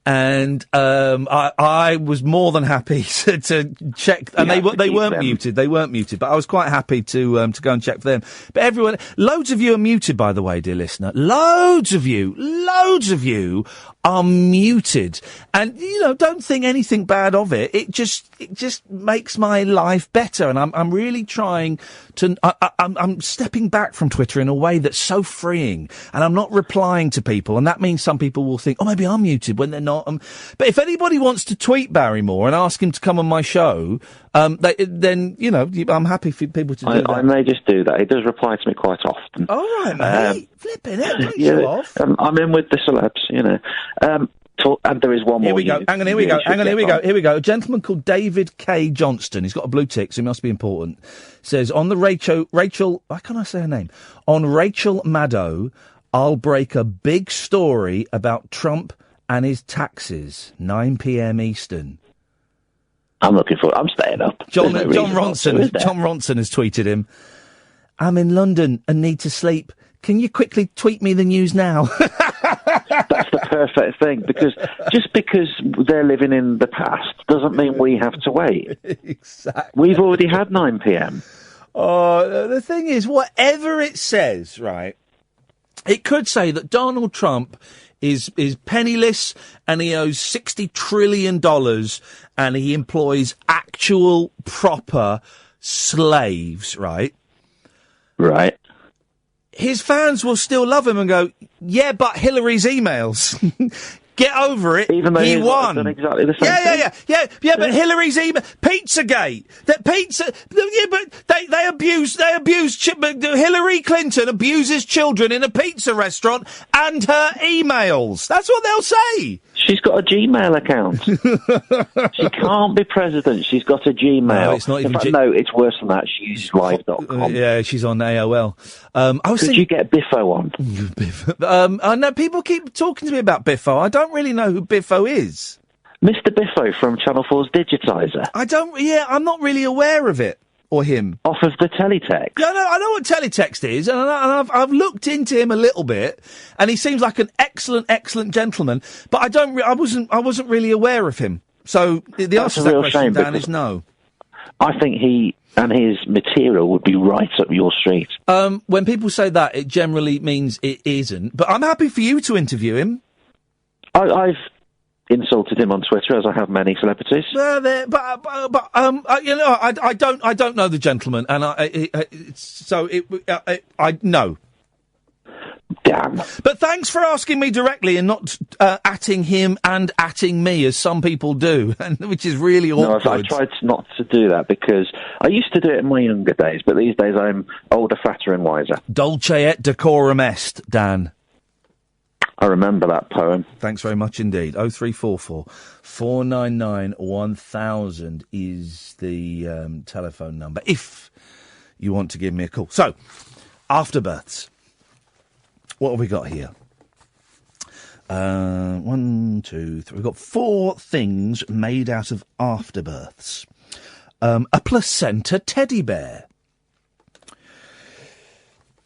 And I was more than happy to check, and they weren't muted. They weren't muted, but I was quite happy to go and check for them. But loads of you are muted, by the way, dear listener. Loads of you are muted, and don't think anything bad of it. It just makes my life better, and I'm really trying to. I'm stepping back from Twitter in a way that's so freeing, and I'm not replying to people, and that means some people will think, oh, maybe I'm muted when they're not. But if anybody wants to tweet Barrymore and ask him to come on my show, then I'm happy for people to do that. I may just do that. He does reply to me quite often. All right, mate. Flipping it. Don't show off. I'm in with the celebs, and there is one more. Here we go. Here we go. A gentleman called David K. Johnston. He's got a blue tick, so he must be important. Says, on the Rachel, why can't I say her name? On Rachel Maddow, I'll break a big story about Trump and his taxes. 9 p.m. Eastern. I'm staying up. John Ronson has tweeted him. I'm in London and need to sleep. Can you quickly tweet me the news now? That's the perfect thing, because just because they're living in the past doesn't mean we have to wait. Exactly. We've already had 9 p.m. The thing is, whatever it says, right, it could say that Donald Trump is penniless and he owes $60 trillion and he employs actual proper slaves, right? Right. His fans will still love him and go, yeah, but Hillary's emails. Get over it. Even though he won. Done exactly the same thing. Yeah, but Hillary's email, Pizzagate. That pizza, yeah, but they abuse Hillary Clinton abuses children in a pizza restaurant and her emails. That's what they'll say. She's got a Gmail account. She can't be president. She's got a Gmail. No, it's not even. No, it's worse than that. She uses live.com. Yeah, she's on AOL. Could you get Biffo on? Biffo. I know people keep talking to me about Biffo. I don't really know who Biffo is. Mr. Biffo from Channel 4's Digitizer. I'm not really aware of it. Or him. Off of the teletext. Yeah, I know what teletext is, and I've looked into him a little bit, and he seems like an excellent gentleman, but I wasn't really aware of him. So the answer to that question, Dan, is no. I think he and his material would be right up your street. When people say that, it generally means it isn't, but I'm happy for you to interview him. I've insulted him on Twitter, as I have many celebrities. I don't know the gentleman, and I know. Damn. But thanks for asking me directly and not atting him and atting me, as some people do, which is really awkward. No, I tried not to do that because I used to do it in my younger days, but these days I'm older, fatter and wiser. Dulce et decorum est, Dan. I remember that poem. Thanks very much indeed. 0344 499 1000 is the telephone number if you want to give me a call. So, Afterbirths. What have we got here? 1, 2, 3. We've got 4 things made out of Afterbirths. A placenta teddy bear.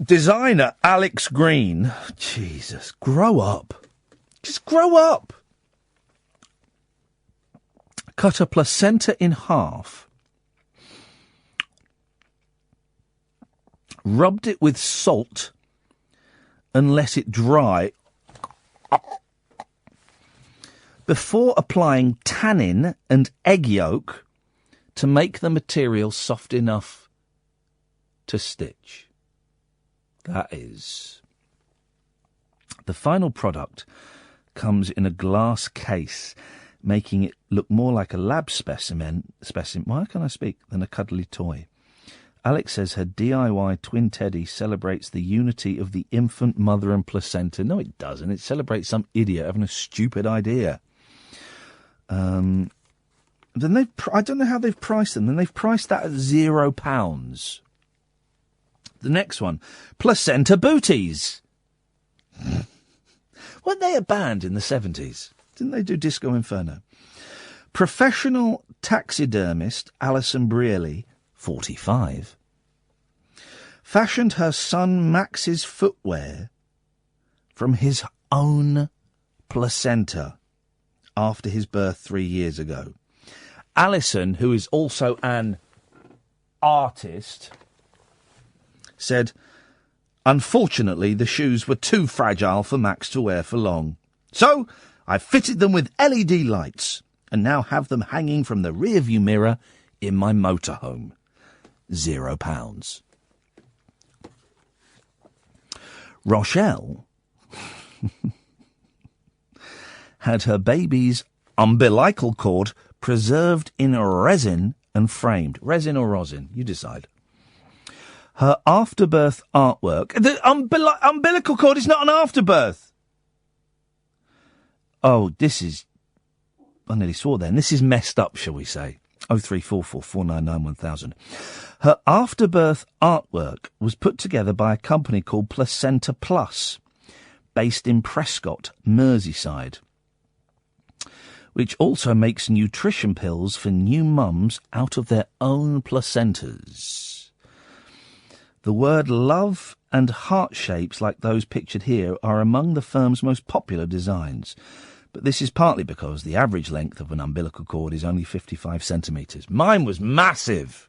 Designer Alex Green. Jesus, grow up. Just grow up. Cut a placenta in half. Rubbed it with salt and let it dry before applying tannin and egg yolk to make the material soft enough to stitch. That is. The final product comes in a glass case, making it look more like a lab specimen, why can't I speak, than a cuddly toy. Alex says her DIY twin teddy celebrates the unity of the infant, mother and placenta. No, it doesn't. It celebrates some idiot having a stupid idea. Then I don't know how they've priced them. Then they've priced that at £0. The next one, placenta booties. Weren't they a band in the 70s? Didn't they do Disco Inferno? Professional taxidermist Alison Brearley, 45, fashioned her son Max's footwear from his own placenta after his birth 3 years ago. Alison, who is also an artist, said, unfortunately, the shoes were too fragile for Max to wear for long. So I fitted them with LED lights and now have them hanging from the rearview mirror in my motorhome. £0. Rochelle had her baby's umbilical cord preserved in resin and framed. Resin or rosin, you decide. Her afterbirth artwork. The umbilical cord is not an afterbirth. Oh, this is... I nearly swore then. This is messed up, shall we say. 0344 499 1000. Her afterbirth artwork was put together by a company called Placenta Plus, based in Prescott, Merseyside, which also makes nutrition pills for new mums out of their own placentas. The word love and heart shapes like those pictured here are among the firm's most popular designs. But this is partly because the average length of an umbilical cord is only 55 centimetres. Mine was massive.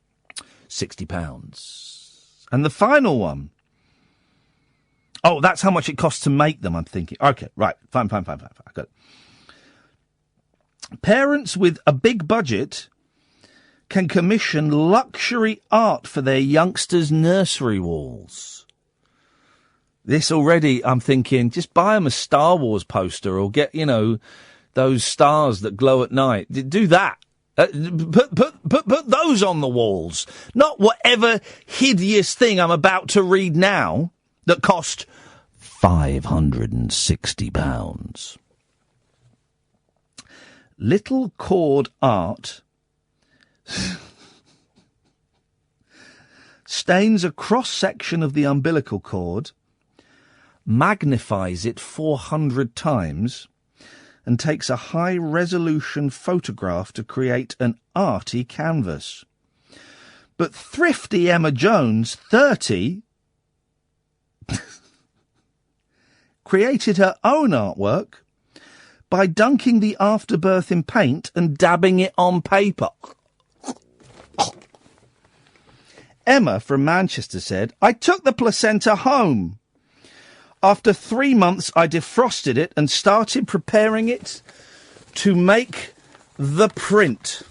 £60. And the final one. Oh, that's how much it costs to make them, I'm thinking. OK, right. Fine. I got it. Parents with a big budget can commission luxury art for their youngsters' nursery walls. This already, I'm thinking, just buy them a Star Wars poster or get, those stars that glow at night. Do that. Put those on the walls. Not whatever hideous thing I'm about to read now that cost £560. Little cord art stains a cross-section of the umbilical cord, magnifies it 400 times, and takes a high-resolution photograph to create an arty canvas. But thrifty Emma Jones, 30, created her own artwork by dunking the afterbirth in paint and dabbing it on paper. Emma from Manchester said, I took the placenta home. After 3 months, I defrosted it and started preparing it to make the print.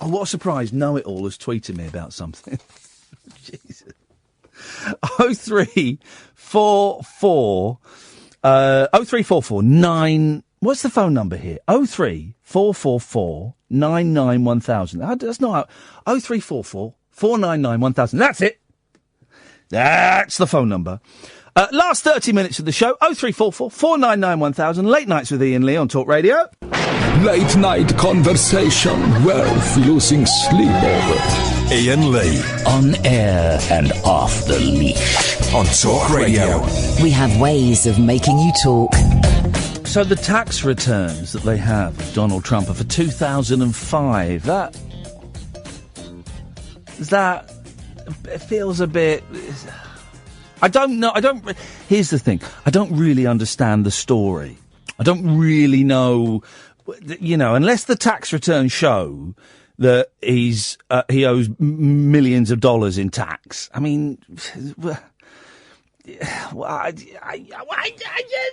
Oh, what a surprise. Know-it-all has tweeted me about something. Jesus. 0344 9... What's the phone number here? 03444 99 1000. That's not... 0344 499 1000. That's it. That's the phone number. Last 30 minutes of the show, 0344 499 1000, Late Nights with Iain Lee on Talk Radio. Late night conversation worth losing sleep over. Iain Lee. On air and off the leash. On Talk Radio. We have ways of making you talk. So the tax returns that they have, Donald Trump, are for 2005. That it feels a bit... I don't know. Here's the thing. I don't really understand the story. I don't really know... unless the tax returns show that he owes millions of dollars in tax. I mean, I just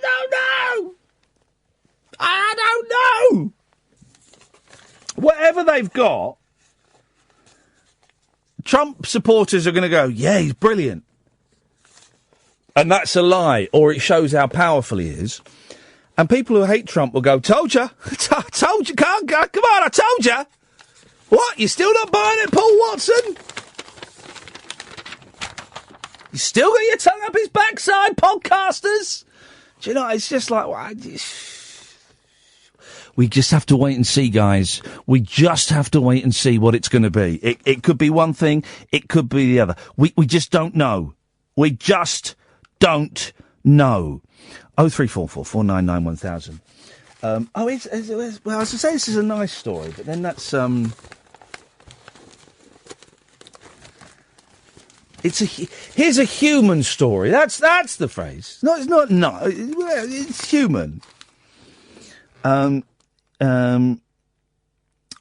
don't know. I don't know. Whatever they've got, Trump supporters are going to go, yeah, he's brilliant. And that's a lie, or it shows how powerful he is. And people who hate Trump will go, told you, told you, come on, I told you. What, you're still not buying it, Paul Watson? You still got your tongue up his backside, podcasters? Do you know, it's just like, we just have to wait and see, guys. We just have to wait and see what it's going to be. It could be one thing, it could be the other. We just don't know. We just don't know. 0344 499 1000. Well, I was going to say this is a nice story, but then that's here's a human story. That's the phrase. No, it's not. No, it's human.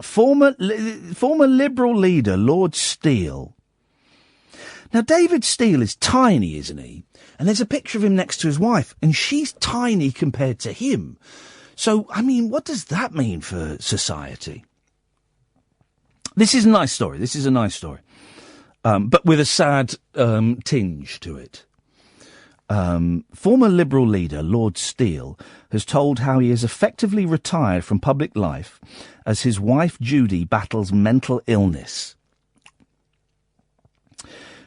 Former Liberal leader Lord Steele. Now, David Steele is tiny, isn't he? And there's a picture of him next to his wife, and she's tiny compared to him. So, I mean, what does that mean for society? This is a nice story. But with a sad tinge to it. Former Liberal leader Lord Steele has told how he has effectively retired from public life as his wife Judy battles mental illness.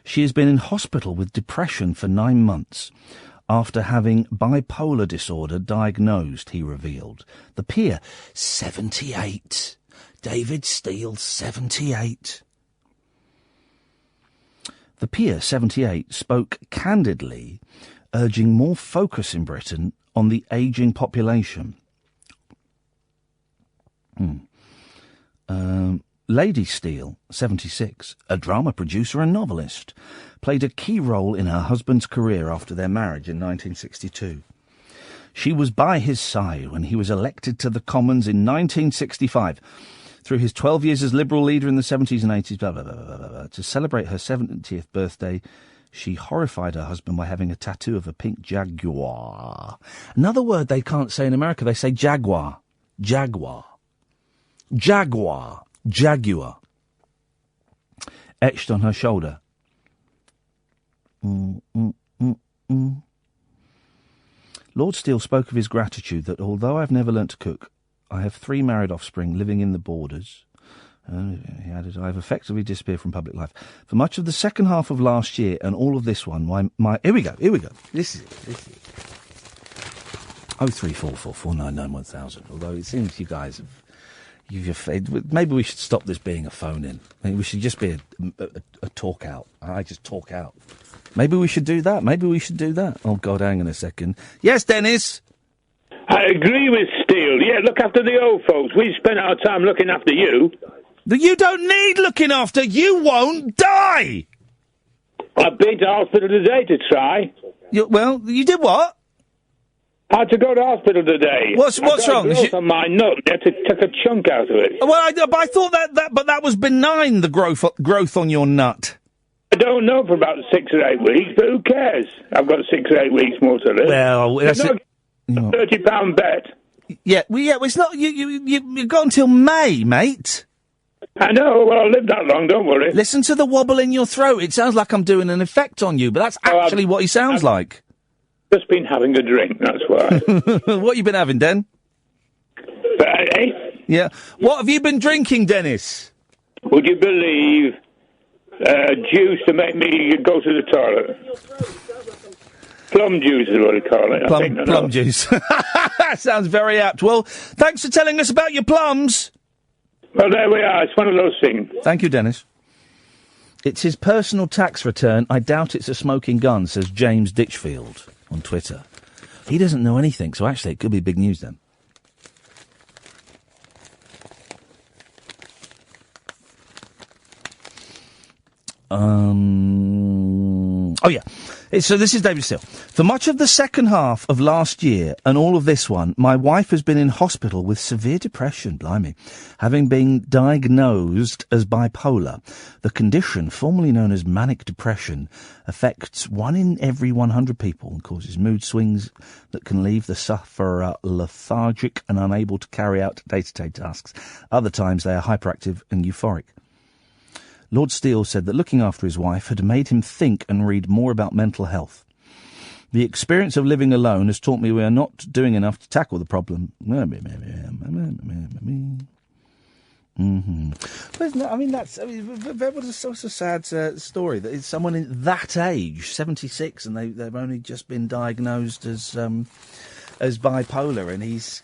She has been in hospital with depression for 9 months after having bipolar disorder diagnosed, he revealed. The peer, 78. David Steele, 78. The peer, 78, spoke candidly, urging more focus in Britain on the ageing population. Lady Steele, 76, a drama producer and novelist, played a key role in her husband's career after their marriage in 1962. She was by his side when he was elected to the Commons in 1965. Through his 12 years as Liberal leader in the 70s and 80s, blah, blah, blah, blah, blah, blah. To celebrate her 70th birthday, she horrified her husband by having a tattoo of a pink jaguar. Another word they can't say in America, they say jaguar. Jaguar. Jaguar. Jaguar. Etched on her shoulder. Lord Steele spoke of his gratitude that although I've never learnt to cook, I have 3 married offspring living in the borders. He added, I have effectively disappeared from public life. For much of the second half of last year and all of this one, my here we go. This is it. 0344 499 1000. Although it seems you guys have... Maybe we should stop this being a phone-in. Maybe we should just be a talk-out. I just talk out. Maybe we should do that. Oh, God, hang on a second. Yes, Dennis? I agree with Steele. Yeah, look after the old folks. We spent our time looking after you. You don't need looking after. You won't die. I've been to hospital today to try. You did what? I had to go to hospital today. What's wrong? On my nut. They had to take a chunk out of it. Well, I thought that was benign, the growth on your nut. I don't know for about 6 or 8 weeks, but who cares? I've got 6 or 8 weeks more to live. Well, that's a £30 bet. Yeah, it's not. You've got until May, mate. I know. Well, I'll live that long. Don't worry. Listen to the wobble in your throat. It sounds like I'm doing an effect on you, but that's actually what he sounds like. Just been having a drink, that's why. What you been having, Den? Yeah. What have you been drinking, Dennis? Would you believe juice to make me go to the toilet? Plum juice is what they call it. Plum juice. That sounds very apt. Well, thanks for telling us about your plums. Well, there we are. It's one of those things. Thank you, Dennis. It's his personal tax return. I doubt it's a smoking gun, says James Ditchfield on Twitter. He doesn't know anything, so actually it could be big news then. Oh, yeah. So this is David Steele. For much of the second half of last year and all of this one, my wife has been in hospital with severe depression, blimey, having been diagnosed as bipolar. The condition, formerly known as manic depression, affects 1 in every 100 people and causes mood swings that can leave the sufferer lethargic and unable to carry out day-to-day tasks. Other times they are hyperactive and euphoric. Lord Steele said that looking after his wife had made him think and read more about mental health. The experience of living alone has taught me we are not doing enough to tackle the problem. Mm-hmm. But, I mean, that's a sad story. That it's someone in that age, 76, and they've only just been diagnosed as bipolar, and he's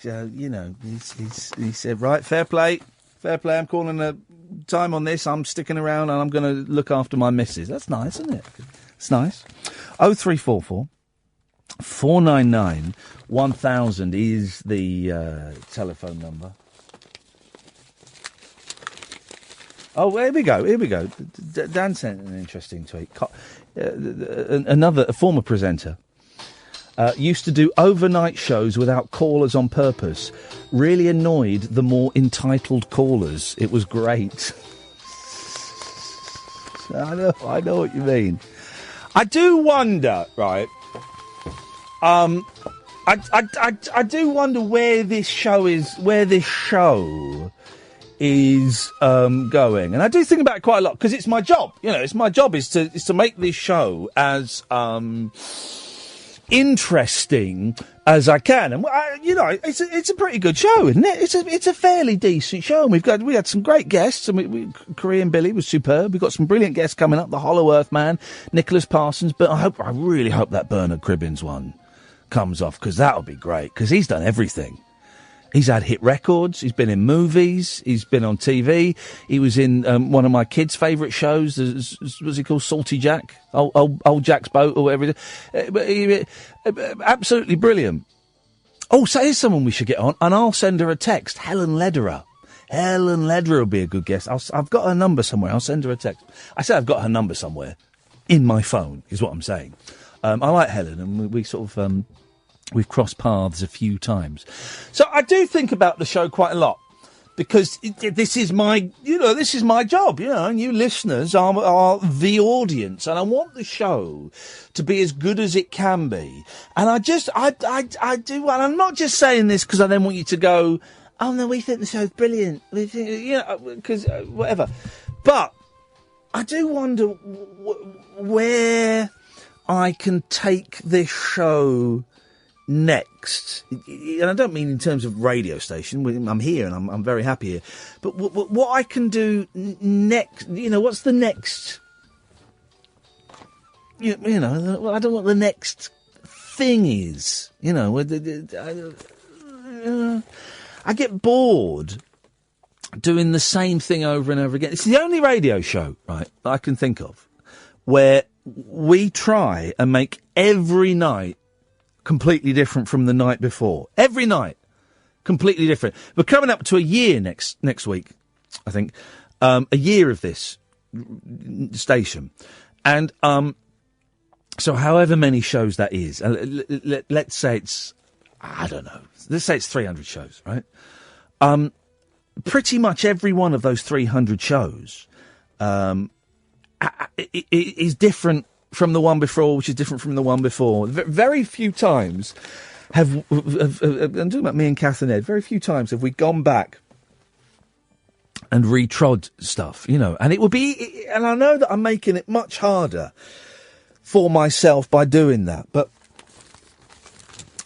he said, right, fair play, I'm calling a time on this, I'm sticking around and I'm going to look after my missus. That's nice, isn't it? It's nice. 0344 499 1000 is the telephone number. Oh, here we go. Dan sent an interesting tweet. A former presenter used to do overnight shows without callers on purpose. Really annoyed the more entitled callers. It was great. I know what you mean. I do wonder, right? I do wonder where this show is going, and I do think about it quite a lot because it's my job. It's my job is to make this show as interesting as I can, and it's a pretty good show, isn't it? It's a fairly decent show, and we had some great guests, and Korean Billy was superb. We've got some brilliant guests coming up, the Hollow Earth Man, Nicholas Parsons, but I really hope that Bernard Cribbins one comes off, because that'll be great, because he's done everything. He's had hit records, he's been in movies, he's been on TV, he was in one of my kids' favourite shows, what's he called, Salty Jack? Old Jack's Boat, or whatever it is. Absolutely brilliant. Oh, so here's someone we should get on, and I'll send her a text, Helen Lederer. Helen Lederer will be a good guest. I've got her number somewhere, I'll send her a text. I say I've got her number somewhere, in my phone, is what I'm saying. I like Helen, and we sort of... we've crossed paths a few times. So I do think about the show quite a lot, because this is my job, and you listeners are the audience, and I want the show to be as good as it can be. And I do, and I'm not just saying this because I then want you to go, oh no, we think the show's brilliant, we think, because whatever. But I do wonder where I can take this show next, and I don't mean in terms of radio station. I'm here and I'm very happy here. But what I can do next, what's the next? I don't know what the next thing is. I get bored doing the same thing over and over again. It's the only radio show, right, that I can think of where we try and make every night completely different from the night before. Every night, completely different. We're coming up to a year next week, I think. A year of this station. And so however many shows that is, let's say it's, I don't know, let's say it's 300 shows, right? Pretty much every one of those 300 shows is different from the one before, which is different from the one before. Very few times I'm talking about me and Kath and Ed, very few times have we gone back and retrod stuff, and it would be, and I know that I'm making it much harder for myself by doing that, but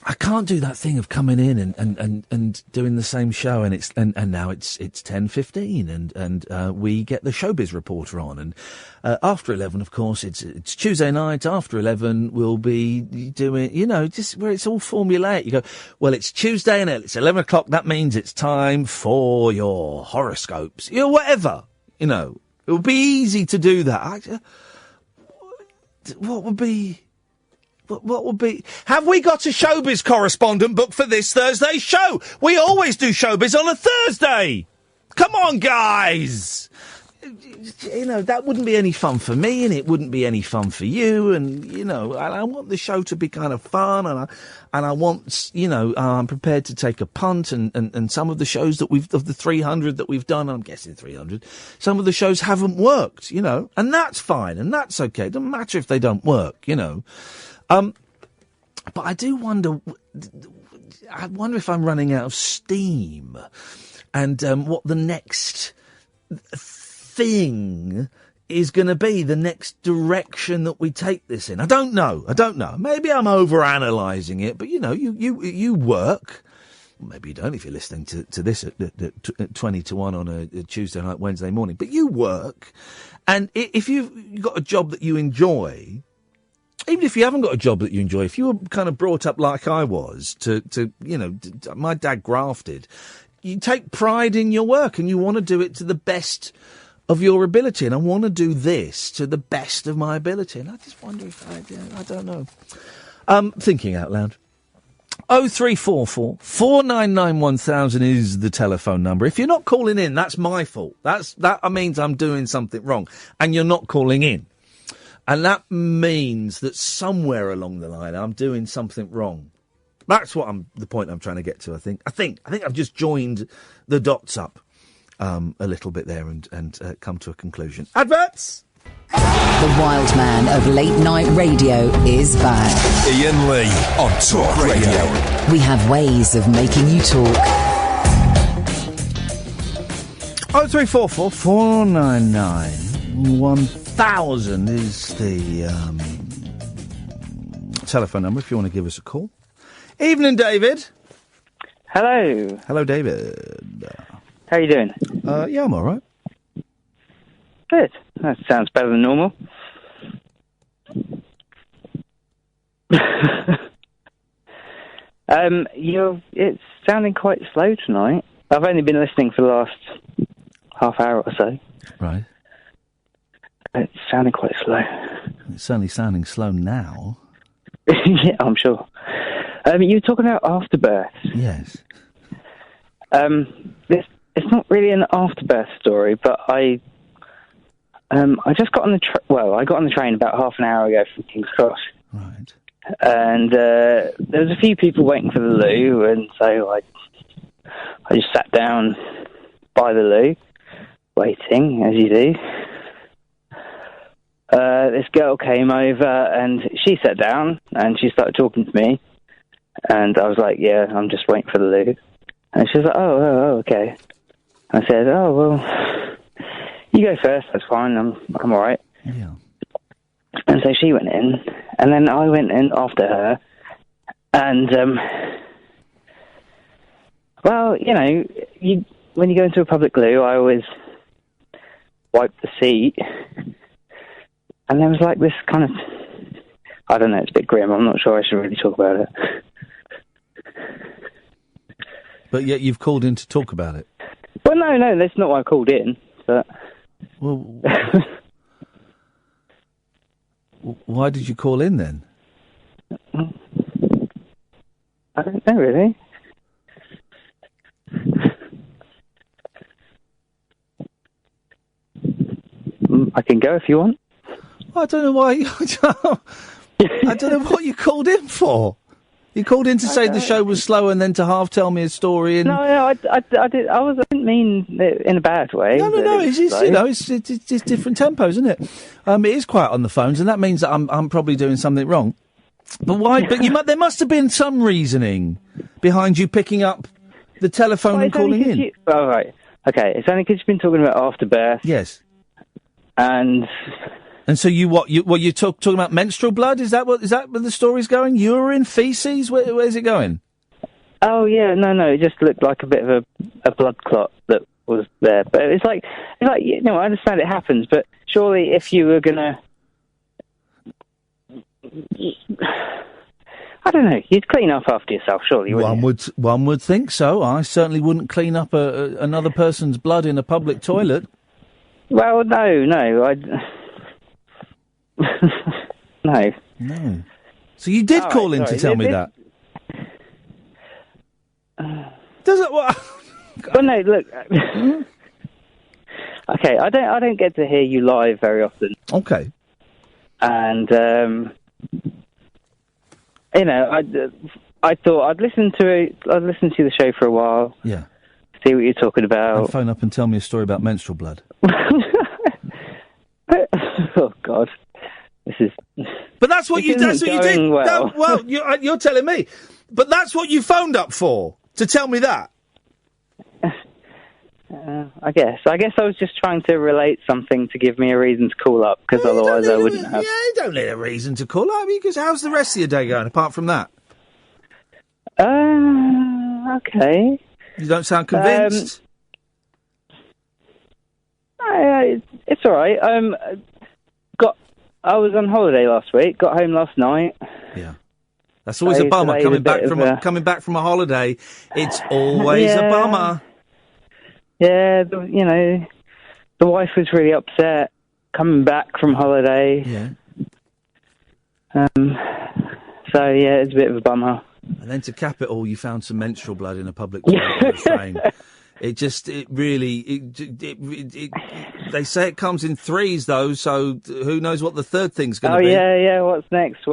I can't do that thing of coming in and doing the same show, and now it's 10:15, and we get the showbiz reporter on, and after 11, of course, it's Tuesday night. After 11, we'll be doing, just where it's all formulaic. You go, well, it's Tuesday and it's 11 o'clock. That means it's time for your horoscopes, whatever. It would be easy to do that. What would be? Have we got a showbiz correspondent booked for this Thursday's show? We always do showbiz on a Thursday. Come on, guys. That wouldn't be any fun for me, and it wouldn't be any fun for you. And, I want the show to be kind of fun, and I want, I'm prepared to take a punt, and some of the shows that of the 300 that we've done, I'm guessing 300, some of the shows haven't worked, and that's fine, and that's okay. It doesn't matter if they don't work, But I do wonder. I wonder if I'm running out of steam, and what the next thing is going to be, the next direction that we take this in. I don't know. Maybe I'm overanalyzing it, but you work. Maybe you don't if you're listening to this at 20 to 1 on a Tuesday night, Wednesday morning. But you work, and if you've got a job that you enjoy. Even if you haven't got a job that you enjoy, if you were kind of brought up like I was, my dad grafted, you take pride in your work and you want to do it to the best of your ability. And I want to do this to the best of my ability. And I just wonder if I don't know. Thinking out loud. 0344 499 1000 is the telephone number. If you're not calling in, that's my fault. That means I'm doing something wrong. And you're not calling in. And that means that somewhere along the line, I'm doing something wrong. That's the point I'm trying to get to, I think. I think I've just joined the dots up a little bit there and come to a conclusion. Adverts! The wild man of late night radio is back. Iain Lee on Talk Radio. We have ways of making you talk. 0344 499 1000 is the telephone number if you want to give us a call. Evening, David. Hello. Hello, David. How you doing? Yeah, I'm all right. Good. That sounds better than normal. It's sounding quite slow tonight. I've only been listening for the last half hour or so. Right. It's sounding quite slow. It's certainly sounding slow now. Yeah, I'm sure. You were talking about Afterbirths. Yes. It's not really an Afterbirth story, but I just got on the I got on the train about half an hour ago from King's Cross. Right. And there was a few people waiting for the loo, and so I just sat down by the loo, waiting, as you do. This girl came over, and she sat down, and she started talking to me. And I was like, yeah, I'm just waiting for the loo. And she was like, oh, okay. I said, oh, well, you go first, that's fine, I'm all right. Yeah. And so she went in, and then I went in after her. And, well, when you go into a public loo, I always wipe the seat. And there was like this kind of, I don't know, it's a bit grim. I'm not sure I should really talk about it. But yet you've called in to talk about it. Well, no, that's not why I called in. But well, why did you call in then? I don't know really. I can go if you want. I don't know why. I don't know what you called in for. You called in to say the show was slow and then to half tell me a story. And... No, I didn't mean it in a bad way. No. It's just different tempos, isn't it? It is quiet on the phones, and that means that I'm probably doing something wrong. But why? But there must have been some reasoning behind you picking up the telephone and calling in. Oh, right. Okay, it's only because you've been talking about Afterbirths. Yes. And And so you're talking about menstrual blood? Is that where the story's going? Urine, feces? Where's it going? Oh yeah, no, it just looked like a bit of a blood clot that was there. But it's like you know, I understand it happens, but surely if you were gonna, I don't know, you'd clean up after yourself, surely, wouldn't you? One would think so. I certainly wouldn't clean up another person's blood in a public toilet. Well, no, no. No. So you did call in to tell me that. Does it? Well, no. Look. Okay, I don't get to hear you live very often. Okay. And you know, I thought I'd listen to the show for a while. Yeah. See what you're talking about. And phone up and tell me a story about menstrual blood. Oh God, this is. But that's what you did. Well, well, you're telling me. But that's what you phoned up for, to tell me that. I guess I was just trying to relate something to give me a reason to call up, because otherwise I wouldn't have. Yeah, you don't need a reason to call up, because how's the rest of your day going, apart from that? Okay. You don't sound convinced. It's all right. I was on holiday last week. Got home last night. Yeah, that's always a bummer coming back from a holiday. It's always a bummer. Yeah, the wife was really upset coming back from holiday. Yeah. So yeah, it's a bit of a bummer. And then to cap it all, you found some menstrual blood in a public toilet on a train. They say it comes in threes, though, so who knows what the third thing's going to be. Oh, yeah, what's next?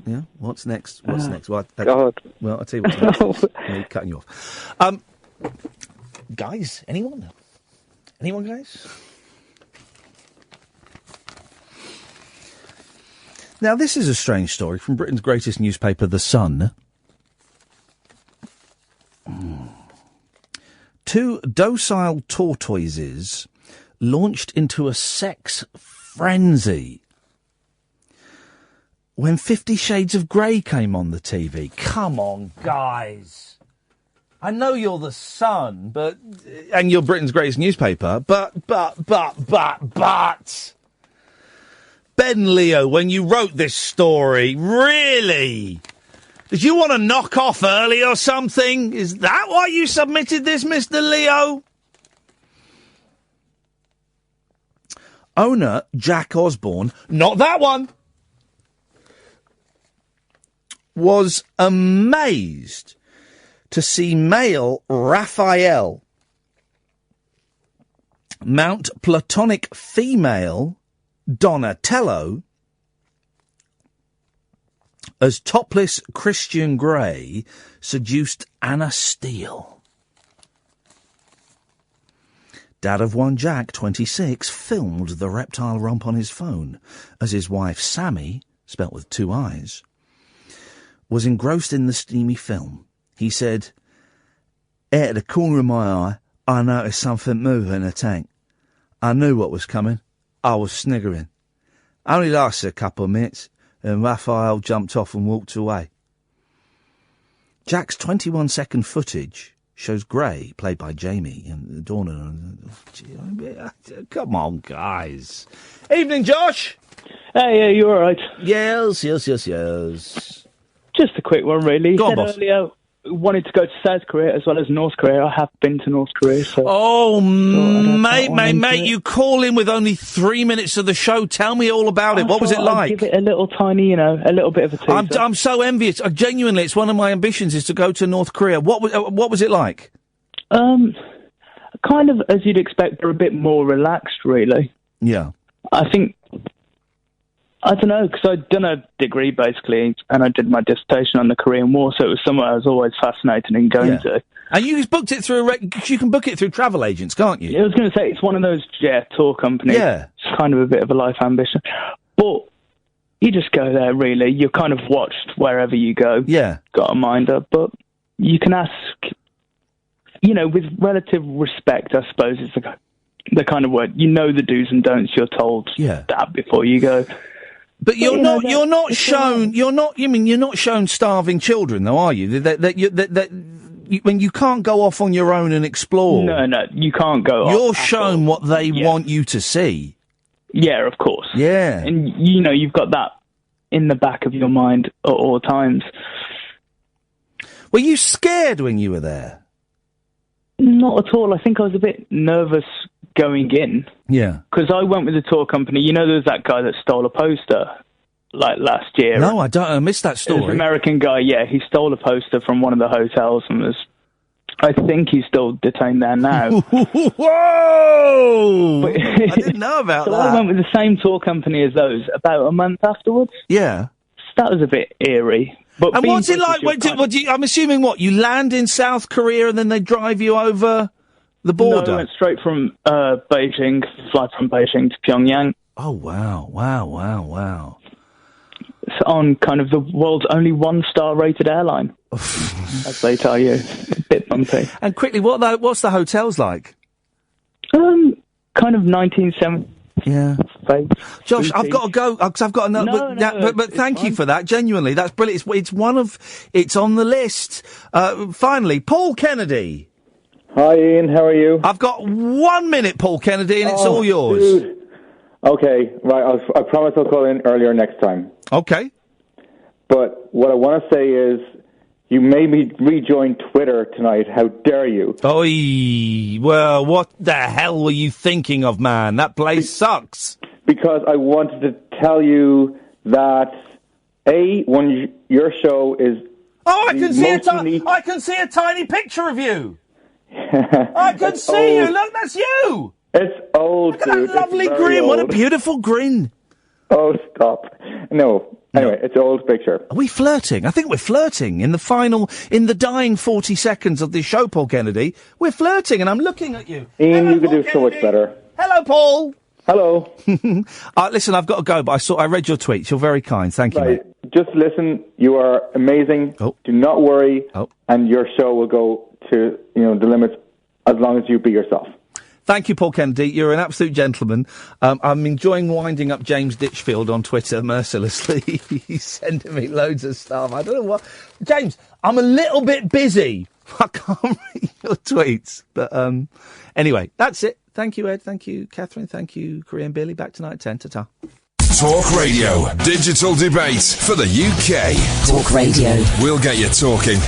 Yeah, what's next? Well, God. Well, I'll tell you what's next. I'm cutting you off. Guys, anyone? Anyone, guys? Now, this is a strange story from Britain's greatest newspaper, The Sun. 2 docile tortoises launched into a sex frenzy when 50 Shades of Grey came on the TV. Come on, guys. I know you're The Sun, and you're Britain's greatest newspaper, but. Ben Leo, when you wrote this story, really? Did you want to knock off early or something? Is that why you submitted this, Mr. Leo? Owner Jack Osborne, not that one, was amazed to see male Raphael mount platonic female Donatello as topless Christian Grey seduced Anna Steele. Dad of one Jack, 26, filmed the reptile romp on his phone as his wife Sammy, spelt with 2 I's, was engrossed in the steamy film. He said, "Out of the corner of my eye, I noticed something moving in the tank. I knew what was coming. I was sniggering. Only lasted a couple of minutes, and Raphael jumped off and walked away." Jack's 21-second footage shows Gray, played by Jamie, and Dornan. Come on, guys. Evening, Josh. Hey, you all right? Yes. Just a quick one, really. Go on, said boss. Earlier, wanted to go to South Korea as well as North Korea. I have been to North Korea, so... Oh, mate, you call in with only 3 minutes of the show. Tell me all about it. What was it like? I'd give it a little tiny, a little bit of a teaser. I'm so envious. Genuinely, it's one of my ambitions is to go to North Korea. What was it like? Kind of as you'd expect, but a bit more relaxed, really. Yeah. I think... I don't know, because I'd done a degree, basically, and I did my dissertation on the Korean War, so it was somewhere I was always fascinated in going to. And you booked it through you can book it through travel agents, can't you? I was going to say, it's one of those tour companies. Yeah. It's kind of a bit of a life ambition. But you just go there, really. You're kind of watched wherever you go. Yeah. Got a minder. But you can ask, with relative respect, I suppose, is the kind of word, you know, the do's and don'ts. You're told that before you go. But you're not shown starving children, though, are you? When you can't go off on your own and explore. No, you can't go off. You're shown what they want you to see. Yeah, of course. Yeah. And, you know, you've got that in the back of your mind at all times. Were you scared when you were there? Not at all. I think I was a bit nervous going in. Yeah. Because I went with the tour company. You know, there's that guy that stole a poster, like, last year. No, I missed that story. There's an American guy, he stole a poster from one of the hotels and I think he's still detained there now. Whoa! I didn't know about so that. I went with the same tour company as those about a month afterwards. Yeah. So that was a bit eerie. But and what's it like? I'm assuming you land in South Korea and then they drive you over the border? No, I went straight from Beijing, flight from Beijing to Pyongyang. Oh, wow. It's on kind of the world's only 1-star rated airline, as they tell you. It's a bit bumpy. And quickly, what's the hotels like? Kind of 1970s. Yeah. Josh, I've got to go because I've got another. No, but thank you for that. Genuinely, that's brilliant. It's on the list. Finally, Paul Kennedy. Hi, Ian. How are you? I've got 1 minute, Paul Kennedy, and it's all yours. Dude. Okay, right. I promise I'll call in earlier next time. Okay. But what I want to say is, you made me rejoin Twitter tonight. How dare you? Oi! Well, what the hell were you thinking of, man? That place sucks. Because I wanted to tell you that your show is. Oh, I can see a tiny picture of you. I can see you. Look, that's you. It's old, Look at that lovely grin. Old. What a beautiful grin. Oh, stop. No. Anyway, it's an old picture. Are we flirting? I think we're flirting in the dying 40 seconds of this show, Paul Kennedy. We're flirting, and I'm looking at you. Ian, you could do so much better. Hello, Paul. Hello. Listen, I've got to go, but I read your tweets. You're very kind. Thank you, mate. Just listen. You are amazing. Oh. Do not worry. Oh. And your show will go to the limits as long as you be yourself. Thank you, Paul Kennedy. You're an absolute gentleman. I'm enjoying winding up James Ditchfield on Twitter mercilessly. He's sending me loads of stuff. I don't know what. James, I'm a little bit busy. I can't read your tweets. But anyway, that's it. Thank you, Ed. Thank you, Catherine. Thank you, Korean Billy. Back tonight at 10. Ta-ta. Talk Radio. Digital debate for the UK. Talk Radio. We'll get you talking.